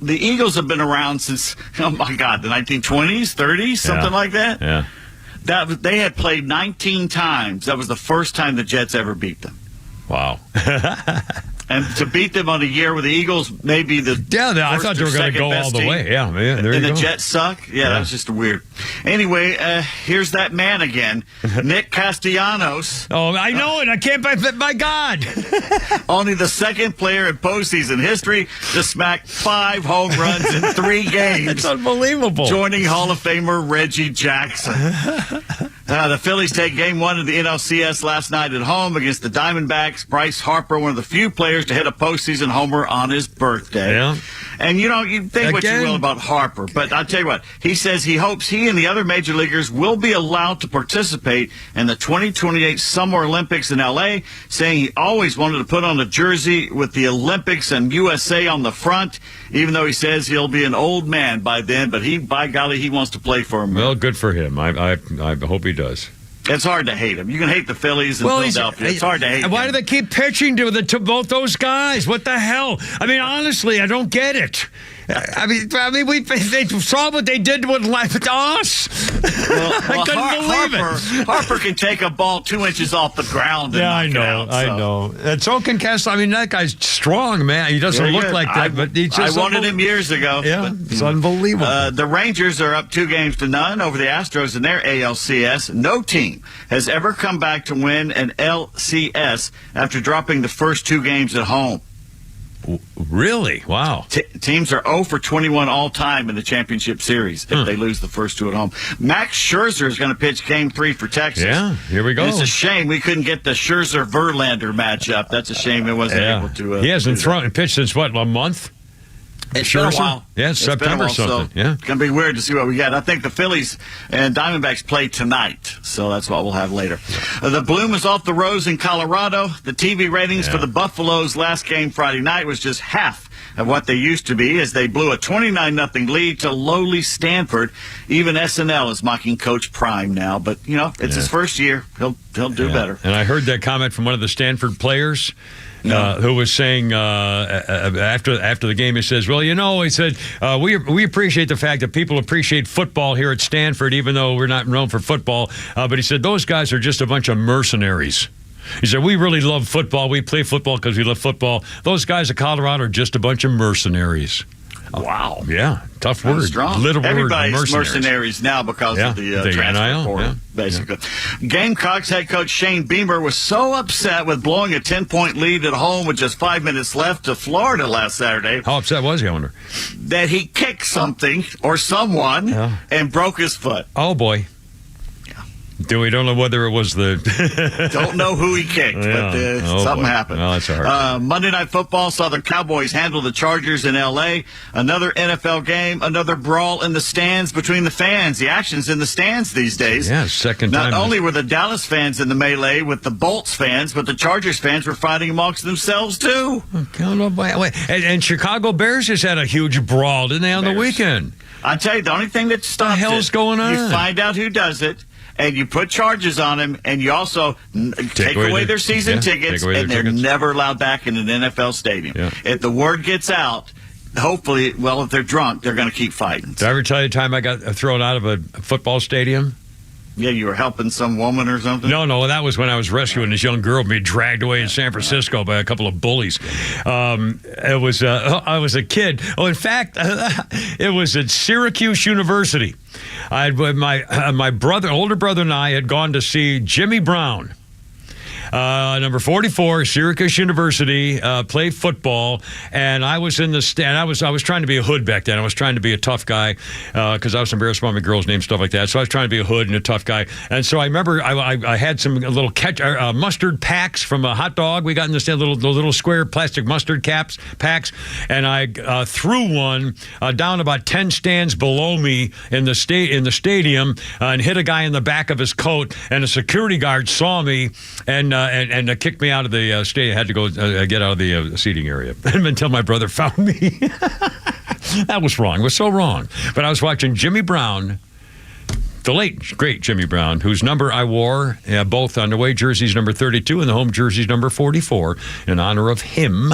The Eagles have been around since, oh my God, the 1920s, 30s, something like that. Yeah. They had played 19 times. That was the first time the Jets ever beat them. Wow. And to beat them on a year with the Eagles, maybe the I thought they were going to go all the way. Yeah, there you and go. the Jets suck. Yeah, that was just weird. Anyway, here's that man again, Nick Castellanos. Oh, I know it. I can't. My God. Only the second player in postseason history to smack 5 home runs in 3 games. It's unbelievable. Joining Hall of Famer Reggie Jackson. The Phillies take Game 1 of the NLCS last night at home against the Diamondbacks. Bryce Harper, one of the few players to hit a postseason homer on his birthday. Yeah. And you think what you will about Harper, but I'll tell you what, he says he hopes he and the other major leaguers will be allowed to participate in the 2028 Summer Olympics in L.A., saying he always wanted to put on a jersey with the Olympics and USA on the front, even though he says he'll be an old man by then, but by golly, he wants to play for him. Well, good for him. I hope he does. It's hard to hate him. You can hate the Phillies and Philadelphia. It's hard to hate Why him. do they keep pitching to both those guys? What the hell? I mean, honestly, I don't get it. I mean, they saw what they did with us. I couldn't believe it. Harper can take a ball 2 inches off the ground. And Yeah, I knock know. it out, I know. And so can Cast. I mean, that guy's strong, man. He doesn't look like that, but he's just. I wanted him years ago. Yeah, but, it's unbelievable. The Rangers are up 2-0 over the Astros in their ALCS. No team has ever come back to win an LCS after dropping the first 2 games at home. Really? Wow. Teams are 0 for 21 all time in the championship series if they lose the first 2 at home. Max Scherzer is going to pitch Game 3 for Texas. Yeah, here we go. And it's a shame we couldn't get the Scherzer-Verlander matchup. That's a shame it wasn't able to. He hasn't pitched since, what, a month? It's been a while. Yeah, It's been a September while, something. So Yeah. it's going to be weird to see what we got. I think the Phillies and Diamondbacks play tonight, so that's what we'll have later. The bloom is off the rose in Colorado. The TV ratings for the Buffaloes last game Friday night was just half of what they used to be as they blew a 29-0 lead to lowly Stanford. Even SNL is mocking Coach Prime now, but, it's his first year. He'll do better. And I heard that comment from one of the Stanford players. Who was saying after the game, he says, well, he said, we appreciate the fact that people appreciate football here at Stanford, even though we're not known for football. But he said, those guys are just a bunch of mercenaries. He said, we really love football. We play football because we love football. Those guys at Colorado are just a bunch of mercenaries. Wow. Yeah, tough word. Strong. Little Everybody's word, mercenaries now because of the transfer NIL, portal, basically. Gamecocks head coach Shane Beamer was so upset with blowing a 10-point lead at home with just 5 minutes left to Florida last Saturday. How upset was he, I wonder? That he kicked something or someone and broke his foot. Oh, boy. We don't know whether it was the... Don't know who he kicked, but something happened. Well, that's hard. Monday Night Football saw the Cowboys handle the Chargers in L.A. Another NFL game, another brawl in the stands between the fans. The action's in the stands these days. Yeah, second time. Not only were the Dallas fans in the melee with the Bolts fans, but the Chargers fans were fighting amongst themselves, too. And Chicago Bears just had a huge brawl, didn't they, on the weekend? I tell you, the only thing that stopped What the hell's going on? You find out who does it, and you put charges on him, and you also take away their season tickets, and they're never allowed back in an NFL stadium. Yeah. If the word gets out, hopefully, if they're drunk, they're going to keep fighting. Did I ever tell you the time I got thrown out of a football stadium? Yeah, you were helping some woman or something? No, that was when I was rescuing this young girl being dragged away in San Francisco by a couple of bullies. I was a kid. Oh, in fact, it was at Syracuse University. My brother, older brother, and I had gone to see Jimmy Brown. Number 44, Syracuse University, play football, and I was in the stand. I was trying to be a hood back then. I was trying to be a tough guy because I was embarrassed by my girls' names, stuff like that. So I was trying to be a hood and a tough guy. And so I remember I had some little mustard packs from a hot dog. We got in the stand, little square plastic mustard packs, and I threw one down about 10 stands below me in the stadium and hit a guy in the back of his coat. And a security guard saw me and kicked me out of the stadium. I had to go get out of the seating area until my brother found me. That was wrong. It was so wrong. But I was watching Jimmy Brown, the late, great Jimmy Brown, whose number I wore, both on the away jerseys number 32 and the home jerseys number 44, in honor of him.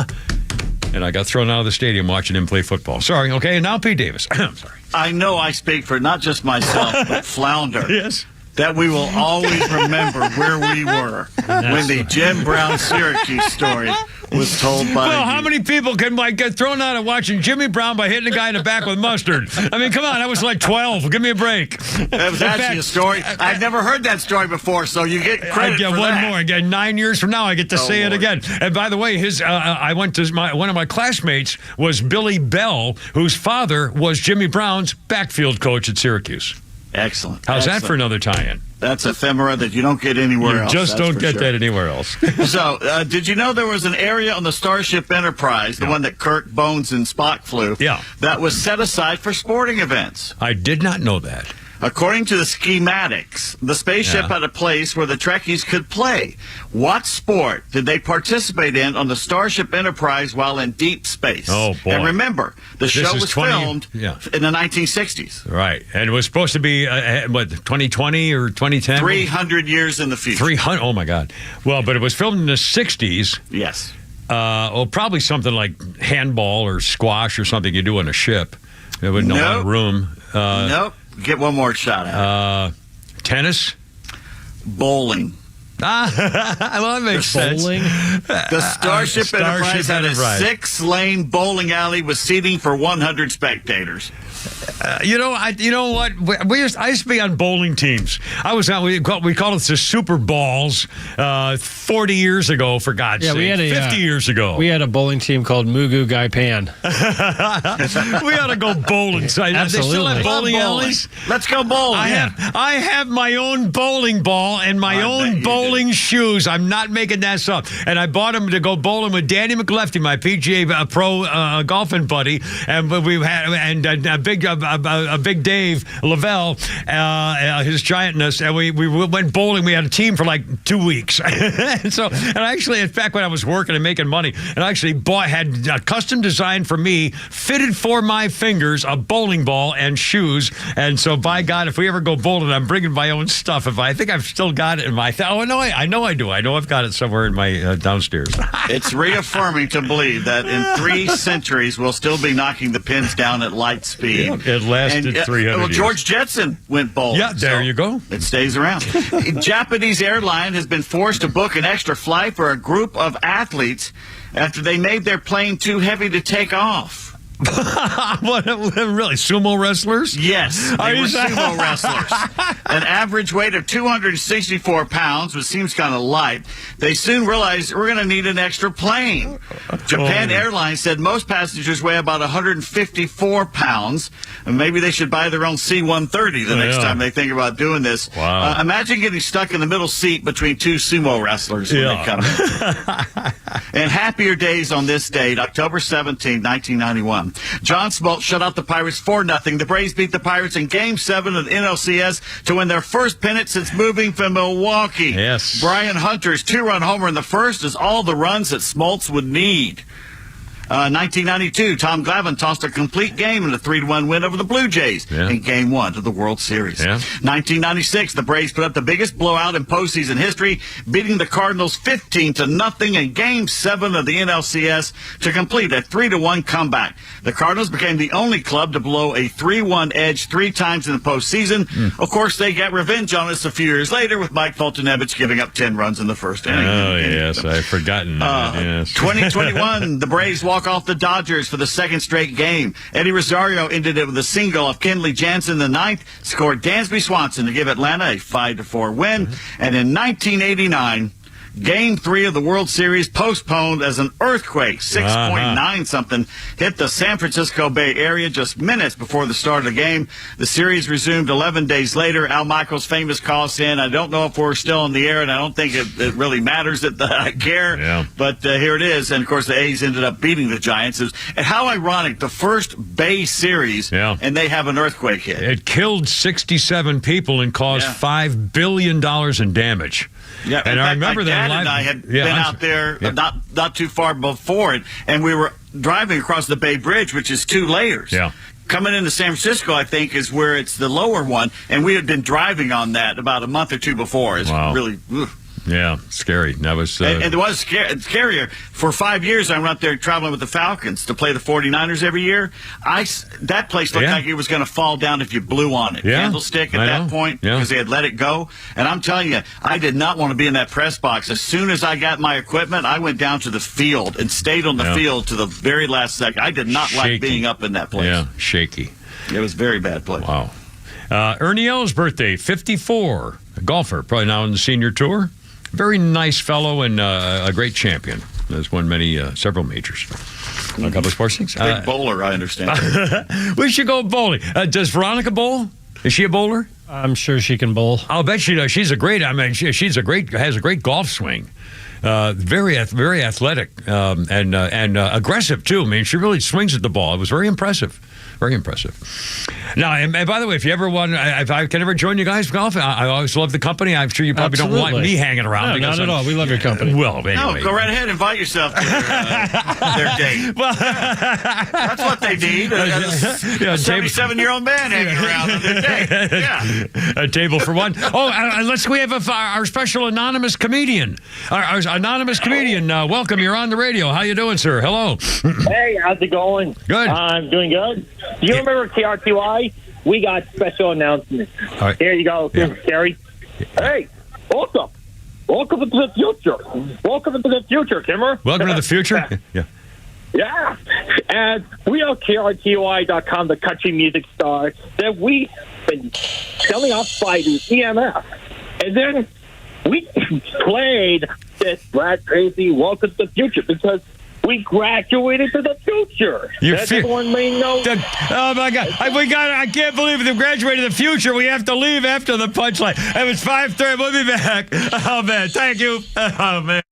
And I got thrown out of the stadium watching him play football. Sorry, okay, and now Pete Davis. I'm sorry. I know I speak for not just myself, but Flounder. Yes. That we will always remember where we were when the Jim Brown Syracuse story was told by Well, you. how many people can get thrown out of watching Jimmy Brown by hitting a guy in the back with mustard? I mean, come on, I was like 12. Give me a break. That was actually a story. I've never heard that story before, so you get credit I get for one that. more. Again, 9 years from now, I get to say Lord. it again. And by the way, I went to one of my classmates was Billy Bell, whose father was Jimmy Brown's backfield coach at Syracuse. Excellent. How's that Excellent. for another tie-in? That's ephemera that you don't get anywhere You else. just that's don't for get sure. that anywhere else. So, did you know there was an area on the Starship Enterprise, the one that Kirk, Bones, and Spock flew, that was set aside for sporting events? I did not know that. According to the schematics, the spaceship had a place where the Trekkies could play. What sport did they participate in on the Starship Enterprise while in deep space? Oh, boy. And remember, the This show is was 20 filmed in the 1960s. Right. And it was supposed to be, 2020 or 2010? 300 years in the future. 300? Oh, my God. Well, but it was filmed in the 60s. Yes. Probably something like handball or squash or something you do on a ship. It wouldn't know in a room. Nope. Get one more shot at it. Tennis? Bowling. Well, that makes sense. The Starship Enterprise had a 6-lane bowling alley with seating for 100 spectators. You know what? I used to be on bowling teams. I was on. We called it the Super Balls 40 years ago. For God's sake, we had 50 years ago. We had a bowling team called Mugu Gai Pan. We ought to go bowling. So, they still have bowling alleys. Let's go bowling. I have my own bowling ball and my own bowling shoes. I'm not making that up. And I bought them to go bowling with Danny McLefty, my PGA pro golfing buddy, and we had a big Dave Lavelle, his giantness, and we went bowling. We had a team for like 2 weeks. and actually, in fact, when I was working and making money, and I actually had a custom designed for me, fitted for my fingers, a bowling ball and shoes. And so, by God, if we ever go bowling, I'm bringing my own stuff. I think I've still got it in my. I know I do. I know I've got it somewhere in my downstairs. It's reaffirming to believe that in 3 centuries we'll still be knocking the pins down at light speed. Yeah, it lasted 300 Well, years. George Jetson went bowling. Yeah, there you go. It stays around. A Japanese airline has been forced to book an extra flight for a group of athletes after they made their plane too heavy to take off. What, really? Sumo wrestlers? Yes, Are they you were saying- sumo wrestlers. An average weight of 264 pounds, which seems kind of light. They soon realized we're going to need an extra plane. Japan Airlines said most passengers weigh about 154 pounds, and maybe they should buy their own C-130 the next time they think about doing this. Wow. Imagine getting stuck in the middle seat between 2 sumo wrestlers when they come in. And happier days on this date, October 17, 1991. John Smoltz shut out the Pirates 4-0. The Braves beat the Pirates in Game 7 of the NLCS to win their first pennant since moving from Milwaukee. Yes. Brian Hunter's 2-run homer in the first is all the runs that Smoltz would need. 1992, Tom Glavine tossed a complete game in a 3-1 win over the Blue Jays in Game 1 of the World Series. 1996, the Braves put up the biggest blowout in postseason history, beating the Cardinals 15-0 in Game 7 of the NLCS to complete a 3-1 comeback. The Cardinals became the only club to blow a 3-1 edge 3 times in the postseason. Of course, they got revenge on us a few years later with Mike Foltynewicz giving up 10 runs in the first inning. Oh, yes. I've forgotten that. Yes. 2021, the Braves walk off the Dodgers for the second straight game. Eddie Rosario ended it with a single of Kenley Jansen in the 9th, scored Dansby Swanson to give Atlanta a 5-4 win. And in 1989, Game 3 of the World Series postponed as an earthquake, 6.9 something, hit the San Francisco Bay Area just minutes before the start of the game. The series resumed 11 days later. Al Michaels' famous call saying, I don't know if we're still in the air, and I don't think it really matters that I care. But here it is. And, of course, the A's ended up beating the Giants. And how ironic, the first Bay Series, and they have an earthquake hit. It killed 67 people and caused $5 billion in damage. Yeah, and I remember that Dad and I had been out there not too far before it, and we were driving across the Bay Bridge, which is 2 layers. Yeah. Coming into San Francisco, I think, is where it's the lower one, and we had been driving on that about a month or 2 before. It's really... Yeah, scary. That was, and it was scarier. For 5 years, I went up there traveling with the Falcons to play the 49ers every year. That place looked like it was going to fall down if you blew on it. Candlestick at that point, because they had let it go. And I'm telling you, I did not want to be in that press box. As soon as I got my equipment, I went down to the field and stayed on the field to the very last second. I did not like being up in that place. Yeah, shaky. It was a very bad place. Wow. Ernie Els' birthday, 54. A golfer, probably now on the senior tour. Very nice fellow and a great champion. Has won several majors. A couple of sports things. Big bowler, I understand. We should go bowling. Does Veronica bowl? Is she a bowler? I'm sure she can bowl. I'll bet she does. She's a great. I mean, has a great golf swing. Very athletic and aggressive too. I mean, she really swings at the ball. It was very impressive. Very impressive. Now, and by the way, if you ever want, if I can ever join you guys golf, I always love the company. I'm sure you probably don't want me hanging around. No, not at all. We love your company. Well, anyway. No, go right ahead. Invite yourself to their date. Well, that's what they need. A 77-year-old man hanging around on their date. Yeah. A table for one. Oh, we have our special anonymous comedian. Our anonymous comedian. Welcome. You're on the radio. How you doing, sir? Hello. Hey, how's it going? Good. I'm doing good. Do you remember KRTY? We got special announcements. Right. Here you go, Gary. Hey, welcome. Welcome to the future. Welcome to the future, Kimmer. Welcome to the future? Yeah. Yeah. And we are KRTY.com, the country music star, that we've been selling off by the EMF. And then we played this Brad Crazy Welcome to the Future because we graduated to the future. Everyone may know. Oh my God! I can't believe they graduated to the future. We have to leave after the punchline. It was 5:30. We'll be back. Oh man, thank you. Oh man.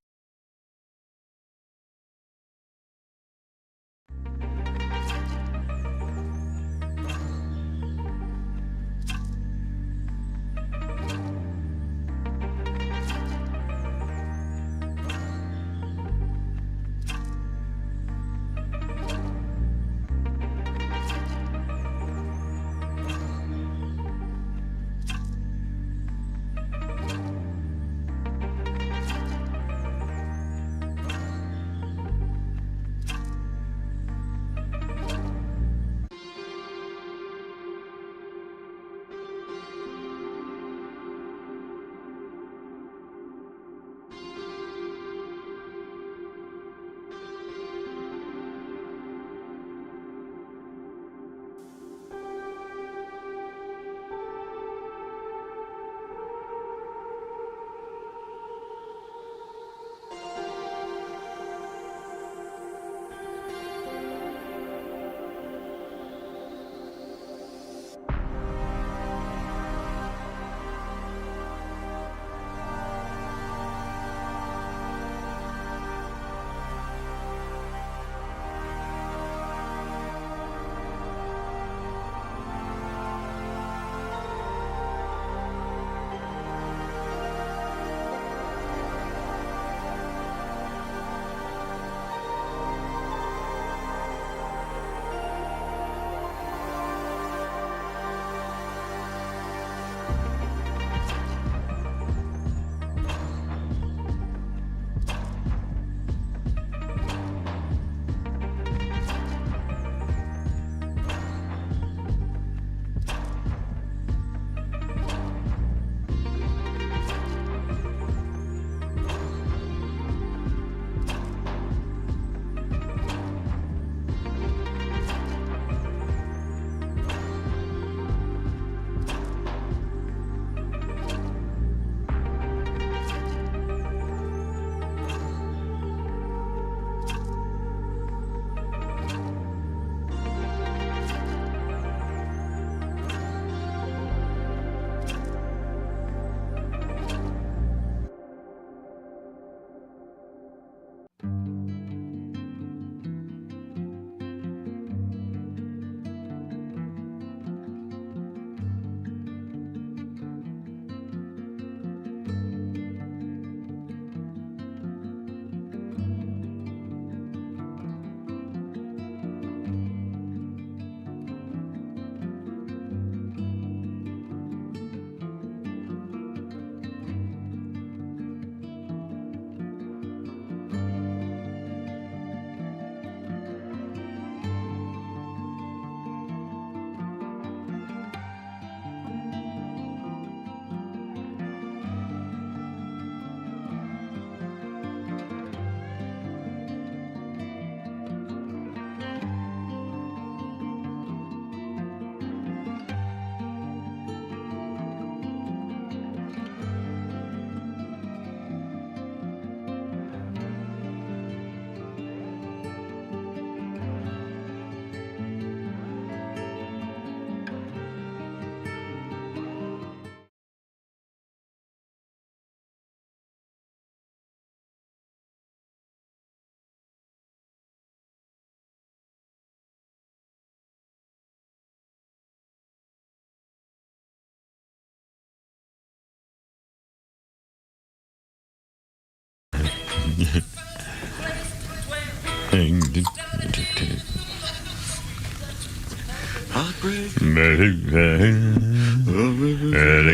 The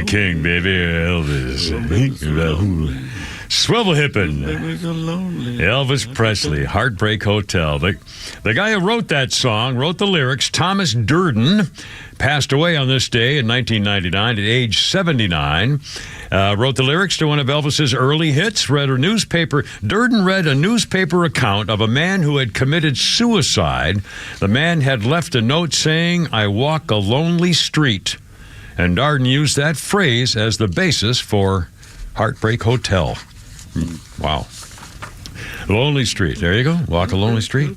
king, baby, Elvis. Swivel hippin'. Elvis Presley, Heartbreak Hotel. The guy who wrote that song, wrote the lyrics, Thomas Durden, passed away on this day in 1999 at age 79. Wrote the lyrics to one of Elvis's early hits, Durden read a newspaper account of a man who had committed suicide. The man had left a note saying, "I walk a lonely street." And Durden used that phrase as the basis for Heartbreak Hotel. Wow. Lonely Street. There you go. Walk a lonely street.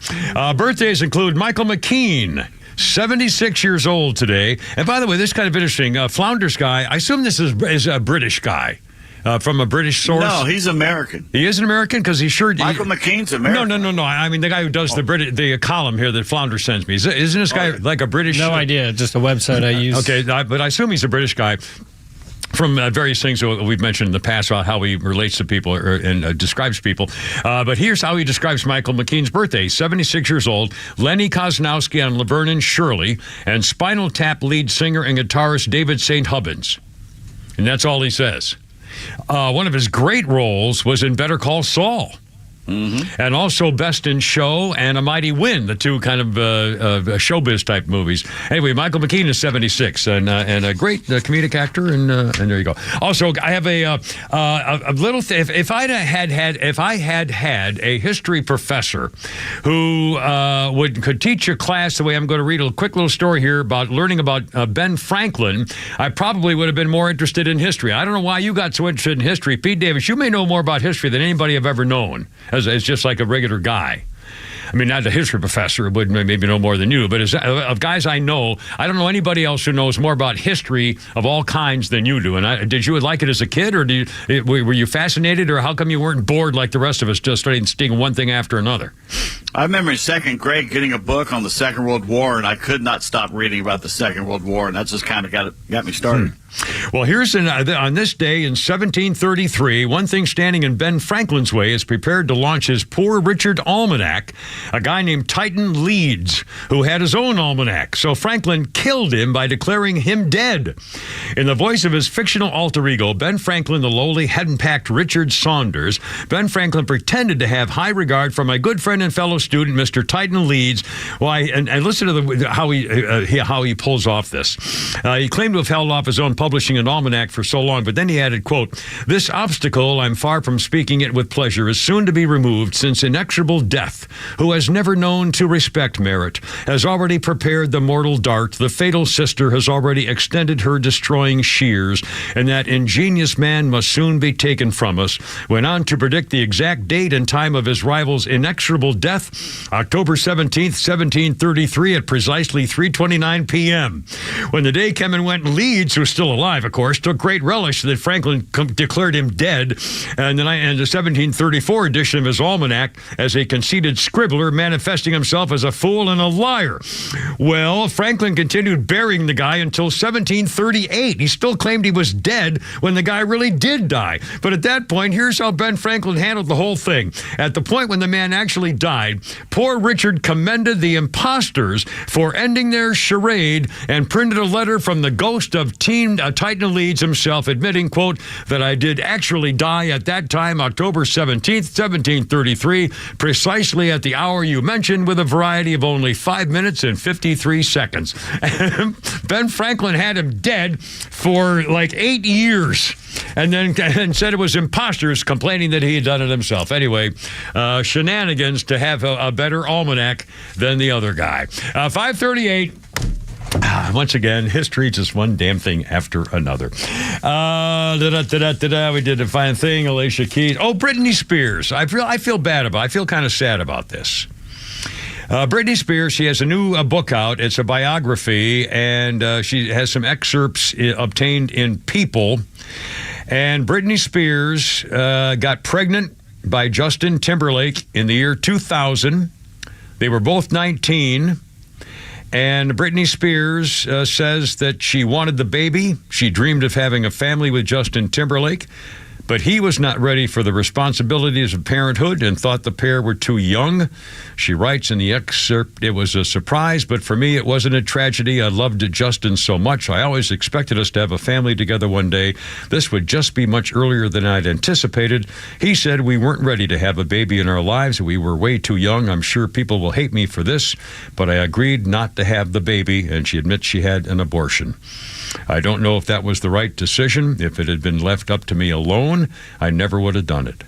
Birthdays include Michael McKean, 76 years old today. And by the way, this is kind of interesting. Flounders guy, I assume this is a British guy. From a British source? No, he's American. He is an American? Because he sure... Michael McKean's American. No. I mean, the guy who does the column here that Flounder sends me. Isn't this guy like a British... No idea. Just a website I use. Okay, but I assume he's a British guy. From various things that we've mentioned in the past about how he relates to people and describes people. But here's how he describes Michael McKean's birthday. 76 years old, Lenny Kosnowski on Laverne and Shirley, and Spinal Tap lead singer and guitarist David St. Hubbins. And that's all he says. One of his great roles was in Better Call Saul. Mm-hmm. And also Best in Show and A Mighty Wind, the two kind of showbiz type movies. Anyway, Michael McKean is 76 and a great comedic actor, and there you go. Also, I have a little thing. If I had had a history professor who could teach a class the way I'm going to read a quick little story here about learning about Ben Franklin, I probably would have been more interested in history. I don't know why you got so interested in history. Pete Davis, you may know more about history than anybody I've ever known. As just like a regular guy. I mean, not a history professor, would maybe know more than you, but as of guys I know, I don't know anybody else who knows more about history of all kinds than you do. And did you like it as a kid, or were you fascinated, or how come you weren't bored like the rest of us, just studying one thing after another? I remember in second grade getting a book on the Second World War, and I could not stop reading about the Second World War, and that just kind of got me started. Well, here's on this day in 1733, one thing standing in Ben Franklin's way is prepared to launch his Poor Richard Almanac, a guy named Titan Leeds, who had his own almanac. So Franklin killed him by declaring him dead. In the voice of his fictional alter ego, Ben Franklin, the lowly, henpecked Richard Saunders, Ben Franklin pretended to have high regard for my good friend and fellow student, Mr. Titan Leeds. Why? And listen to how he pulls off this. He claimed to have held off his own publishing an almanac for so long, but then he added, quote, "This obstacle, I'm far from speaking it with pleasure, is soon to be removed, since inexorable death, who has never known to respect merit, has already prepared the mortal dart, the fatal sister has already extended her destroying shears, and that ingenious man must soon be taken from us." Went on to predict the exact date and time of his rival's inexorable death, October 17th, 1733, at precisely 3:29 p.m. When the day came and went, Leeds, who was still alive, of course, took great relish that Franklin declared him dead, and the 1734 edition of his almanac as a conceited scribbler, manifesting himself as a fool and a liar. Well, Franklin continued burying the guy until 1738. He still claimed he was dead when the guy really did die. But at that point, here's how Ben Franklin handled the whole thing. At the point when the man actually died, poor Richard commended the imposters for ending their charade and printed a letter from the ghost of Titan Leeds himself, admitting, quote, "that I did actually die at that time, October 17th, 1733, precisely at the hour you mentioned, with a variety of only 5 minutes and 53 seconds. Ben Franklin had him dead for like 8 years. And said it was imposters, complaining that he had done it himself. Anyway, shenanigans to have a better almanac than the other guy. 5:38. Once again, history, just one damn thing after another. We did a fine thing. Alicia Keys. Oh, Britney Spears. I feel bad about it. I feel kind of sad about this. Britney Spears, she has a new book out. It's a biography, and she has some excerpts obtained in People. And Britney Spears got pregnant by Justin Timberlake in the year 2000. They were both 19. And Britney Spears says that she wanted the baby. She dreamed of having a family with Justin Timberlake. but he was not ready for the responsibilities of parenthood and thought the pair were too young. She writes in the excerpt, "It was a surprise, but for me it wasn't a tragedy. I loved Justin so much. I always expected us to have a family together one day. This would just be much earlier than I'd anticipated. He said we weren't ready to have a baby in our lives. We were way too young. I'm sure people will hate me for this, but I agreed not to have the baby," and she admits she had an abortion. "I don't know if that was the right decision. If it had been left up to me alone, I never would have done it."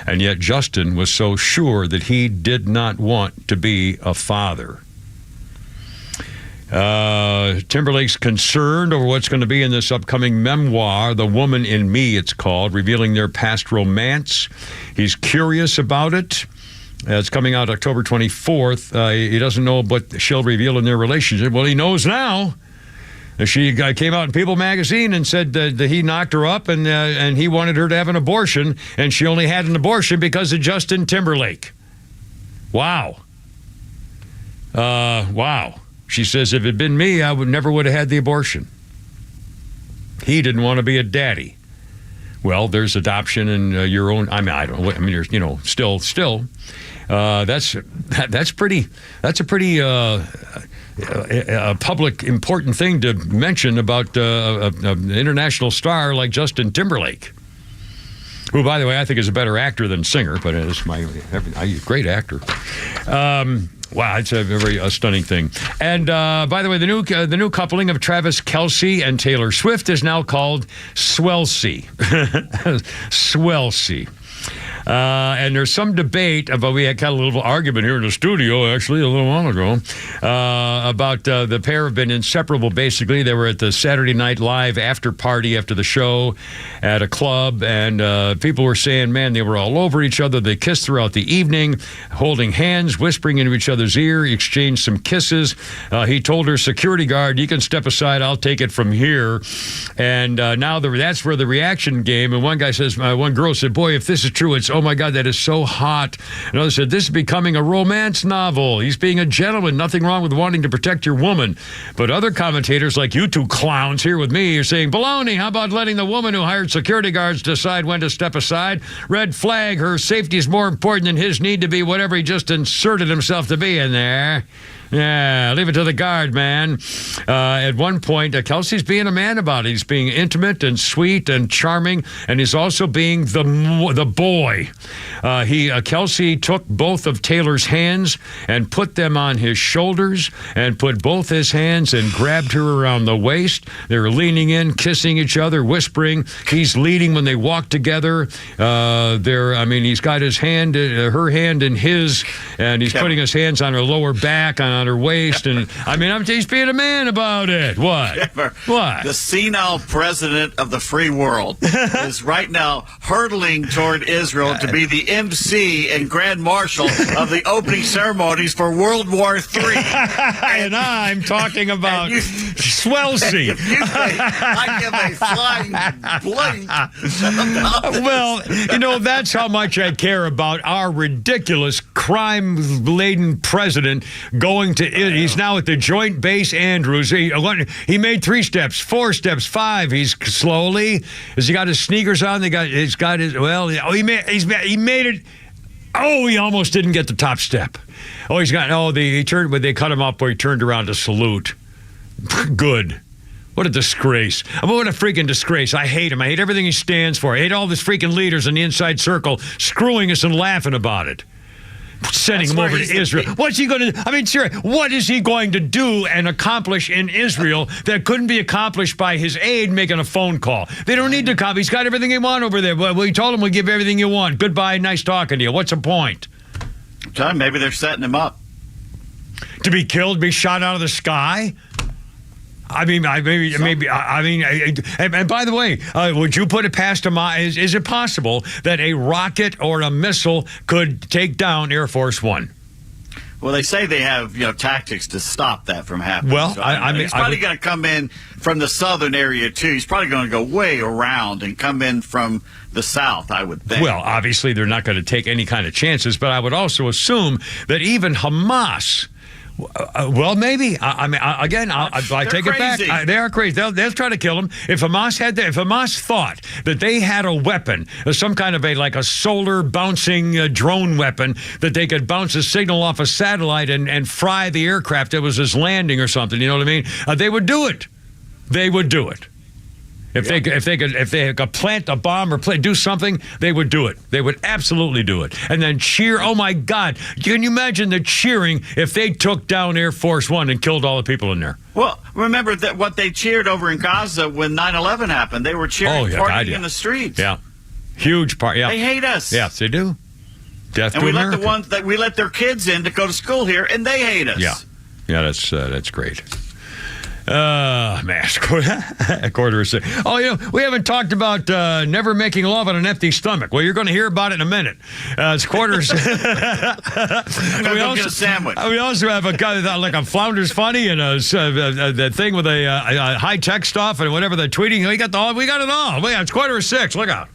And yet Justin was so sure that he did not want to be a father. Timberlake's concerned over what's going to be in this upcoming memoir, The Woman in Me, it's called, revealing their past romance. He's curious about it. It's coming out October 24th. He doesn't know what she'll reveal in their relationship. Well, he knows now. She came out in People magazine and said that he knocked her up and he wanted her to have an abortion, and she only had an abortion because of Justin Timberlake. Wow. Wow. She says, if it had been me, I never would have had the abortion. He didn't want to be a daddy. Well, there's adoption and your own. I mean, I don't know. I mean, there's, still. That's a pretty public important thing to mention about an international star like Justin Timberlake, who, by the way, I think is a better actor than singer, but is great actor. Wow, it's a very stunning thing. And by the way, the new coupling of Travis Kelce and Taylor Swift is now called Swelsey. Swelsey. And there's some debate about, we had kind of a little argument here in the studio, actually, a little while ago, about the pair have been inseparable, basically. They were at the Saturday Night Live after party after the show at a club, and people were saying, man, they were all over each other. They kissed throughout the evening, holding hands, whispering into each other's ear, exchanged some kisses. He told her security guard, you can step aside, I'll take it from here. And now that's where the reaction game, and one girl said, boy, if this is true, it's, oh my God, that is so hot. Another said, this is becoming a romance novel. He's being a gentleman. Nothing wrong with wanting to protect your woman. But other commentators, like you two clowns here with me, are saying, baloney, how about letting the woman who hired security guards decide when to step aside? Red flag, her safety is more important than his need to be whatever he just inserted himself to be in there. Yeah, leave it to the guard, man. At one point, Kelsey's being a man about it. He's being intimate and sweet and charming, and he's also being the boy. Kelsey took both of Taylor's hands and put them on his shoulders and put both his hands and grabbed her around the waist. They were leaning in, kissing each other, whispering. He's leading when they walk together. He's got his hand, her hand in his, and he's putting his hands on her lower back, on her waist, and he's being a man about it. What? Trevor, what? The senile president of the free world is right now hurtling toward Israel to be the MC and Grand Marshal of the opening ceremonies for World War III. And I'm talking about Swelsey. I give a flying blink. Well, that's how much I care about our ridiculous crime-laden president going to it. He's now at the Joint Base Andrews. He made 3 steps, 4 steps, 5. He's slowly. Has he got his sneakers on? He made it. Oh, he almost didn't get the top step. He turned, but they cut him off where he turned around to salute. Good. What a disgrace. What a freaking disgrace. I hate him. I hate everything he stands for. I hate all these freaking leaders in the inside circle screwing us and laughing about it. Sending him over to Israel. What's he going to? What is he going to do and accomplish in Israel that couldn't be accomplished by his aide making a phone call? They don't need to call. He's got everything he wants over there. Well, we told him we'll give you everything you want. Goodbye. Nice talking to you. What's the point? John, maybe they're setting him up to be killed, be shot out of the sky. And by the way, would you put it past him? Is it possible that a rocket or a missile could take down Air Force One? Well, they say they have tactics to stop that from happening. Well, so, he's probably going to come in from the southern area too. He's probably going to go way around and come in from the south, I would think. Well, obviously they're not going to take any kind of chances, but I would also assume that even Hamas Well, maybe. I mean, again, I take it back. crazy. They are crazy. They'll try to kill him. If Hamas thought that they had a weapon, some kind of like a solar bouncing drone weapon that they could bounce a signal off a satellite and fry the aircraft that was just landing or something, you know what I mean? They would do it. They would do it. If they could plant a bomb or do something, they would do it. They would absolutely do it. And then cheer. Oh my God! Can you imagine the cheering if they took down Air Force One and killed all the people in there? Well, remember that what they cheered over in Gaza when 9/11 happened. They were cheering, partying in the streets. Yeah, huge part. Yeah, they hate us. Yes, they do. Death and to we America. let the ones that we let their kids in to go to school here, and they hate us. Yeah, that's great. Man, quarter of 6. Oh, we haven't talked about never making love on an empty stomach. Well, you're going to hear about it in a minute. It's quarters. I'm going to go get a sandwich. We also have a guy like a Flounders Funny and that thing with a high tech stuff and whatever they're tweeting. We got it all. It's quarter of 6. Look out.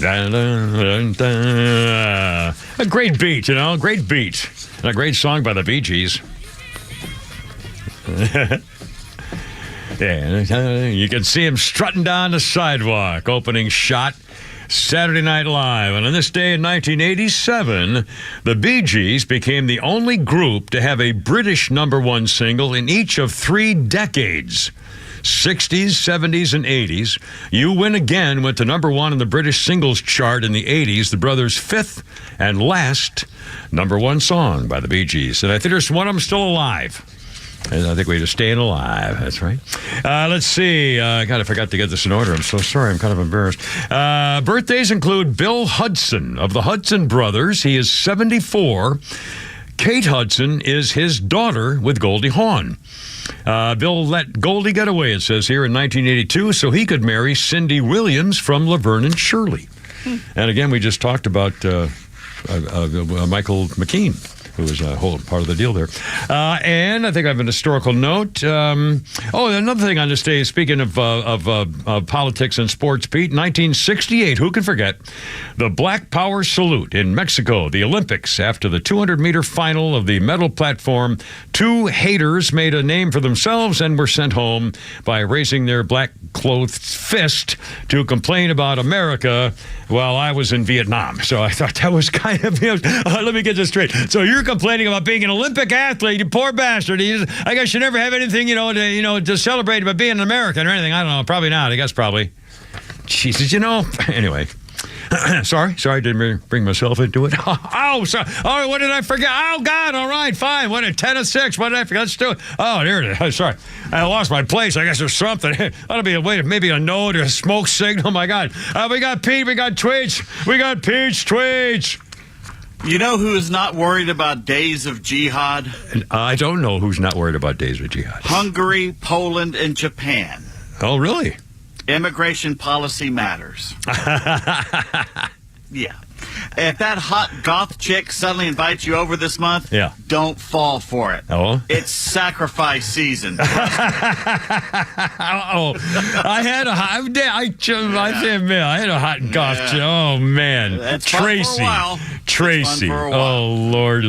A great beat, great beat. And a great song by the Bee Gees. Yeah, you can see him strutting down the sidewalk, opening shot, Saturday Night Live. And on this day in 1987, the Bee Gees became the only group to have a British #1 single in each of 3 decades. 60s, 70s, and 80s. You Win Again went to #1 in the British singles chart in the 80s, the brothers' 5th and last #1 song by the Bee Gees. And I think there's one of them still alive. And I think we're just staying alive. That's right. Let's see. God, I forgot to get this in order. I'm so sorry. I'm kind of embarrassed. Birthdays include Bill Hudson of the Hudson Brothers. He is 74. Kate Hudson is his daughter with Goldie Hawn. Bill let Goldie get away, it says here, in 1982, so he could marry Cindy Williams from Laverne and Shirley. And again, we just talked about Michael McKean. who was a whole part of the deal there. And I think I have an historical note. Another thing on this day, speaking of politics and sports, Pete, 1968, who can forget the Black Power salute in Mexico, the Olympics. After the 200-meter final of the medal platform, two haters made a name for themselves and were sent home by raising their black-clothed fist to complain about America while I was in Vietnam. So I thought that was kind of, let me get this straight. So you're complaining about being an Olympic athlete, you poor bastard. I guess you never have anything, to celebrate about being an American or anything. I don't know. Probably not. I guess probably. Jesus, Anyway. Sorry, didn't bring myself into it. Oh, sorry. Oh, what did I forget? Oh, God, all right, fine. What, 10 of 6? What did I forget? Let's do it. Oh, there it is. Sorry. I lost my place. I guess there's something. That'll be maybe a note or a smoke signal. Oh, my God. We got Pete. We got Tweets. We got Pete's Tweets. You know who is not worried about days of jihad? I don't know who's not worried about days of jihad. Hungary, Poland, and Japan. Oh, really? Immigration policy matters. Yeah. If that hot goth chick suddenly invites you over this month, don't fall for it. Oh? It's sacrifice season. I had a hot goth chick. Oh, man. That's Tracy. Tracy. Oh, Lord.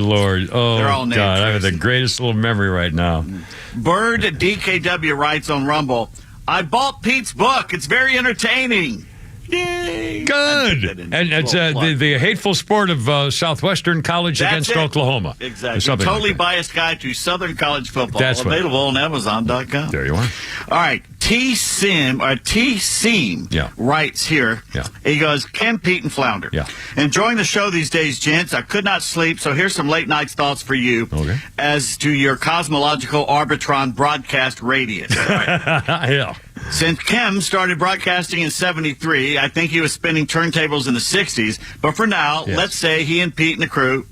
Oh, they're all named God. I have the Tracy. greatest little memory right now. Bird DKW writes on Rumble, I bought Pete's book. It's very entertaining. Yay. Good. And it's the hateful sport of Southwestern College against Oklahoma. Exactly. Totally biased guide to Southern College football. That's available on Amazon.com. There you are. All right. T-Seam writes here. Yeah. He goes, Ken, Pete, and Flounder. Yeah. Enjoying the show these days, gents. I could not sleep, so here's some late night thoughts for you as to your cosmological Arbitron broadcast radius. Yeah. Since Kim started broadcasting in 73, I think he was spinning turntables in the 60s. But for now, let's say he and Pete and the crew,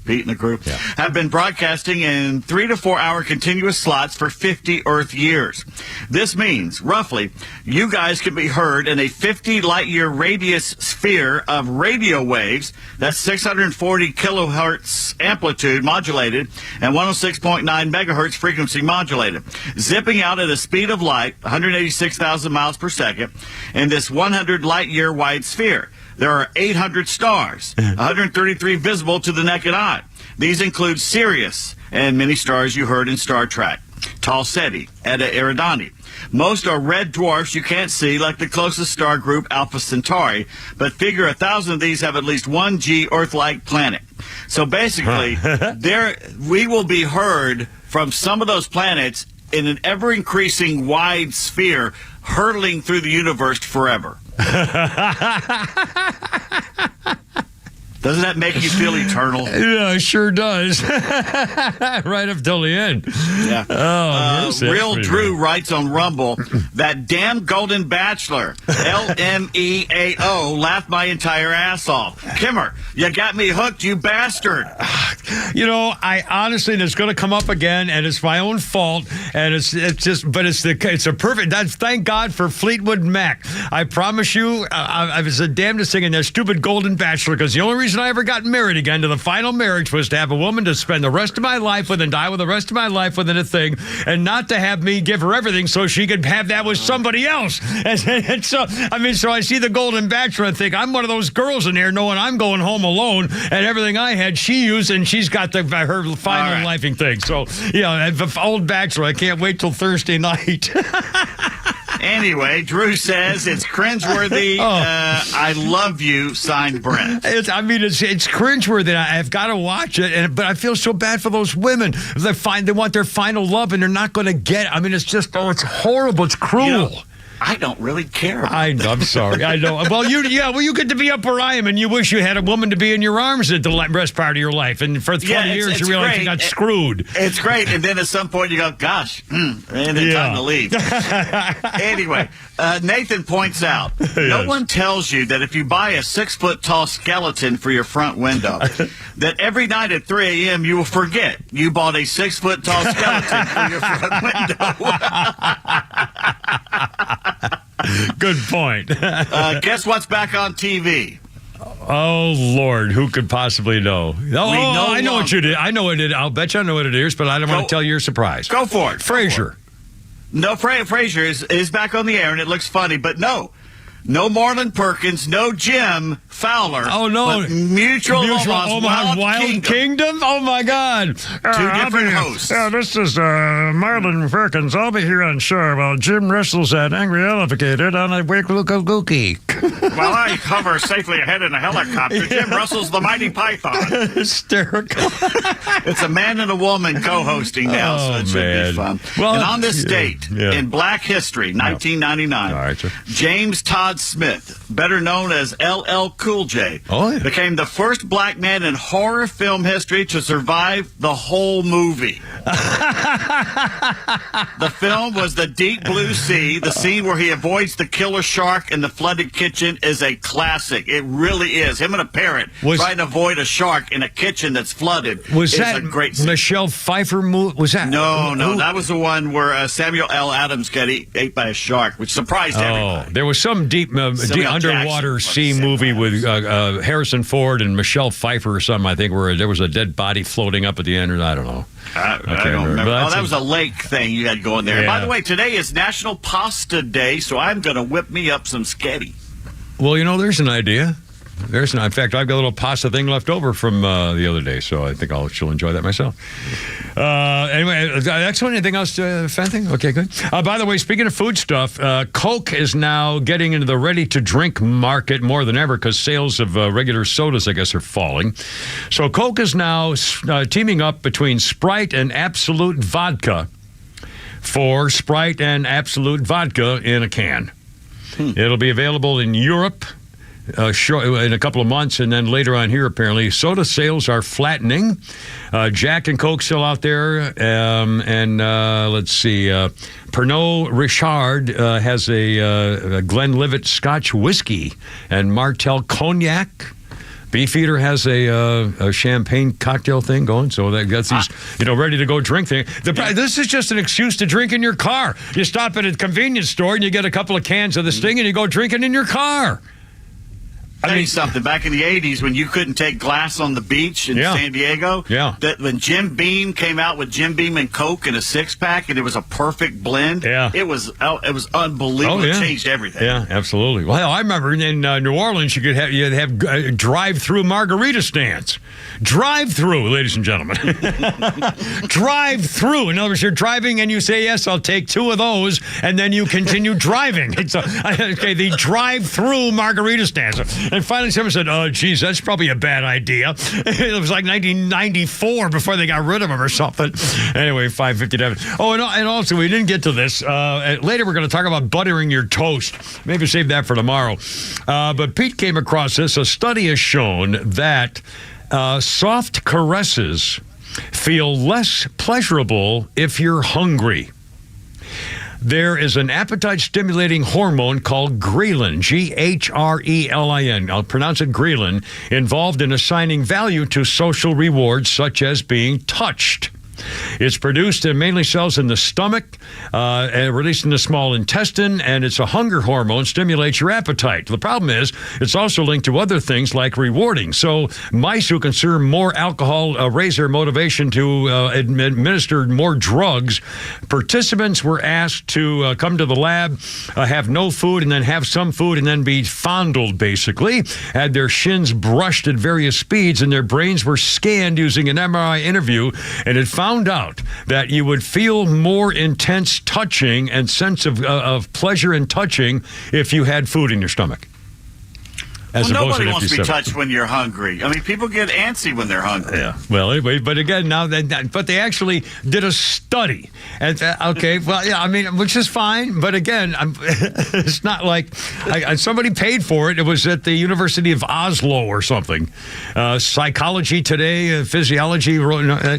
have been broadcasting in 3 to 4 hour continuous slots for 50 Earth years. This means, roughly, you guys can be heard in a 50 light year radius sphere of radio waves. That's 640 kilohertz amplitude modulated and 106.9 megahertz frequency modulated, zipping out at a speed of light, 186,000 miles per second, in this 100 light year wide sphere. There are 800 stars, 133 visible to the naked eye. These include Sirius and many stars you heard in Star Trek, Tau Ceti, Eta Eridani. Most are red dwarfs you can't see, like the closest star group, Alpha Centauri, but figure 1,000 of these have at least one G Earth-like planet. So basically, we will be heard from some of those planets in an ever-increasing wide sphere, hurtling through the universe forever. Doesn't that make you feel eternal? Yeah, it sure does. Right up till the end. Yeah. Real Drew writes on Rumble, that damn Golden Bachelor, LMEAO, laughed my entire ass off. Kimmer, you got me hooked, you bastard. I honestly, and it's going to come up again, and it's my own fault, and it's a perfect. Thank God for Fleetwood Mac. I promise you, I was the damnedest thing in that stupid Golden Bachelor, because the only reason I ever got married again to the final marriage was to have a woman to spend the rest of my life with and die with the rest of my life with in a thing, and not to have me give her everything so she could have that with somebody else. And so I see the Golden Bachelor and think I'm one of those girls in here knowing I'm going home alone, and everything I had she used, and she's got her final lifing thing. So, the old Bachelor, I can't wait till Thursday night. Anyway, Drew says it's cringeworthy. I love you, signed Brent. It's cringeworthy. I've got to watch it, but I feel so bad for those women. They want their final love, and they're not going to get it. It's just, it's horrible. It's cruel. I don't really care. I'm sorry. I know. Well, you get to be up where I am, and you wish you had a woman to be in your arms at the rest part of your life. And for 20 years, you realize you got screwed. It's great. And then at some point, you go, gosh, and then time to leave. Anyway, Nathan points out, no one tells you that if you buy a 6-foot-tall skeleton for your front window, that every night at 3 a.m. you will forget you bought a 6-foot-tall skeleton for your front window. Good point. Guess what's back on TV? Oh, Lord, who could possibly know? Oh, I know what you did. I know what it is. I'll bet you I know what it is, but I don't want to tell you your surprise. Go for it. Frasier. No, Frasier is back on the air, and it looks funny, but no. No Marlon Perkins, no Jim Fowler. Oh, no. Mutual Omaha's Wild Kingdom? Oh, my God. Two different hosts. This is Marlon Perkins. I'll be here on shore while Jim wrestles that angry alligator on a Wiggly. While I hover safely ahead in a helicopter, Jim wrestles the mighty python. Hysterical. It's a man and a woman co-hosting now, so it should be fun. Well, and on this date, in Black History, 1999, James Todd Smith, better known as LL Cool J, became the first black man in horror film history to survive the whole movie. The film was The Deep Blue Sea. The scene where he avoids the killer shark in the flooded kitchen is a classic. It really is. Him and a parrot trying to avoid a shark in a kitchen that's flooded. Was that a great scene. Michelle Pfeiffer movie? Was that? No. That was the one where Samuel L. Adams got ate by a shark, which surprised everybody. There was some deep underwater sea movie with Harrison Ford and Michelle Pfeiffer or something, I think, where there was a dead body floating up at the end. I don't know. I don't remember. Oh, that was a lake thing you had going there. Yeah. By the way, today is National Pasta Day, so I'm going to whip me up some spaghetti. Well, there's an idea. In fact, I've got a little pasta thing left over from the other day, so I think she'll enjoy that myself. Anyway, excellent. Anything else, Fanthing? Okay, good. By the way, speaking of food stuff, Coke is now getting into the ready-to-drink market more than ever because sales of regular sodas, I guess, are falling. So Coke is now teaming up between Sprite and Absolute Vodka for Sprite and Absolute Vodka in a can. It'll be available in Europe in a couple of months, and then later on here, apparently, soda sales are flattening. Jack and Coke still out there, and let's see, Pernod Richard has a Glenlivet Scotch whiskey, and Martell Cognac. Beefeater has a champagne cocktail thing going, so that gets these, ready to go drink thing. This is just an excuse to drink in your car. You stop at a convenience store and you get a couple of cans of this thing, and you go drinking in your car. Tell you something. Back in the 80s, when you couldn't take glass on the beach in San Diego, that when Jim Beam came out with Jim Beam and Coke in a six-pack, and it was a perfect blend, it was unbelievable. It changed everything. Yeah, absolutely. Well, I remember in New Orleans, you'd have drive-through margarita stands. Drive-through, ladies and gentlemen. Drive-through. In other words, you're driving and you say, yes, I'll take two of those, and then you continue driving. It's the drive-through margarita stands. And finally, someone said, "Oh, geez, that's probably a bad idea." It was like 1994 before they got rid of them or something. Anyway, 5:57. Oh, and also, we didn't get to this. Later, we're going to talk about buttering your toast. Maybe save that for tomorrow. But Pete came across this. A study has shown that soft caresses feel less pleasurable if you're hungry. There is an appetite-stimulating hormone called ghrelin, G-H-R-E-L-I-N. I'll pronounce it ghrelin, involved in assigning value to social rewards such as being touched. It's produced in mainly cells in the stomach, and released in the small intestine, and it's a hunger hormone, stimulates your appetite. The problem is, it's also linked to other things like rewarding. So mice who consume more alcohol raise their motivation to administer more drugs. Participants were asked to come to the lab, have no food, and then have some food, and then be fondled, basically. Had their shins brushed at various speeds, and their brains were scanned using an MRI interview, and it found out that you would feel more intense touching and sense of pleasure in touching if you had food in your stomach. Nobody wants to be touched when you're hungry. I mean, people get antsy when they're hungry. Yeah. Well, anyway, but again, but they actually did a study. And which is fine. But again, it's not like somebody paid for it. It was at the University of Oslo or something. Psychology Today, Physiology.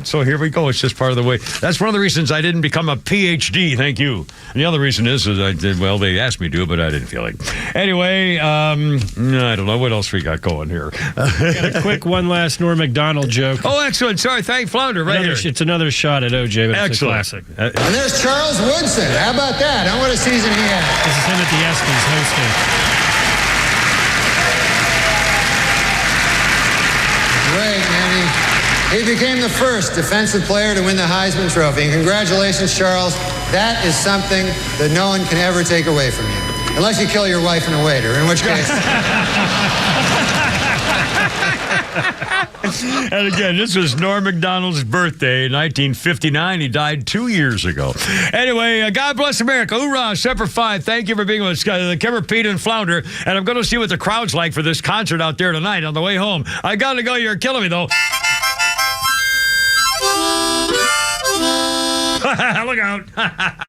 So here we go. It's just part of the way. That's one of the reasons I didn't become a PhD. Thank you. And the other reason is I did. Well, they asked me to, but I didn't feel like. Anyway, I don't know what else we got going here. Got a quick one last Norm Macdonald joke. Oh, excellent. Sorry, thank Flounder right here. It's another shot at OJ, but it's a classic. And there's Charles Woodson. How about that? What a season he had. This is him at the ESPYs hosting. He became the first defensive player to win the Heisman Trophy. And congratulations, Charles. That is something that no one can ever take away from you. Unless you kill your wife and a waiter, in which case... And again, this was Norm Macdonald's birthday in 1959. He died 2 years ago. Anyway, God bless America. Hoorah, Semper Fi. Thank you for being with us. The Kimmer, Pete, and Flounder. And I'm going to see what the crowd's like for this concert out there tonight on the way home. I got to go. You're killing me, though. Look out.